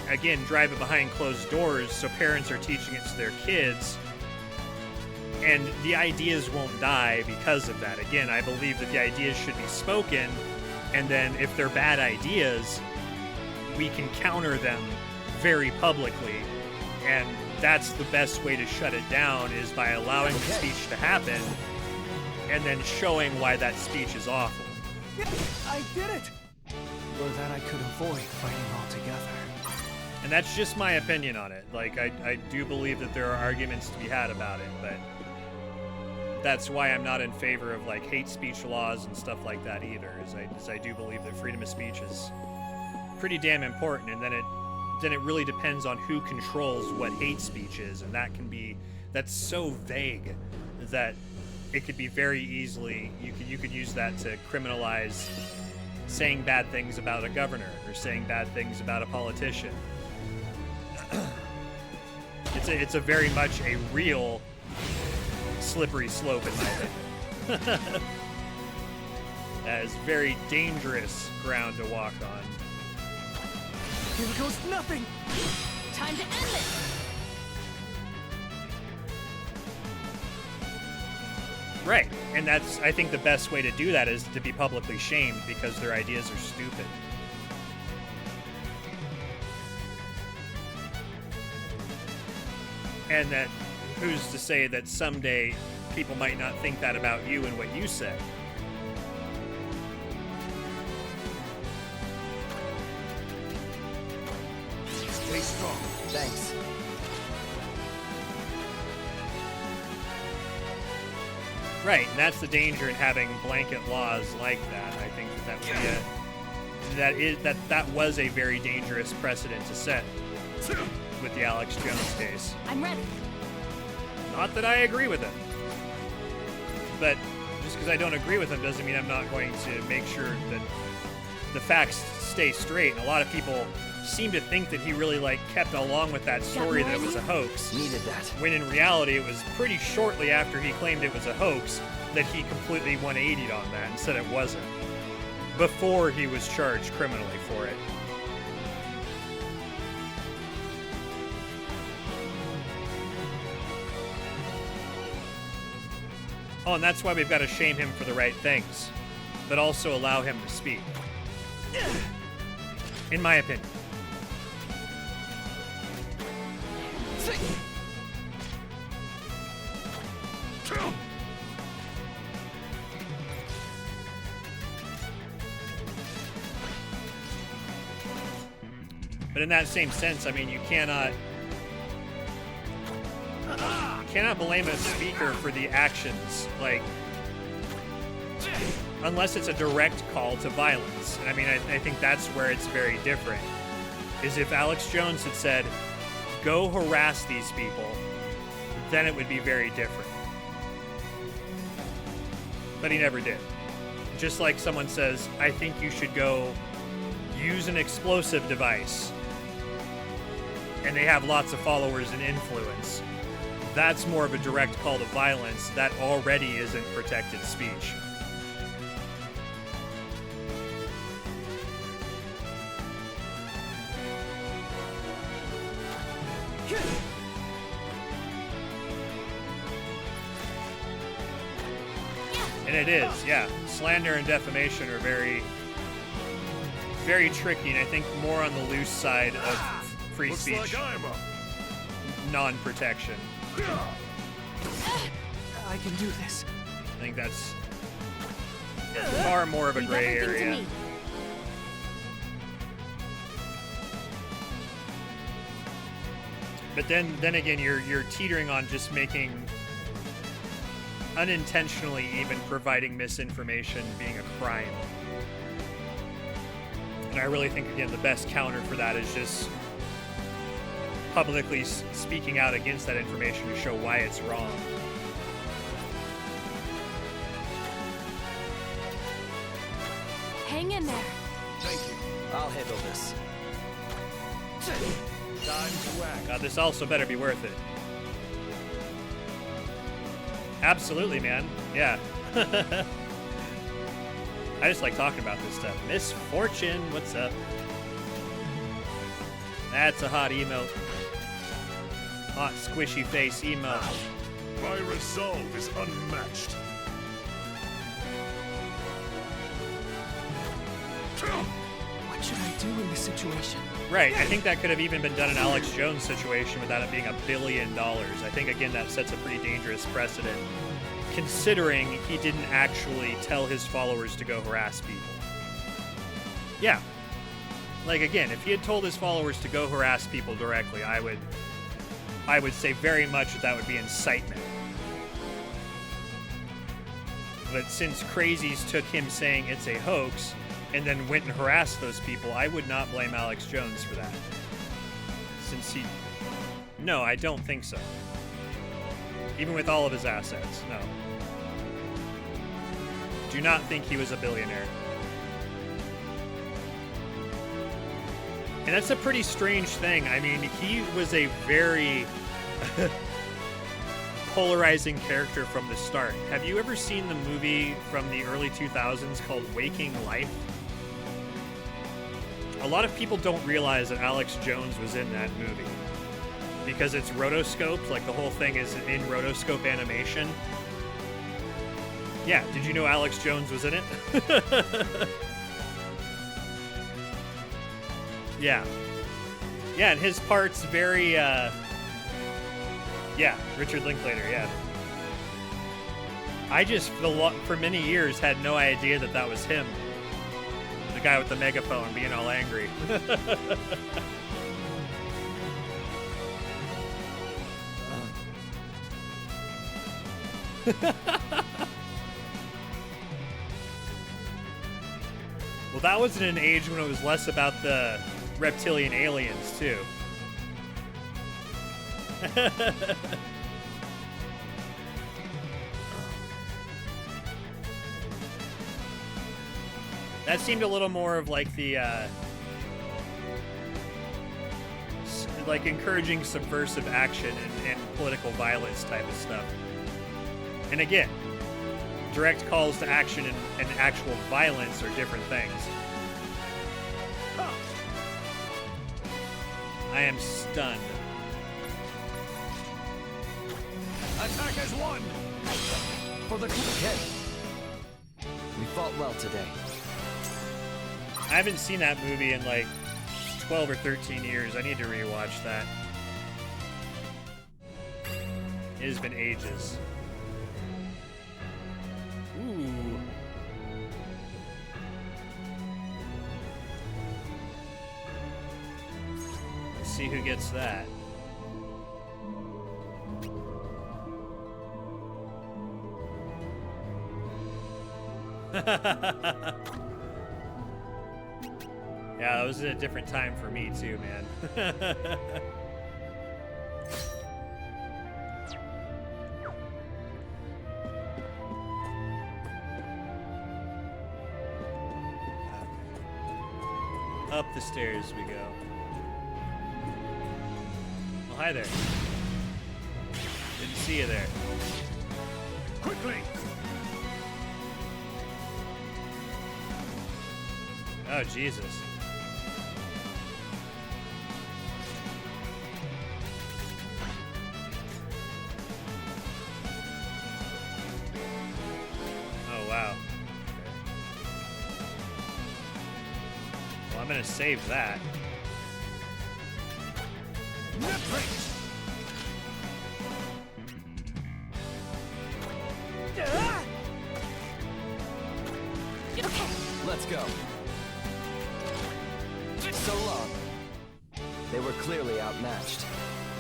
again, drive it behind closed doors, so parents are teaching it to their kids, and the ideas won't die because of that. Again, I believe that the ideas should be spoken, and then if they're bad ideas, we can counter them very publicly, and that's the best way to shut it down, is by allowing the speech to happen and then showing why that speech is awful. I did it! Or that I could avoid fighting altogether. And that's just my opinion on it. Like, I do believe that there are arguments to be had about it, but that's why I'm not in favor of, like, hate speech laws and stuff like that either, is I do believe that freedom of speech is pretty damn important, and then it really depends on who controls what hate speech is, and that's so vague that it could be very easily, you could use that to criminalize saying bad things about a governor or saying bad things about a politician. It's a very much a real slippery slope, in my opinion. That is very dangerous ground to walk on. Here goes nothing! Time to end this! Right, and that's, I think the best way to do that is to be publicly shamed because their ideas are stupid. And that, who's to say that someday people might not think that about you and what you say? Stay strong. Thanks. Right, and that's the danger in having blanket laws like that. I think that was a very dangerous precedent to set with the Alex Jones case. I'm ready. Not that I agree with him, but just because I don't agree with him doesn't mean I'm not going to make sure that the facts stay straight. And a lot of people seem to think that he really kept along with that story that it was a hoax. Needed that. When in reality, it was pretty shortly after he claimed it was a hoax that he completely 180'd on that and said it wasn't, before he was charged criminally for it. Oh, and that's why we've got to shame him for the right things, but also allow him to speak. In my opinion. But in that same sense, I mean, you cannot blame a speaker for the actions, unless it's a direct call to violence. And I mean, I think that's where it's very different, is if Alex Jones had said, go harass these people, then it would be very different. But he never did. Just like someone says, I think you should go use an explosive device, and they have lots of followers and influence. That's more of a direct call to violence. That already isn't protected speech. And it is, yeah. Slander and defamation are very, very tricky, and I think more on the loose side of free speech. Looks like I'm up. Non-protection. I can do this. I think that's far more of a gray area. But then again, you're teetering on just making, unintentionally even providing misinformation being a crime. And I really think, again, the best counter for that is just publicly speaking out against that information to show why it's wrong. Hang in there. Thank you. I'll handle this. Time to act. God, this also better be worth it. Absolutely, man. Yeah. I just like talking about this stuff. Misfortune, what's up? That's a hot emote. Hot, squishy face emote. My resolve is unmatched. What should I do in this situation? Right, I think that could have even been done in Alex Jones' situation without it being $1 billion. I think, again, that sets a pretty dangerous precedent, considering he didn't actually tell his followers to go harass people. Yeah. Like, again, if he had told his followers to go harass people directly, I would say very much that would be incitement. But since crazies took him saying it's a hoax and then went and harassed those people, I would not blame Alex Jones for that. Since he... No, I don't think so. Even with all of his assets, no. Do not think he was a billionaire. And that's a pretty strange thing. I mean, he was a very polarizing character from the start. Have you ever seen the movie from the early 2000s called Waking Life? A lot of people don't realize that Alex Jones was in that movie because it's rotoscoped, like the whole thing is in rotoscope animation. Yeah, did you know Alex Jones was in it? Yeah. Yeah, and his part's very, yeah, Richard Linklater, yeah. I just, for many years, had no idea that that was him. The guy with the megaphone being all angry. Well, that was in an age when it was less about the reptilian aliens, too. That seemed a little more of like the, like encouraging subversive action and political violence type of stuff. And again, direct calls to action and actual violence are different things. I am stunned. Attack as one! For the okay. We fought well today. I haven't seen that movie in like 12 or 13 years. I need to rewatch that. It has been ages. Ooh. Let's see who gets that. Yeah, that was a different time for me too, man. Up the stairs we go. Well, hi there. Didn't see you there. Quickly! Oh, Jesus. Oh, wow. Well, I'm gonna save that. Okay. Let's go. So long. They were clearly outmatched.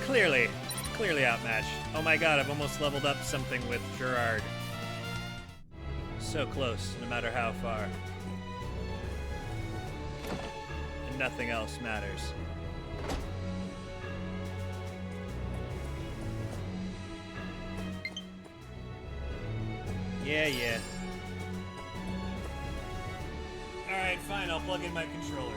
Clearly outmatched. Oh my god, I've almost leveled up something with Gerard. So close, no matter how far. nothing else matters. Yeah. Alright, fine, I'll plug in my controller.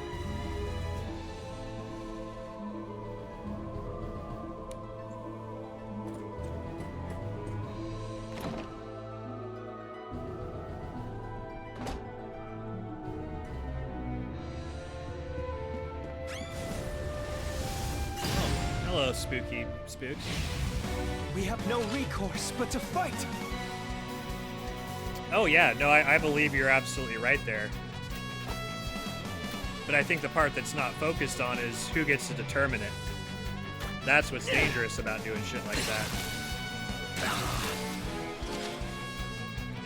Hello, spooky spooks. We have no recourse but to fight! Oh yeah, no, I believe you're absolutely right there. But I think the part that's not focused on is who gets to determine it. That's what's dangerous about doing shit like that.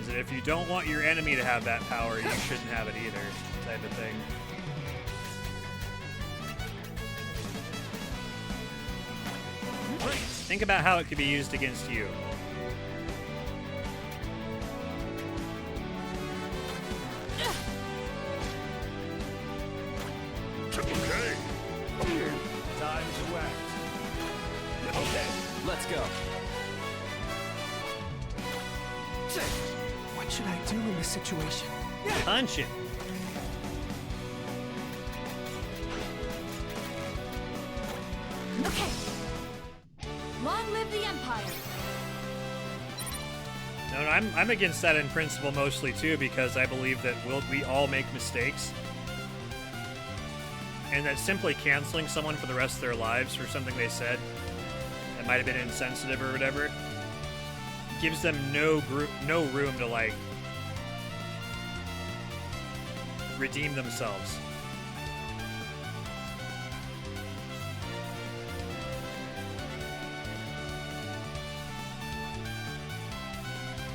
Is that if you don't want your enemy to have that power, you shouldn't have it either, type of thing. Think about how it could be used against you. Okay. Time to act. Okay, let's go. What should I do in this situation? Punch it. Okay. Long live the Empire. No, I'm against that in principle mostly too, because I believe that we all make mistakes. And that simply canceling someone for the rest of their lives for something they said that might have been insensitive or whatever gives them no room to, like, redeem themselves.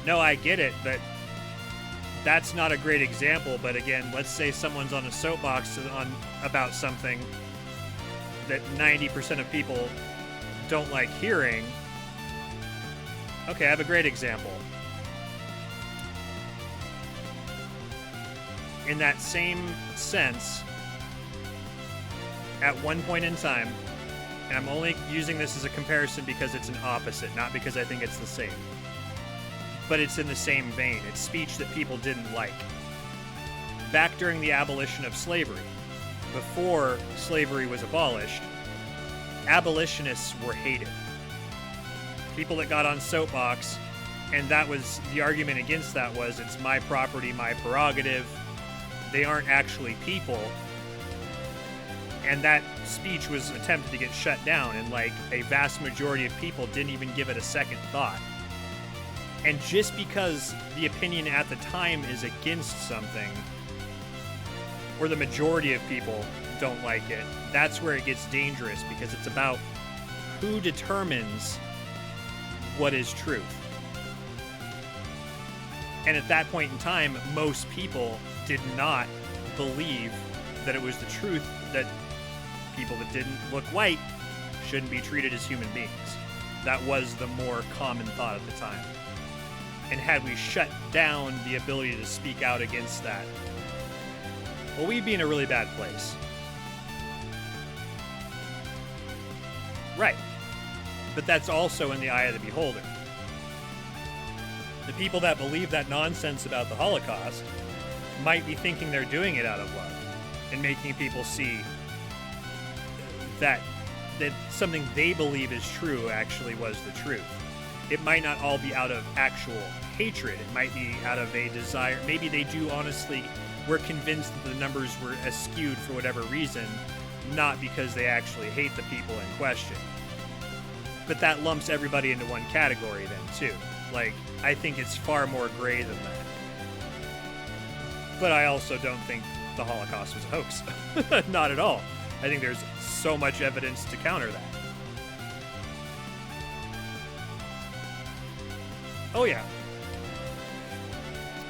No, I get it, but that's not a great example. But again, let's say someone's on a soapbox about something that 90% of people don't like hearing. Okay, I have a great example. In that same sense, at one point in time, and I'm only using this as a comparison because it's an opposite, not because I think it's the same, but it's in the same vein. It's speech that people didn't like. Back during the abolition of slavery, before slavery was abolished, abolitionists were hated. People that got on soapbox, and that was the argument against that was, it's my property, my prerogative. They aren't actually people. And that speech was attempted to get shut down, and like a vast majority of people didn't even give it a second thought. And just because the opinion at the time is against something, or the majority of people don't like it, that's where it gets dangerous, because it's about who determines what is truth. And at that point in time, most people did not believe that it was the truth that people that didn't look white shouldn't be treated as human beings. That was the more common thought at the time. And had we shut down the ability to speak out against that, well, we'd be in a really bad place. Right. But that's also in the eye of the beholder. The people that believe that nonsense about the Holocaust might be thinking they're doing it out of love and making people see that something they believe is true actually was the truth. It might not all be out of actual hatred. It might be out of a desire. Maybe they do honestly were convinced that the numbers were askewed for whatever reason, not because they actually hate the people in question. But that lumps everybody into one category then, too. Like, I think it's far more gray than that. But I also don't think the Holocaust was a hoax. Not at all. I think there's so much evidence to counter that. Oh yeah.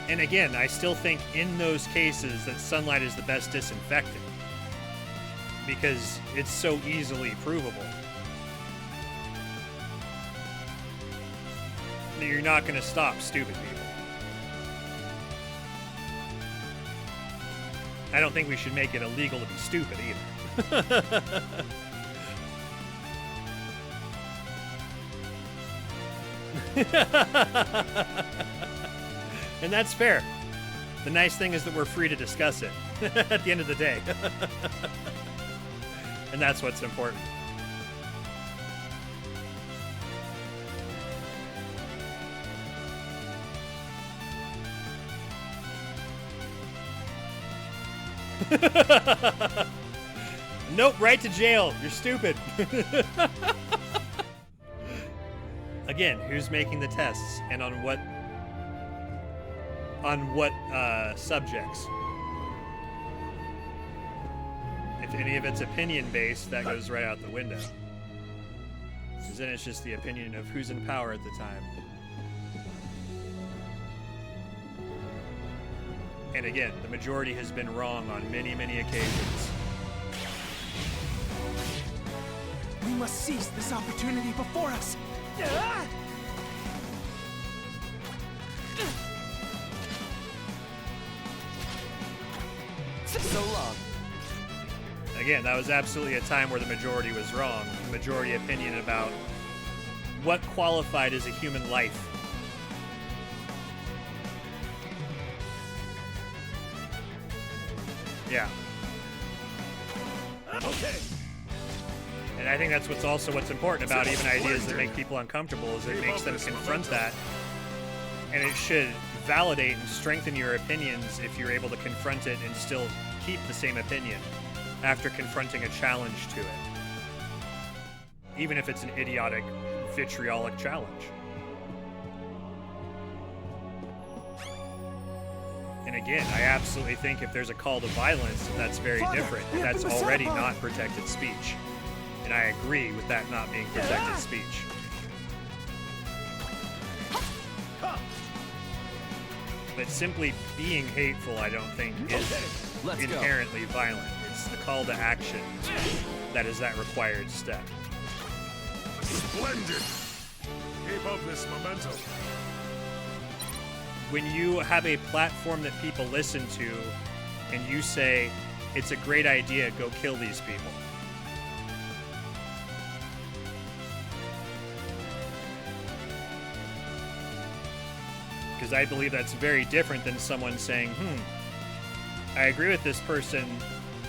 And again, I still think in those cases that sunlight is the best disinfectant, because it's so easily provable. You're not going to stop stupid people. I don't think we should make it illegal to be stupid either. And that's fair. The nice thing is that we're free to discuss it at the end of the day. And that's what's important. Nope, right to jail. You're stupid. Again, who's making the tests and on what subjects? If any of it's opinion-based, that goes right out the window. Because then it's just the opinion of who's in power at the time. And again, the majority has been wrong on many, many occasions. We must seize this opportunity before us. So long. Again, that was absolutely a time where the majority was wrong. The majority opinion about what qualified as a human life. Yeah. Okay. And I think that's what's important about even ideas that make people uncomfortable is it makes them confront that. And it should validate and strengthen your opinions if you're able to confront it and still keep the same opinion after confronting a challenge to it. Even if it's an idiotic, vitriolic challenge. And again, I absolutely think if there's a call to violence, that's very different. That's already not protected speech. And I agree with that not being protected speech. But simply being hateful, I don't think, is inherently violent. It's the call to action that is that required step. Splendid! Keep up this momentum. When you have a platform that people listen to and you say, it's a great idea, go kill these people. Because I believe that's very different than someone saying, I agree with this person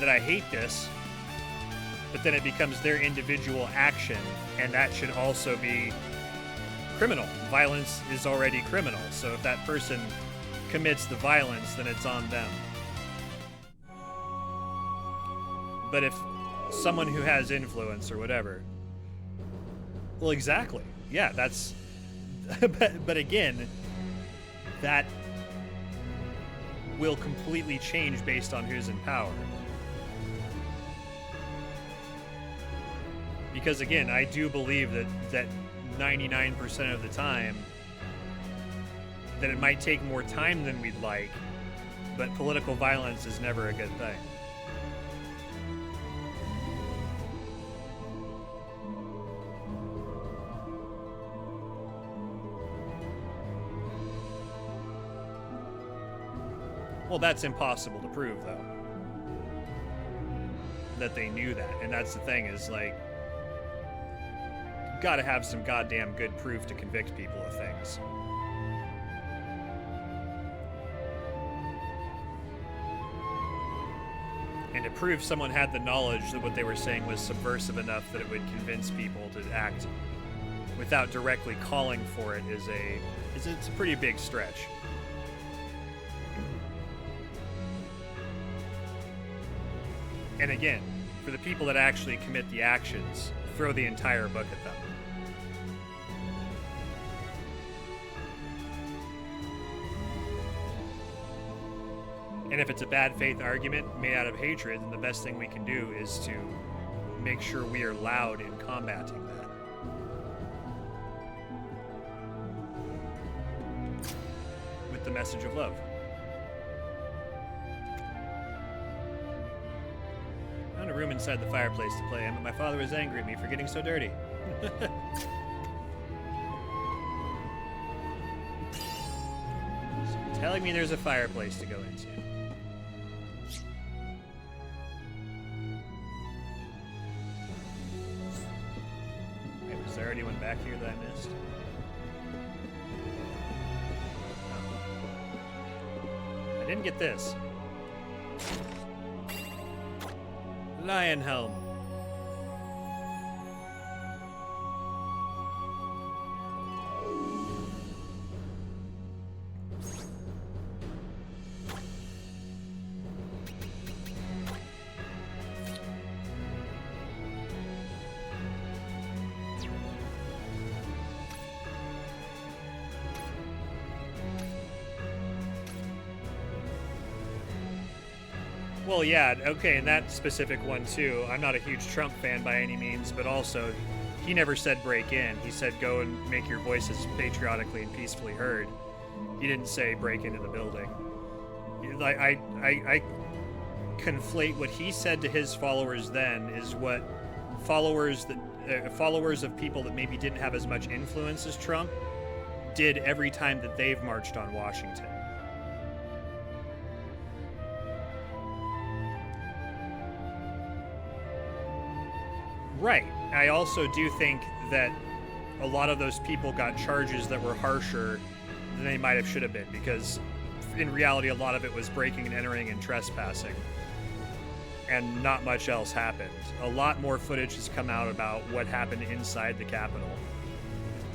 that I hate this, but then it becomes their individual action, and that should also be criminal. Violence is already criminal, so if that person commits the violence, then it's on them. But if someone who has influence or whatever, well, exactly. Yeah, that's... but again, that will completely change based on who's in power. Because again, I do believe that 99% of the time that it might take more time than we'd like, but political violence is never a good thing. Well, that's impossible to prove, though. That they knew that. And that's the thing, is like, you've got to have some goddamn good proof to convict people of things. And to prove someone had the knowledge that what they were saying was subversive enough that it would convince people to act without directly calling for it is it's a pretty big stretch. And again, for the people that actually commit the actions, throw the entire book at them. And if it's a bad faith argument made out of hatred, then the best thing we can do is to make sure we are loud in combating that. With the message of love. I found a room inside the fireplace to play in, but my father was angry at me for getting so dirty. So telling me there's a fireplace to go into. there anyone back here that I missed? Oh. I didn't get this. Lion Helm. Well, yeah, okay, and that specific one, too. I'm not a huge Trump fan by any means, but also, he never said break in. He said go and make your voices patriotically and peacefully heard. He didn't say break into the building. Like, I conflate what he said to his followers then is what followers of people that maybe didn't have as much influence as Trump did every time that they've marched on Washington. Right. I also do think that a lot of those people got charges that were harsher than they might have should have been, because in reality a lot of it was breaking and entering and trespassing, and not much else happened. A lot more footage has come out about what happened inside the Capitol.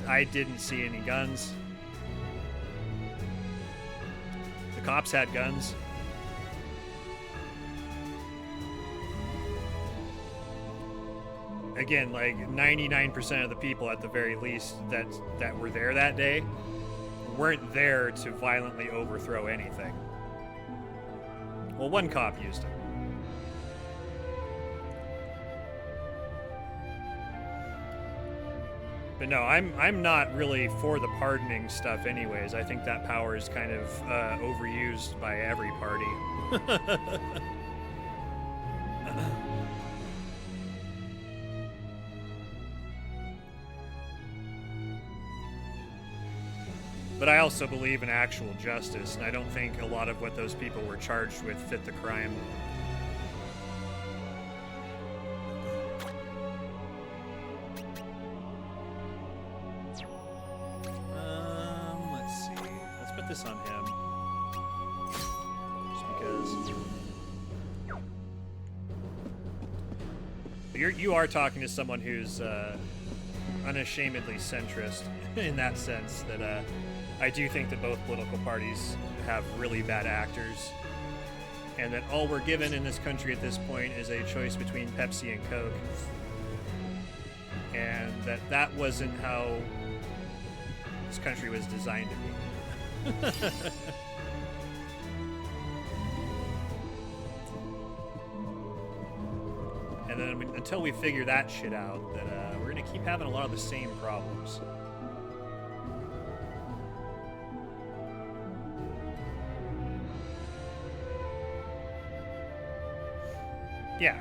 I didn't see any guns. The cops had guns. Again, like 99% of the people at the very least that were there that day weren't there to violently overthrow anything. Well, one cop used it. But no, I'm not really for the pardoning stuff anyways. I think that power is kind of overused by every party. But I also believe in actual justice, and I don't think a lot of what those people were charged with fit the crime. Let's see. Let's put this on him. Just because. You are talking to someone who's unashamedly centrist in that sense, that I do think that both political parties have really bad actors, and that all we're given in this country at this point is a choice between Pepsi and Coke, and that wasn't how this country was designed to be. And then until we figure that shit out, that we're gonna keep having a lot of the same problems. Yeah.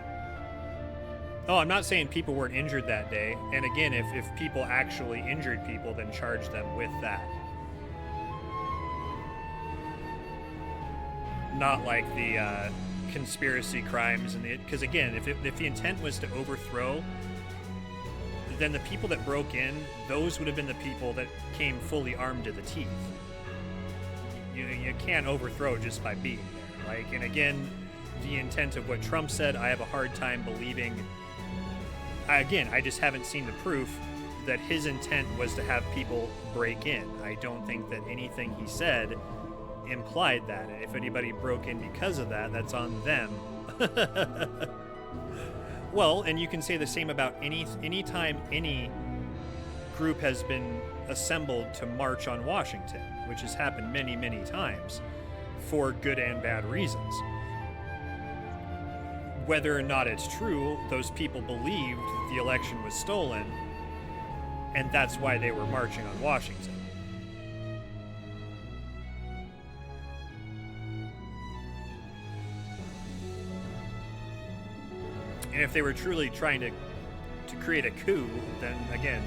Oh, I'm not saying people weren't injured that day. And again, if people actually injured people, then charge them with that. Not like the conspiracy crimes, and because again, if the intent was to overthrow, then the people that broke in, those would have been the people that came fully armed to the teeth. You can't overthrow just by being there. Like, and again, the intent of what Trump said, I have a hard time believing. Again, I just haven't seen the proof that his intent was to have people break in. I don't think that anything he said implied that. If anybody broke in because of that, that's on them. Well, and you can say the same about any time any group has been assembled to march on Washington, which has happened many, many times for good and bad reasons. Whether or not it's true, those people believed that the election was stolen, and that's why they were marching on Washington. And if they were truly trying to create a coup, then again,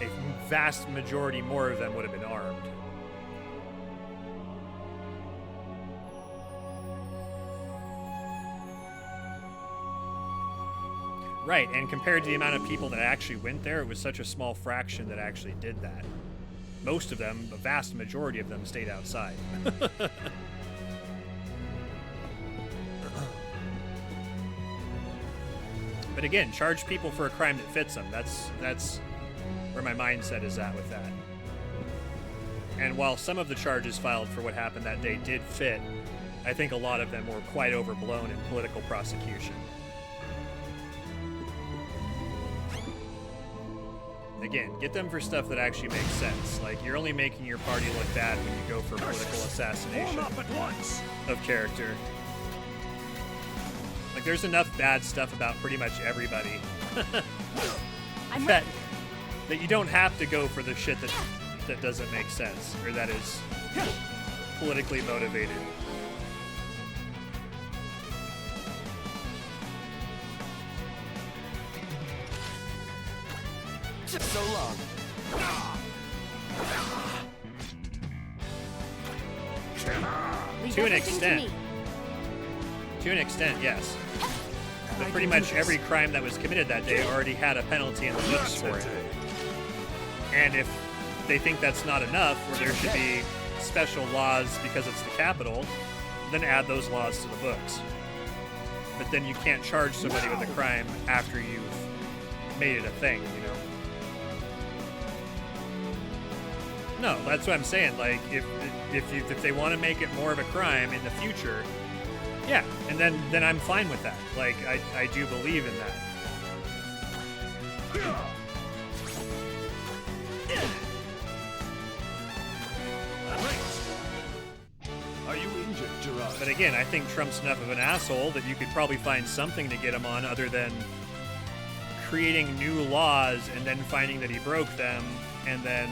a vast majority more of them would have been armed. Right, and compared to the amount of people that actually went there, it was such a small fraction that actually did that. Most of them, a vast majority of them, stayed outside. But again, charge people for a crime that fits them. That's where my mindset is at with that. And while some of the charges filed for what happened that day did fit, I think a lot of them were quite overblown in political prosecution. Again, get them for stuff that actually makes sense. Like, you're only making your party look bad when you go for political assassination of character. Like, there's enough bad stuff about pretty much everybody that you don't have to go for the shit that doesn't make sense or that is politically motivated. So long. To an extent. To an extent, yes. But pretty much every crime that was committed that day already had a penalty in the books for it. And if they think that's not enough, or there should be special laws because it's the capital, then add those laws to the books. But then you can't charge somebody with a crime after you've made it a thing, you know? No, that's what I'm saying. Like, if they want to make it more of a crime in the future, yeah, and then I'm fine with that. Like, I do believe in that. Are you injured, Gerard? But again, I think Trump's enough of an asshole that you could probably find something to get him on other than creating new laws and then finding that he broke them and then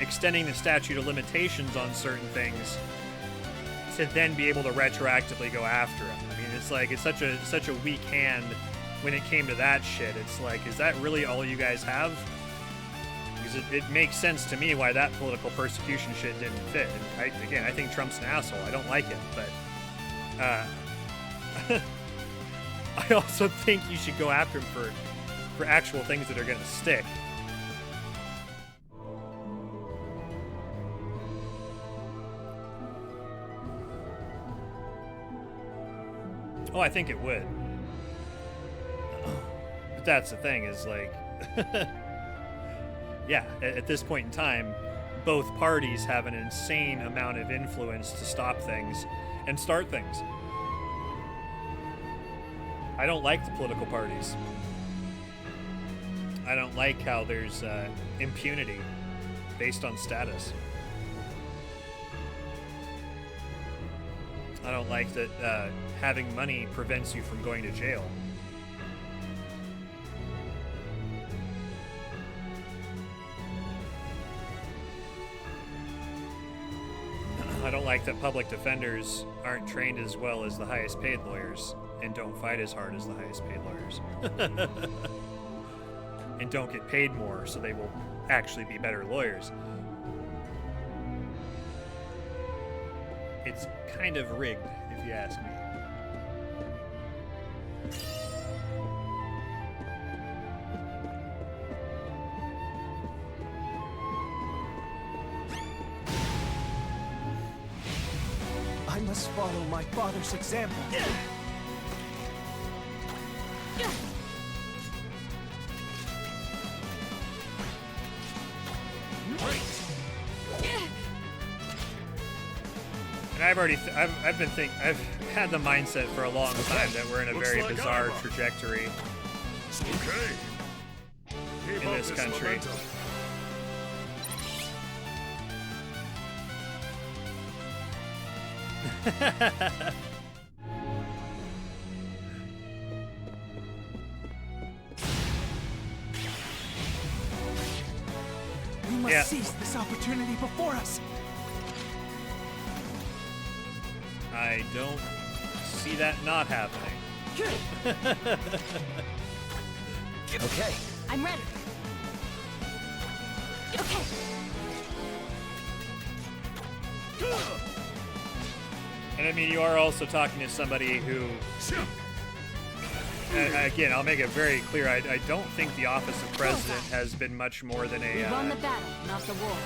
extending the statute of limitations on certain things to then be able to retroactively go after him. I mean, it's like, it's such a weak hand when it came to that shit. It's like, is that really all you guys have? Because it makes sense to me why that political persecution shit didn't fit. And I think Trump's an asshole. I don't like him, but I also think you should go after him for actual things that are going to stick. Oh, I think it would. But that's the thing, is like, yeah, at this point in time, both parties have an insane amount of influence to stop things and start things. I don't like the political parties. I don't like how there's impunity based on status. I don't like that having money prevents you from going to jail. I don't like that public defenders aren't trained as well as the highest paid lawyers and don't fight as hard as the highest paid lawyers. And don't get paid more, so they will actually be better lawyers. It's kind of rigged, if you ask me. I must follow my father's example. And I've had the mindset for a long time that we're in a very bizarre trajectory in this country. We must seize this opportunity before us. I don't see that not happening. Okay. I'm ready. Okay. And I mean, you are also talking to somebody who again, I'll make it very clear. I don't think the office of president has been much more than We won the battle, not the war.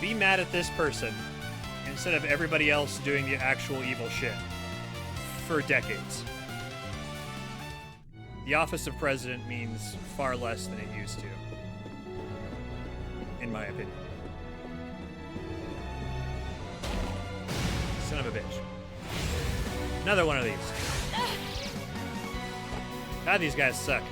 be mad at this person instead of everybody else doing the actual evil shit for decades. The office of president means far less than it used to, in my opinion. Son of a bitch. Another one of these. God, these guys suck.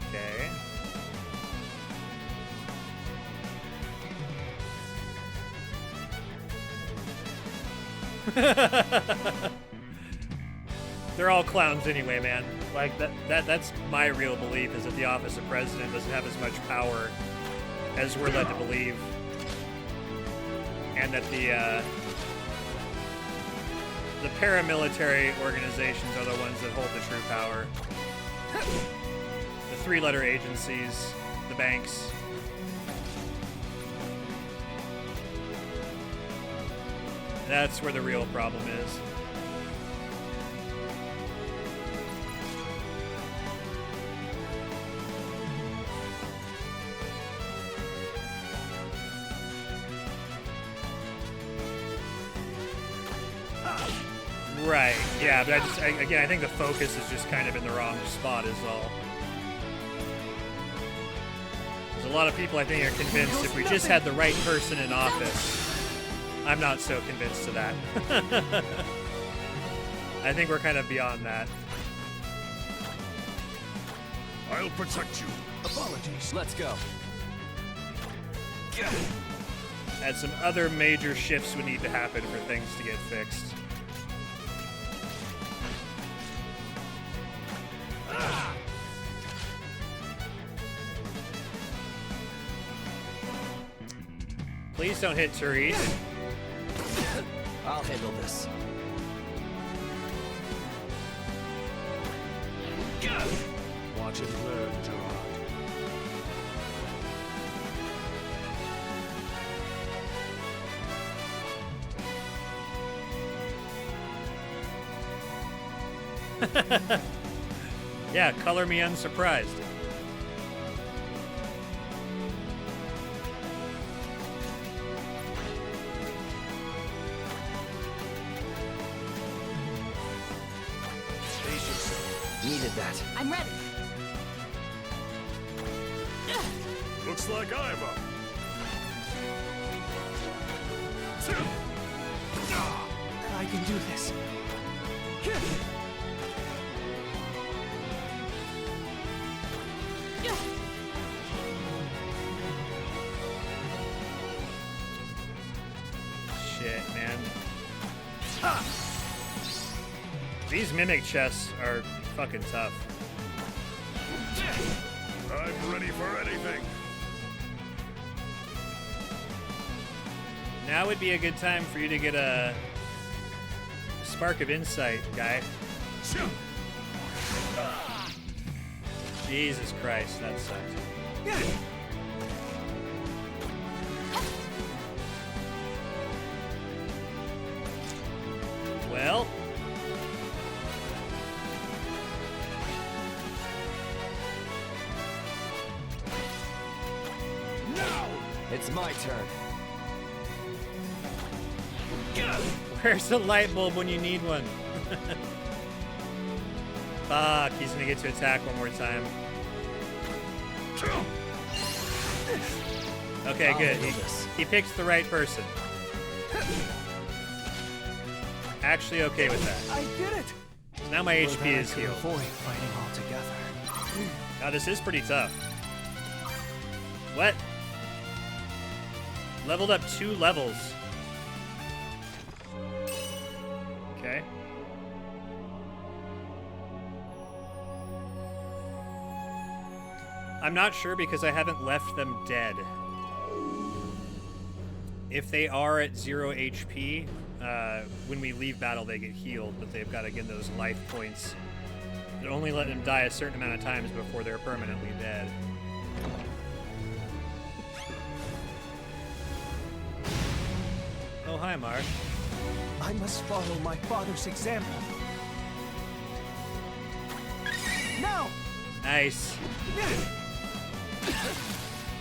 Okay. They're all clowns anyway, man. Like that's my real belief, is that the office of president doesn't have as much power as we're led to believe. And that the paramilitary organizations are the ones that hold the true power. The three-letter agencies, the banks. That's where the real problem is. Right, yeah, but I think the focus is just kind of in the wrong spot is all. There's a lot of people I think are convinced if we just had the right person in office. I'm not so convinced of that. I think we're kind of beyond that. I'll protect you. Apologies. Let's go. And some other major shifts would need to happen for things to get fixed. Please don't hit Therese. I'll handle this. Watch and learn, Gerard. Yeah, color me unsurprised. Needed that. I'm ready. Looks like I'm up. I can do this. Shit, man. These mimic chests are fucking tough. I'm ready for anything. Now would be a good time for you to get a spark of insight, guy. Jesus Christ, that sucked. Well. It's my turn. Where's the light bulb when you need one? Fuck, he's gonna get to attack one more time. Okay, good. He picks the right person. Actually okay with that. I did it! So now my HP is healed. Avoid fighting altogether. God, this is pretty tough. What? Leveled up 2 levels. Okay. I'm not sure because I haven't left them dead. If they are at 0 HP, when we leave battle they get healed, but they've got to get those life points It only let them die a certain amount of times before they're permanently dead. Oh, hi, Mark. I must follow my father's example. Now! Nice.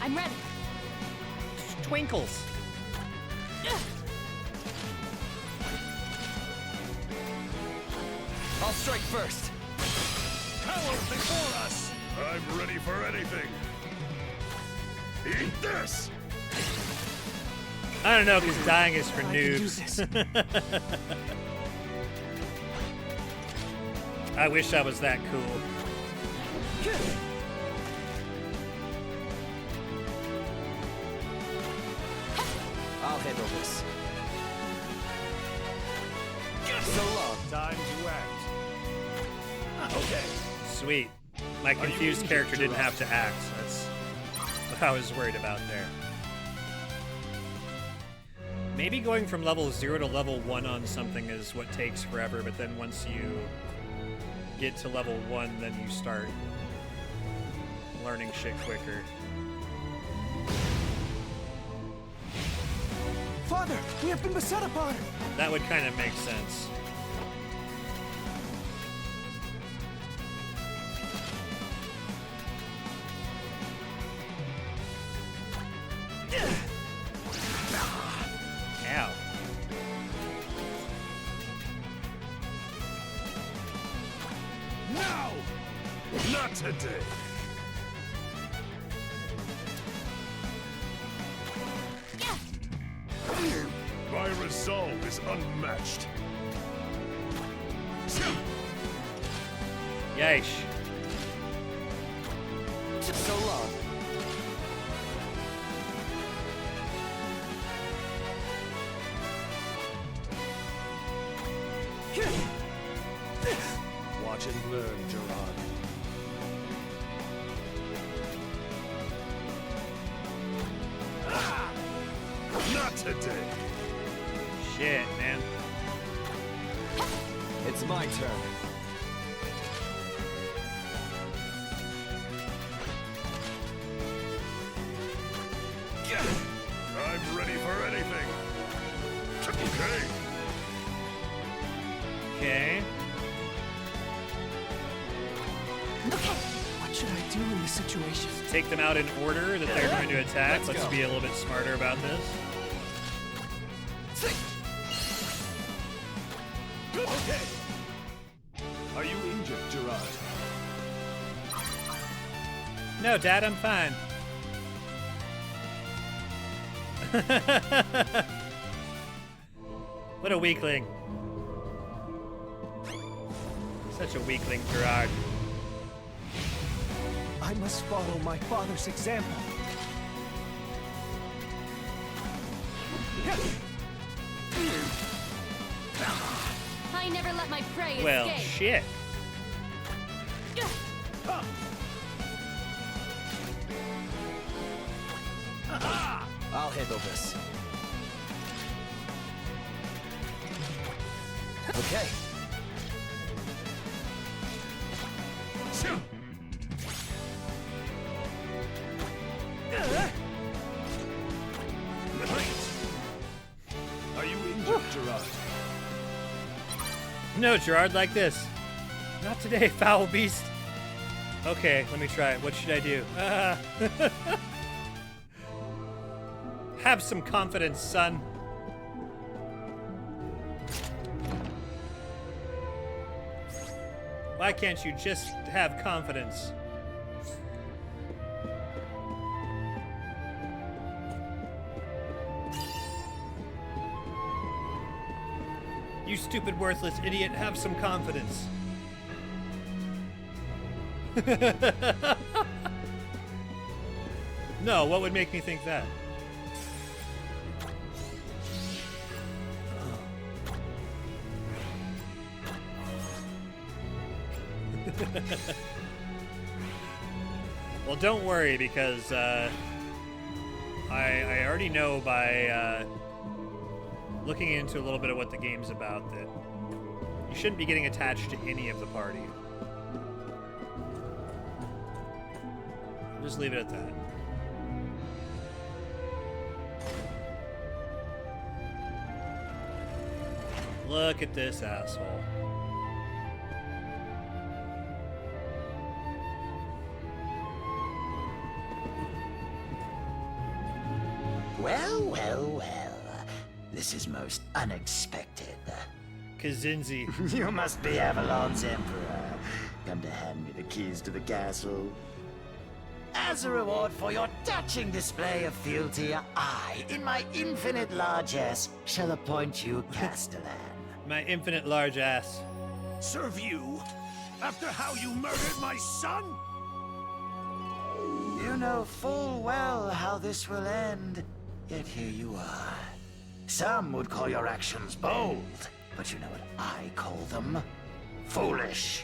I'm ready. Twinkles. I'll strike first. Power before us! I'm ready for anything. Eat this! I don't know, because dying is for noobs. I wish I was that cool. I'll handle this. So long. Time to act. Okay. Sweet. My confused character didn't have to act. That's what I was worried about there. Maybe going from level 0 to level 1 on something is what takes forever, but then once you get to level 1, then you start learning shit quicker. Father, we have been beset upon! That would kind of make sense. Ow. No! Not today. My resolve is unmatched. Yeesh. So long. Watch and learn, Gerard. Not today. Shit, man. It's my turn. I'm ready for anything. Okay. Okay. What should I do in this situation? Take them out in order that they're going to attack. Let's go. be a little bit smarter about this. Okay. Are you injured, Gerard? No, Dad, I'm fine. What a weakling. Such a weakling, Gerard. I must follow my father's example. I never let my prey Well, escape. shit. I'll handle this. Okay. Are you injured, Gerard? No, Gerard, like this. Not today, foul beast. Okay, let me try it. What should I do? Have some confidence, son. Why can't you just have confidence? You stupid, worthless idiot, have some confidence. No, what would make me think that? Well, don't worry, because I already know by looking into a little bit of what the game's about that you shouldn't be getting attached to any of the party. Just leave it at that. Look at this asshole. Well, well, well. This is most unexpected. Kazinzi. You must be Avalon's emperor. Come to hand me the keys to the castle. As a reward for your touching display of fealty, I, in my infinite largesse, shall appoint you Castellan. My infinite large ass. Serve you? After how you murdered my son? You know full well how this will end, yet here you are. Some would call your actions bold, but you know what I call them? Foolish.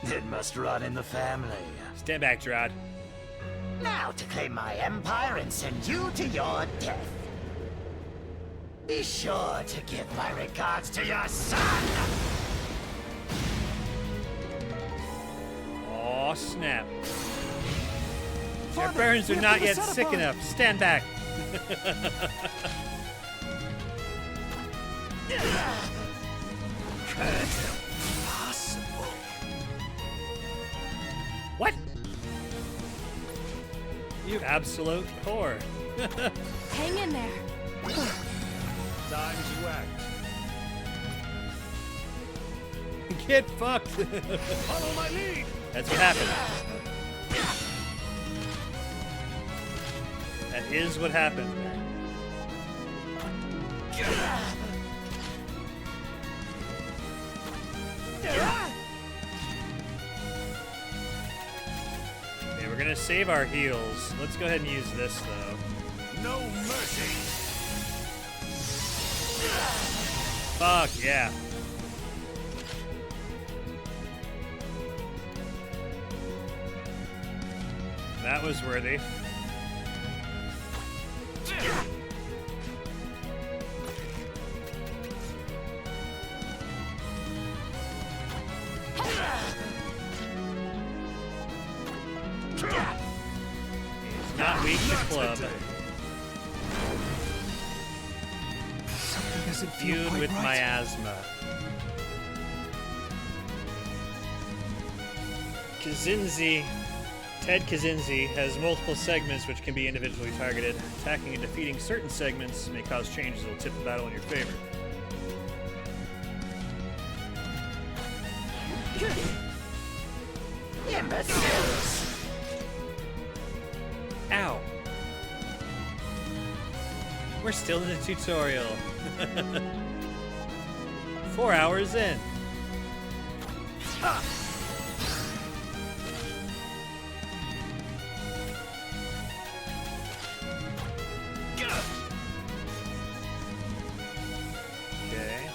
It must run in the family. Stand back, Gerard. Now to claim my empire and send you to your death. Be sure to give my regards to your son! Oh, snap. Your burns are not yet sick enough. Stand back. Impossible. What? You absolute whore. Hang in there. Time to act. Get fucked. Follow my lead. That's what happened. That is what happened. Okay, we're gonna save our heals. Let's go ahead and use this though. No mercy. Fuck yeah. That was worthy. He's not weak to club. Something doesn't feel Feud quite with right. miasma. Kazinzi, Ted Kazinzi has multiple segments which can be individually targeted. Attacking and defeating certain segments may cause changes that will tip the battle in your favor. Imbeciles! Ow. We're still in the tutorial. 4 hours in. Okay.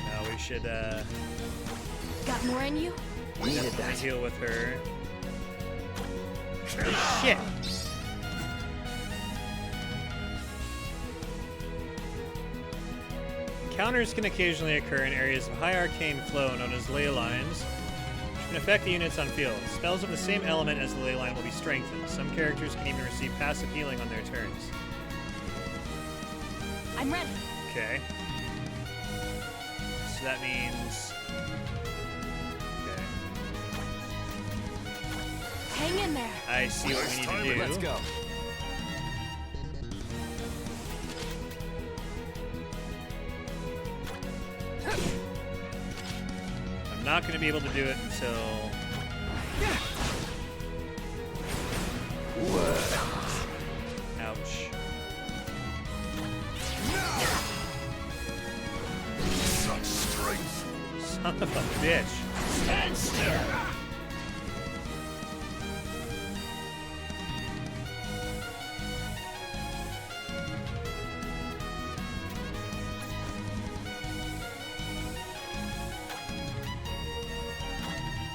Now we should Got more in you? definitely deal with her. Shit. Encounters can occasionally occur in areas of high arcane flow known as ley lines, which can affect the units on field. Spells of the same element as the ley line will be strengthened. Some characters can even receive passive healing on their turns. I'm ready. Okay. So that means... Okay. Hang in there. I see what we need to do. Let's go. I'm not going to be able to do it until... Ouch. Such strength. Son of a bitch. Stand still!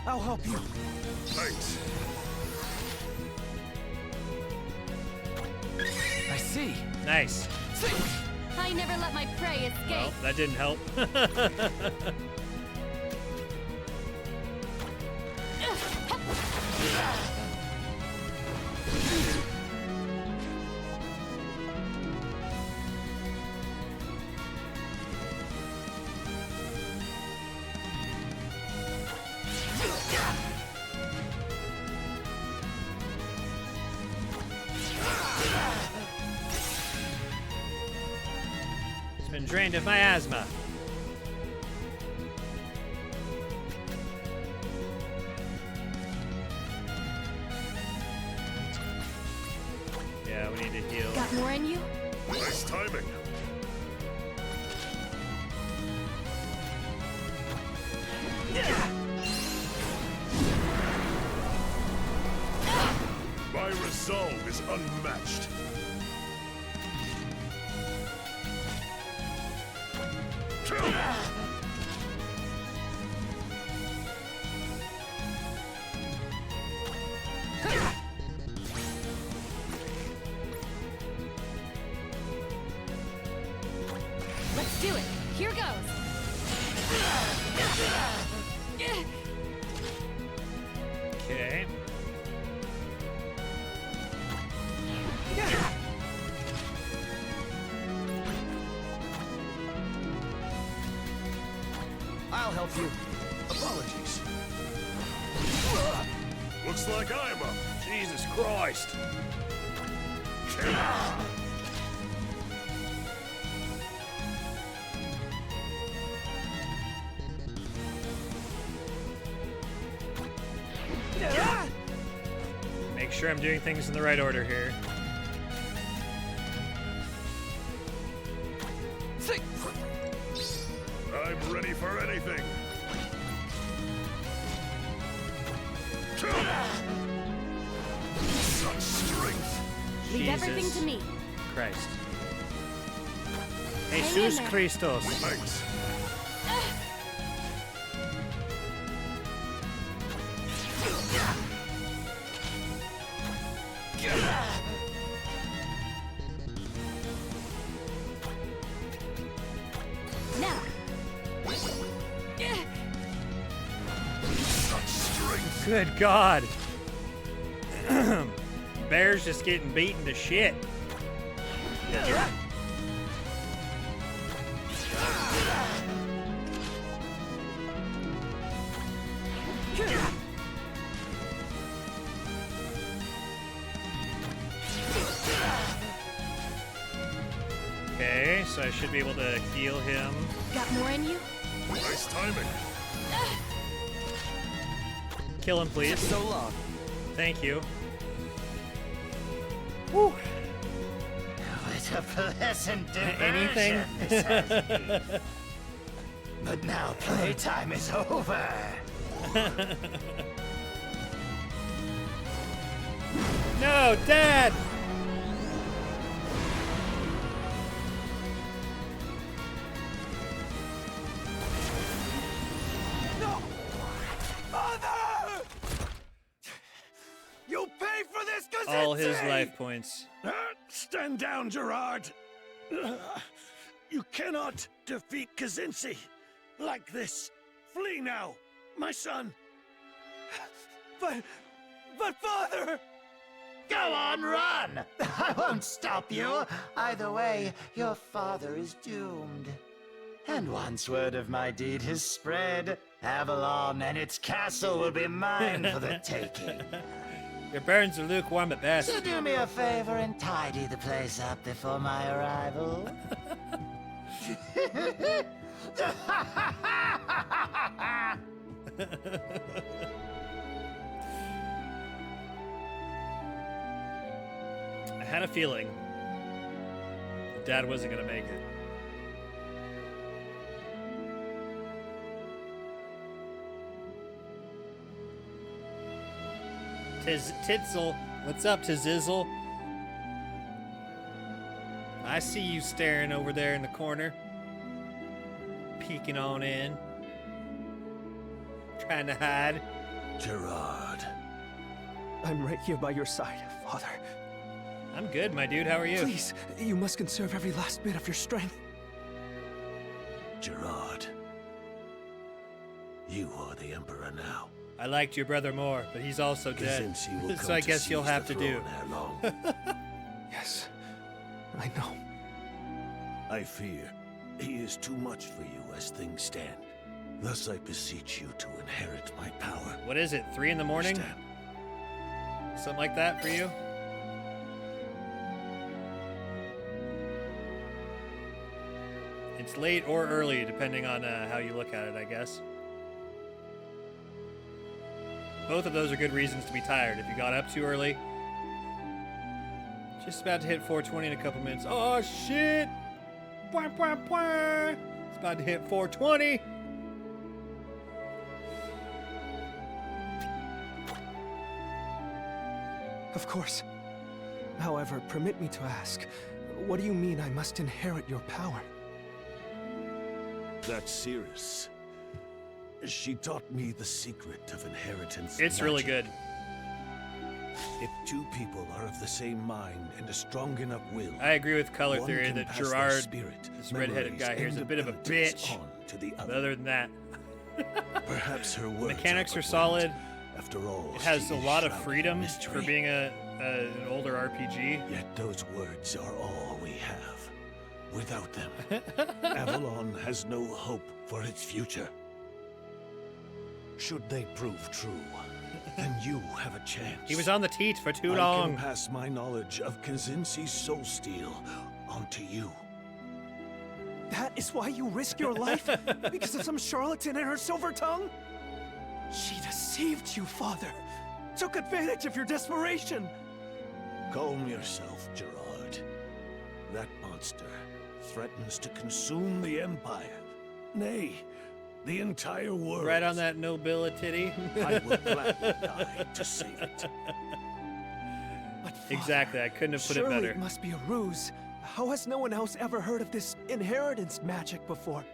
I'll help you. Thanks. I see. Nice. I never let my prey escape. Well, that didn't help. It's been drained of my asthma. Yeah, we need to heal. Got more in you? Nice timing. My resolve is unmatched. Let's do it. Here goes. Okay. I'll help you. Apologies. Looks like I'm up. Jesus Christ. Make sure I'm doing things in the right order here. I'm ready for anything. Such strength. Leave everything Jesus to me. Christ. Hang in Jesus there. Christos. Thanks. Now. Such strength. Good God. Bear's just getting beaten to shit. Okay, so I should be able to heal him. Got more in you? Nice timing. Kill him, please. So long. Thank you. What a pleasant diversion this has been. But now playtime is over. No, Dad! No! Father! You'll pay for this, Kazinci! All his life points. Stand down, Gerard. You cannot defeat Kazinci like this. Flee now, my son. But Father! Go on, run! I won't stop you. Either way, your father is doomed. And once word of my deed has spread, Avalon and its castle will be mine for the taking. Your burns are lukewarm at best. So do me a favor and tidy the place up before my arrival. I had a feeling Dad wasn't gonna make it. Titzel, what's up, Tizizzle? I see you staring over there in the corner, peeking on in, trying to hide. Gerard. I'm right here by your side, Father. I'm good, my dude. How are you? Please, you must conserve every last bit of your strength. Gerard. You are the Emperor now. I liked your brother more, but he's also dead. So I guess you'll have to do. Yes, I know. I fear he is too much for you as things stand. Thus I beseech you to inherit my power. What is it, 3 in the morning? Something like that for you? It's late or early, depending on how you look at it, I guess. Both of those are good reasons to be tired. If you got up too early, just about to hit 4:20 in a couple minutes. Oh, shit! Bwah, bwah, bwah. It's about to hit 4:20. Of course. However, permit me to ask, what do you mean I must inherit your power? That's Cirrus. She taught me the secret of inheritance. It's really good. If two people are of the same mind and a strong enough will, I agree with color one theory can that pass their Gerard, spirit, this redheaded guy here, is a bit of a abilities bitch. on to the But other. other than that, Perhaps her words mechanics but are solid. words. After all, It has she a is lot of shrouded in freedom mystery. for being an older RPG. Yet those words are all we have. Without them, Avalon has no hope for its future. Should they prove true, then you have a chance. He was on the teat for too I long. can pass my knowledge of Kazinsi's soul steel onto you. That is why you risk your life? Because of some charlatan and her silver tongue? She deceived you, Father. Took advantage of your desperation. Calm yourself, Gerard. That monster threatens to consume the Empire. Nay, the entire world. Right on that nobility. I will gladly die to save it. But Father, Exactly, I couldn't have put it surely better. it must be a ruse. How has no one else ever heard of this inheritance magic before?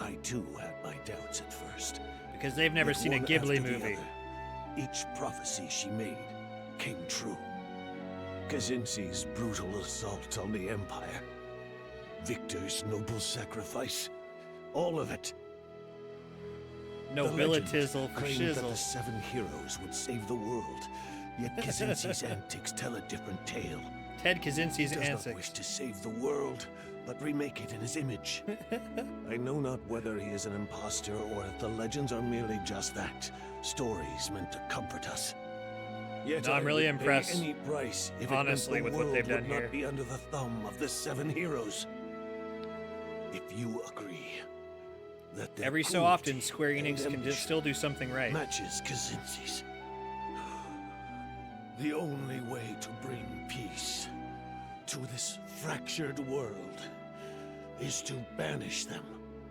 I too had my doubts at first. Because they've never Yet seen a one Ghibli after the movie. other, each prophecy she made came true. Kazinsi's brutal assault on the Empire. Victor's noble sacrifice. All of it. Nobilitizzle for claimed that the shizzle. 7 heroes would save the world. Yet Kazinsi's antics tell a different tale. Ted Kaczynski's He does not antics. wish to save the world, but remake it in his image. I know not whether he is an impostor or if the legends are merely just that. Stories meant to comfort us. Yet No, I'm I really would pay impressed, any price if honestly, it meant with the what world they've done would not here. be under the thumb of the 7 heroes. If you agree that their Every so cruelty often, Square and Enix can ambition still do something right. matches Kazinsi's. The only way to bring peace to this fractured world is to banish them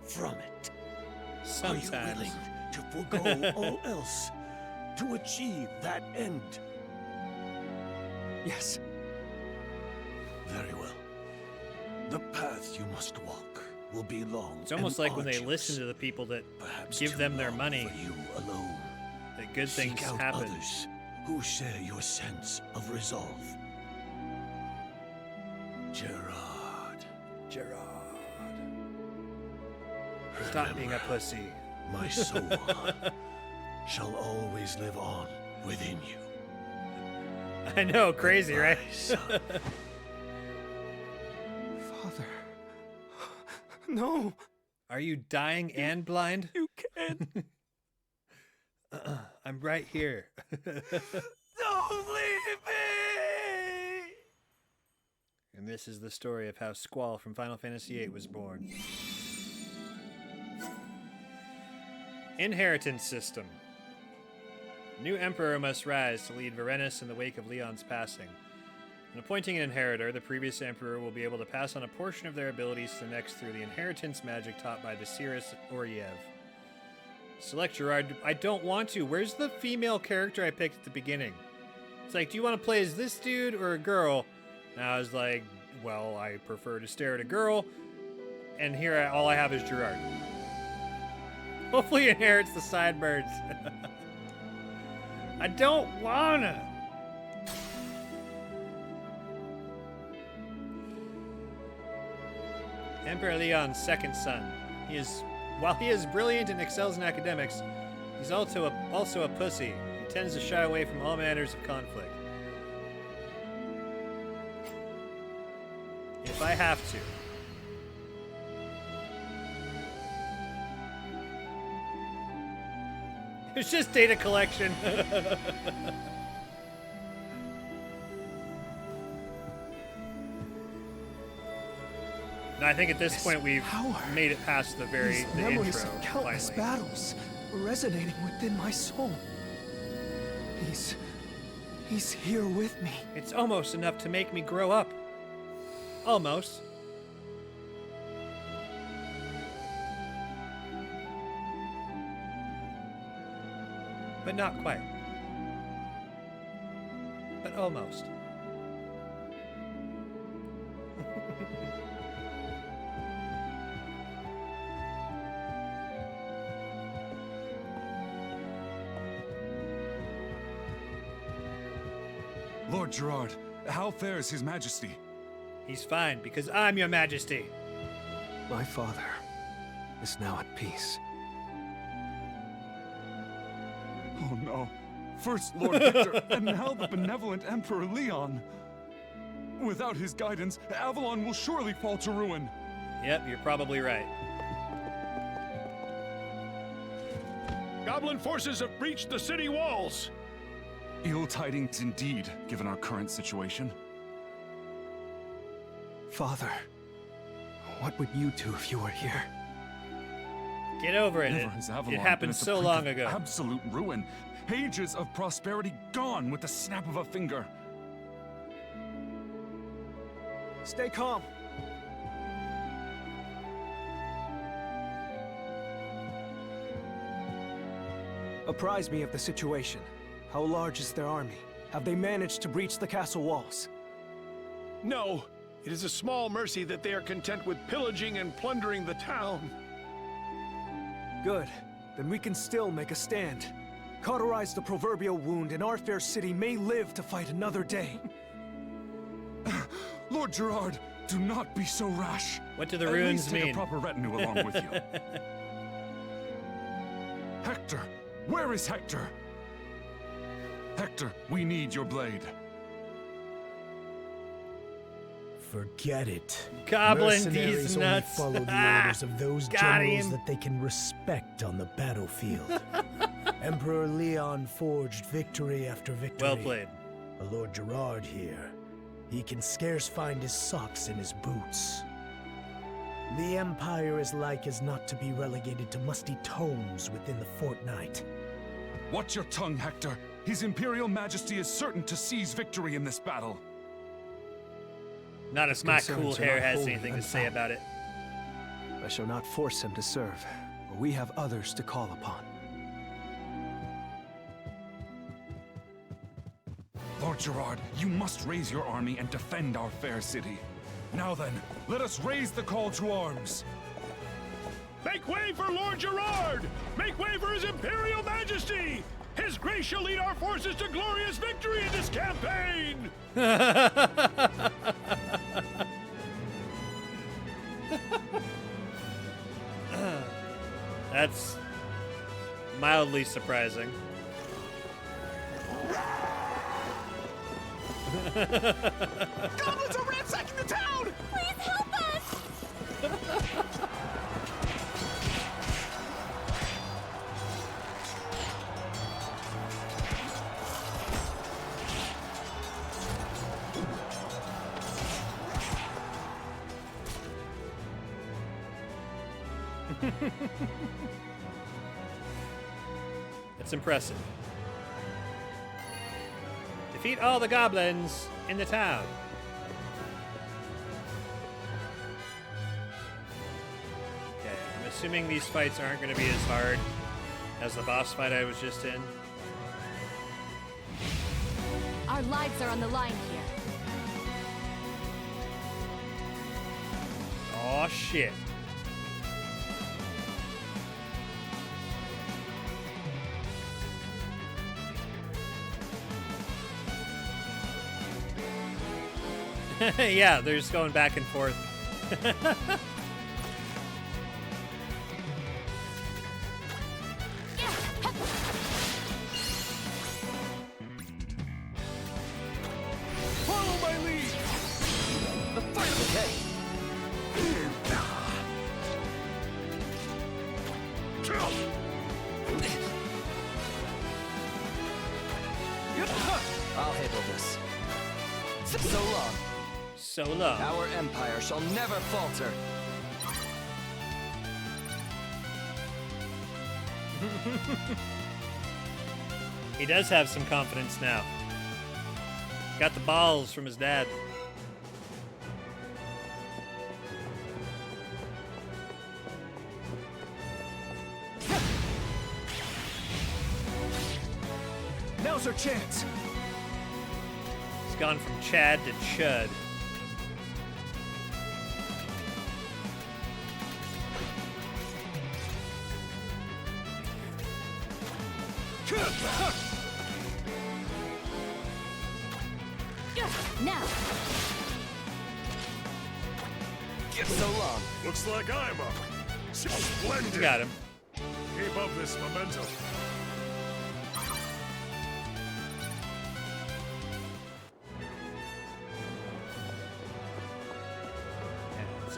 from it. Are you Sometimes. willing to forego all else to achieve that end? Yes. Very well. The path you must walk will be long. It's almost and like when they arduous. listen to the people that Perhaps give too them their long money, for you alone. that good Seek things out happen. others who share your sense of resolve. Gerard. Stop being a pussy. My soul shall always live on within you. I know, crazy, right? Father. No. Are you dying and blind? You can't. I'm right here. Don't leave me! And this is the story of how Squall from Final Fantasy VIII was born. Inheritance system. New emperor must rise to lead Varenus in the wake of Leon's passing. In appointing an inheritor, the previous emperor will be able to pass on a portion of their abilities to the next through the inheritance magic taught by the Cirrus Oriev. Select Gerard. I don't want to. Where's the female character I picked at the beginning? It's like, do you want to play as this dude or a girl? And I was like, well, I prefer to stare at a girl. And here, all I have is Gerard. Hopefully he inherits the sideburns. I don't wanna. Emperor Leon's second son. While he is brilliant and excels in academics, He's also a pussy. He tends to shy away from all manners of conflict. If I have to. It's just data collection. And I think at this point we've made it past the memories intro. of countless Finally. battles resonating within my soul. He's here with me. It's almost enough to make me grow up. Almost. But not quite. But almost. Lord Gerard, how fares His Majesty? He's fine, because I'm your Majesty. My father is now at peace. Oh no. First Lord Victor, and now the benevolent Emperor Leon. Without his guidance, Avalon will surely fall to ruin. Yep, you're probably right. Goblin forces have breached the city walls. Ill tidings indeed, given our current situation. Father, what would you do if you were here? Get over it. Never has Avalon It happened been at the so brink long of ago. Absolute ruin. Ages of prosperity gone with the snap of a finger. Stay calm. Apprise me of the situation. How large is their army? Have they managed to breach the castle walls? No, it is a small mercy that they are content with pillaging and plundering the town. Good. Then we can still make a stand. Cauterize the proverbial wound, and our fair city may live to fight another day. Lord Gerard, do not be so rash. What do the At runes least take mean? a proper retinue along with you. Hector! Where is Hector? Hector, we need your blade. Forget it. Goblin, Mercenaries these only nuts. follow the orders of those Got generals him. that they can respect on the battlefield. Emperor Leon forged victory after victory. Well played. But Lord Gerard here, he can scarce find his socks in his boots. The Empire is like as not to be relegated to musty tomes within the fortnight. Watch your tongue, Hector. His Imperial Majesty is certain to seize victory in this battle. Not if my concerns cool are hair not has wholly anything to say unfounded. about it. I shall not force him to serve, for we have others to call upon. Lord Gerard, you must raise your army and defend our fair city. Now then, let us raise the call to arms. Make way for Lord Gerard! Make way for His Imperial Majesty! His Grace shall lead our forces to glorious victory in this campaign! That's mildly surprising. Goblins are ransacking the town! Please help us! It's impressive. Defeat all the goblins in the town. Okay, I'm assuming these fights aren't going to be as hard as the boss fight I was just in. Our lives are on the line here. Oh shit. Yeah, they're just going back and forth. Okay. I'll handle this. So long. So long. Our empire shall never falter. He does have some confidence now. Got the balls from his dad. Now's our chance. He's gone from Chad to Chud. Now. So long. Looks like I'm up. Splendid. Got him. Keep up this momentum.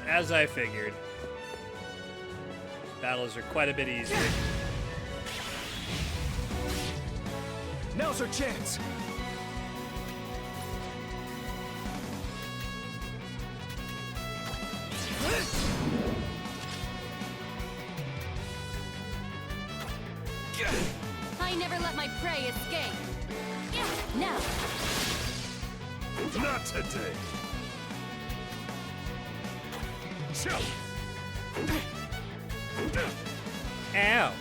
As I figured. Battles are quite a bit easier. Now's our chance. I never let my prey escape. Now. Not today. Ow.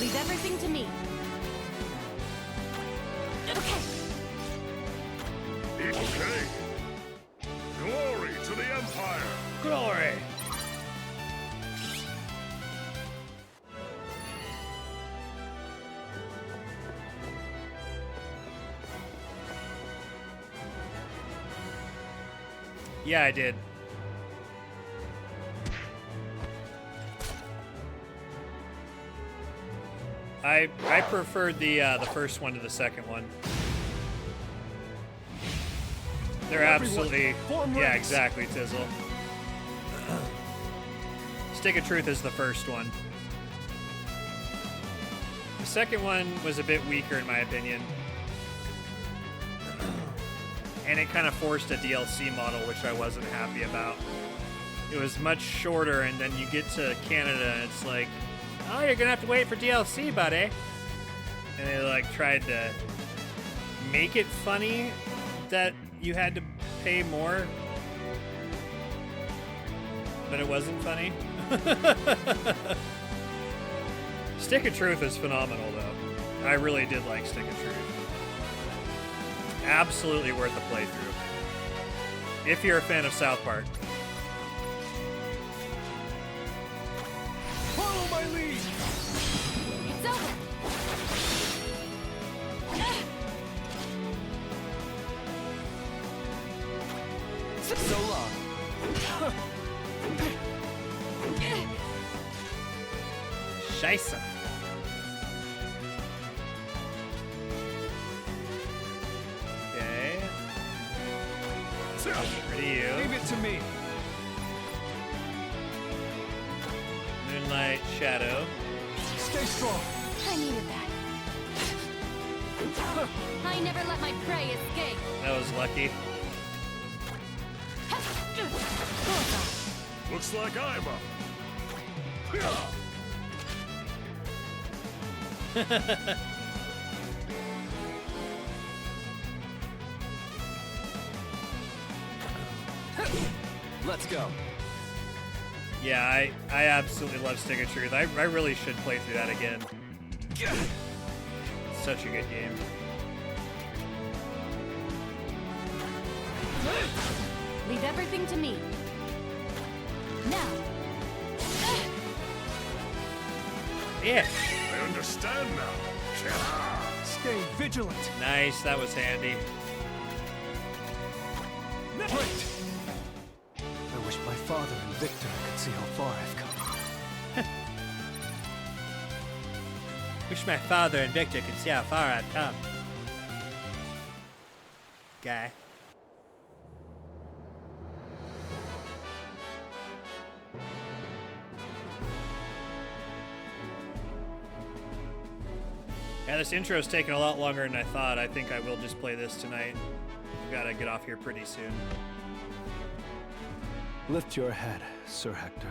Leave everything to me. Okay. Okay. Glory to the Empire. Glory. Yeah, I did. I preferred the first one to the second one. They're absolutely yeah, exactly, Tizzle. Stick of Truth is the first one. The second one was a bit weaker in my opinion. And it kind of forced a DLC model, which I wasn't happy about. It was much shorter, and then you get to Canada, and it's like, oh, you're gonna have to wait for DLC, buddy. And they like tried to make it funny that you had to pay more, but it wasn't funny. Stick of Truth is phenomenal, though. I really did like Stick of Truth. Absolutely worth a playthrough. If you're a fan of South Park. Follow my lead. It's over. So long. Scheisse. Okay. Ready, you. Leave it to me. Moonlight Shadow. Stay strong. I needed that. I never let my prey escape. That was lucky. Looks like I'm up. Let's go. Yeah, I absolutely love Stick of Truth. I really should play through that again. Such a good game. Leave everything to me. Now. Yeah. I understand now. Stay vigilant. Nice, that was handy. Great. I wish my father and Victor could see how far I've come. Wish my father and Victor could see how far I've come. guy. Yeah, this intro's taking a lot longer than I thought. I think I will just play this tonight. Gotta get off here pretty soon. Lift your head, Sir Hector.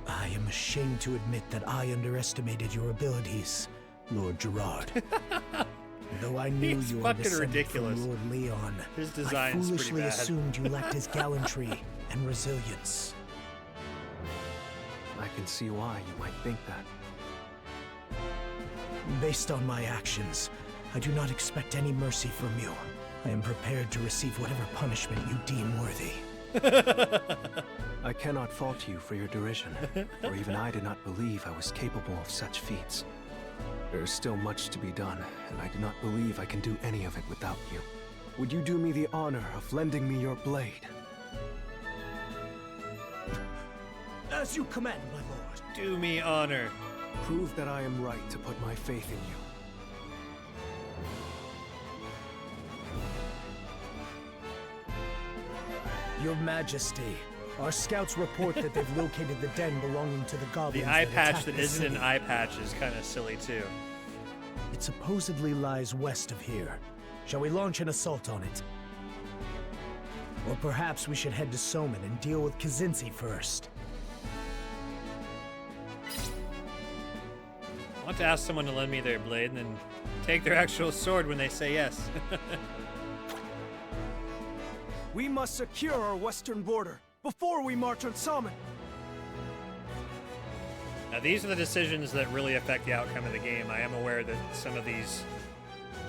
I am ashamed to admit that I underestimated your abilities, Lord Gerard. Though I knew He's you were fucking descended ridiculous. from Lord Leon, His I design's pretty foolishly bad. assumed you lacked his gallantry and resilience. I can see why you might think that. Based on my actions, I do not expect any mercy from you. I am prepared to receive whatever punishment you deem worthy. I cannot fault you for your derision, for even I did not believe I was capable of such feats. There is still much to be done, and I do not believe I can do any of it without you. Would you do me the honor of lending me your blade? As you command, my lord. Do me honor. Prove that I am right to put my faith in you. Your Majesty, our scouts report that they've located the den belonging to the goblins. The eye patch attacked that the isn't an city. eye patch is kind of silly too. It supposedly lies west of here. Shall we launch an assault on it? Or perhaps we should head to Soman and deal with Kazinsi first. I want to ask someone to lend me their blade and then take their actual sword when they say yes. We must secure our western border before we march on Soman. Now these are the decisions that really affect the outcome of the game. I am aware that some of these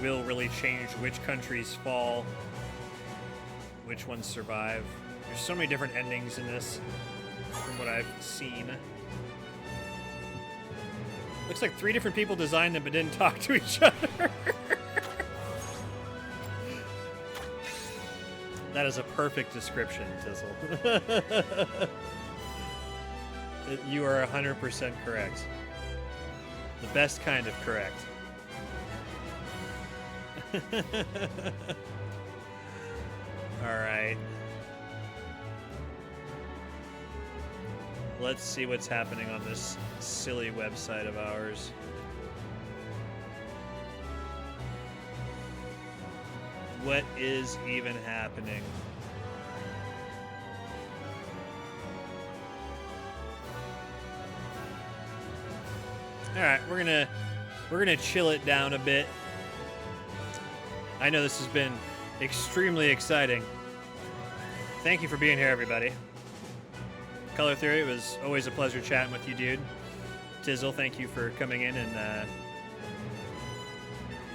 will really change which countries fall, which ones survive. There's so many different endings in this from what I've seen. Looks like 3 different people designed them but didn't talk to each other. That is a perfect description, Tizzle. You are 100% correct. The best kind of correct. Alright. Let's see what's happening on this silly website of ours. What is even happening? All right, we're gonna chill it down a bit. I know this has been extremely exciting. Thank you for being here, everybody. Color Theory, it was always a pleasure chatting with you, dude. Tizzle, thank you for coming in and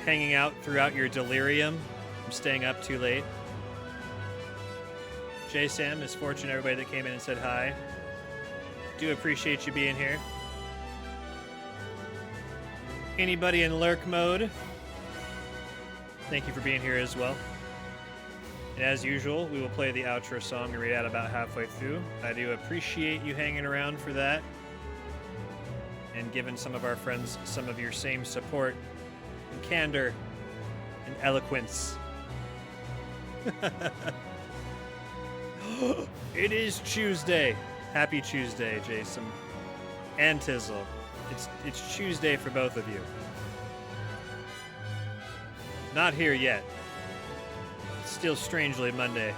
hanging out throughout your delirium. I'm staying up too late. J-Sam, Miss Fortune, everybody that came in and said hi. Do appreciate you being here. Anybody in lurk mode, thank you for being here as well. And as usual, we will play the outro song and read out about halfway through. I do appreciate you hanging around for that and giving some of our friends some of your same support and candor and eloquence. It is Tuesday. Happy Tuesday, Jason and Tizzle. It's Tuesday for both of you. Not here yet. It's still strangely Monday.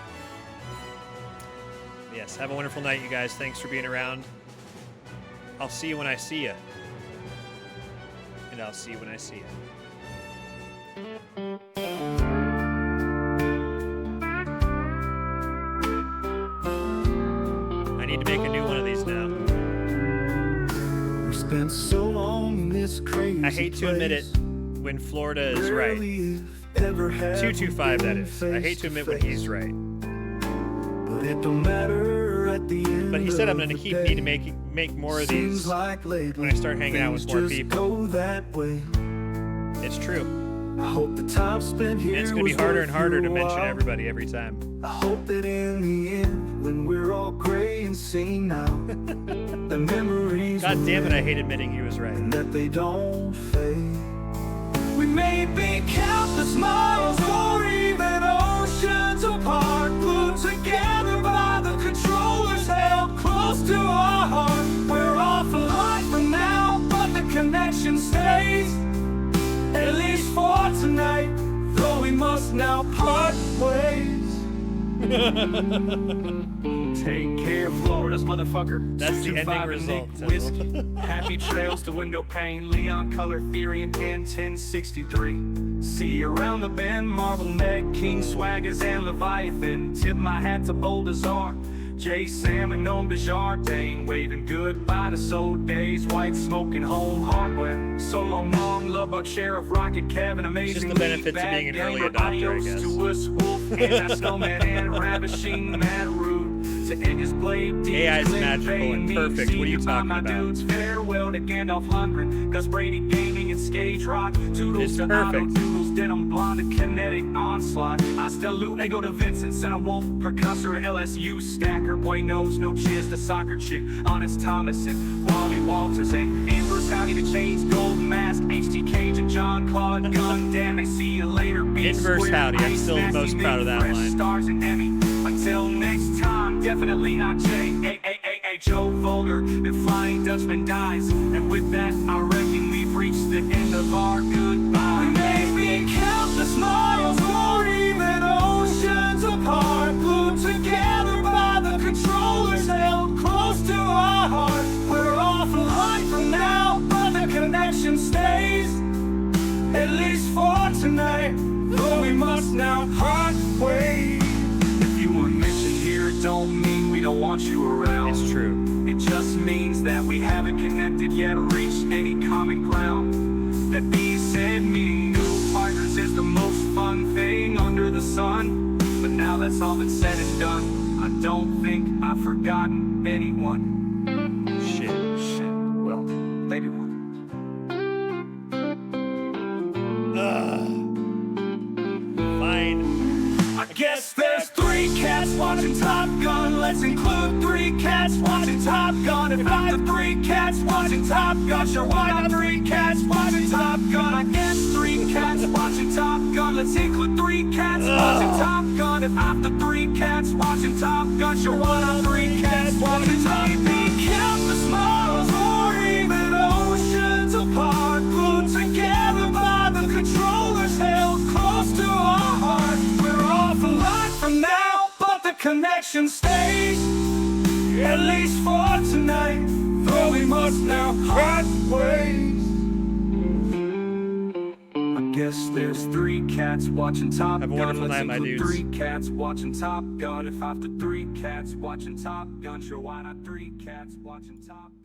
Yes, have a wonderful night, you guys. Thanks for being around. I'll see you when I see you. And I'll see you when I see you. I need to make a new one of these now. We spent so long in this crazy I hate to admit it when Florida is right. 225, that is. I hate to admit when he's right. But it don't matter at the end. But he said I'm going to keep need to make more of these when I start hanging out with more people. It's true. I hope the time spent here and it's going to be harder and harder to mention everybody every time. I hope that in the end, when we're all gray and seen now, the memories. God damn it, I hate admitting he was right. And that they don't fade. We may be countless miles or even for tonight, though we must now part ways. Take care, Florida's motherfucker. That's the ending 225 result. Nick Whiskey. Happy trails to window pane. Leon Color Theory and 1063. See you around the bend. Marble Neck, King Swaggers and Leviathan. Tip my hat to Boldazar. Jay Sam and Gnome Desjardins, waving goodbye to soul days. White smoking home hardware. So long, love about Sheriff Rocket, Kevin, amazing. Just the benefits of being an early adopter, I guess. To us, Wolf, and Snowman and Ravishing Mad Rude. To Angus Blade, AI is magical and perfect. What are you talking about? Dudes, farewell to Gandalf Lundgren, Gus Brady Gaming and Skage Rock. Toodles to Otto, Doodles, Denim Blonde, and Kinetic Onslaught. I still loot, Ego to Vincent, Santa Wolf, Percussor, LSU Stacker, Boy Knows, No Cheers to Soccer Chick, Honest Thomas, and Wally Walters, and Amber's Howdy to Chains, Golden Mask, HT Cage, and John Claude Gun. Damn, I see you later, Inverse Howdy, I'm still most proud of that line. Stars and Emmy. Until next time, definitely not Jay. Joe Vulgar, the Flying Dutchman dies. And with that, I reckon we've reached the end of our goodbye. We may be countless miles or even oceans apart, glued together by the controllers held close to our heart. We're off a line from now, but the connection stays. At least for tonight, though we must now part ways. Don't mean we don't want you around. It's true. It just means that we haven't connected yet or reached any common ground. That being said, meeting new partners is the most fun thing under the sun. But now that's all been said and done, I don't think I've forgotten anyone. Shit. Well, maybe one. Fine. I guess there's 3 cats watching Top Gun. Let's include 3 cats watching Top Gun. If I have 3 cats watching Top Gun, sure, why not 3 cats watching Top Gun? I guess 3 cats watching Top Gun. Let's include 3 cats watching Top Gun. If after 3 cats watching Top Gun, sure, why not 3 cats watching Top Gun? Maybe countless miles or even oceans apart, glued together by the controllers held close to our heart. A lot from now, but the connection stays. At least for tonight, though we must now part ways. I guess there's 3 cats watching Top Gun. Have a wonderful night, my dudes. 3 cats watching Top Gun. If after 3 cats watching Top Gun, sure, why not 3 cats watching Top Gun?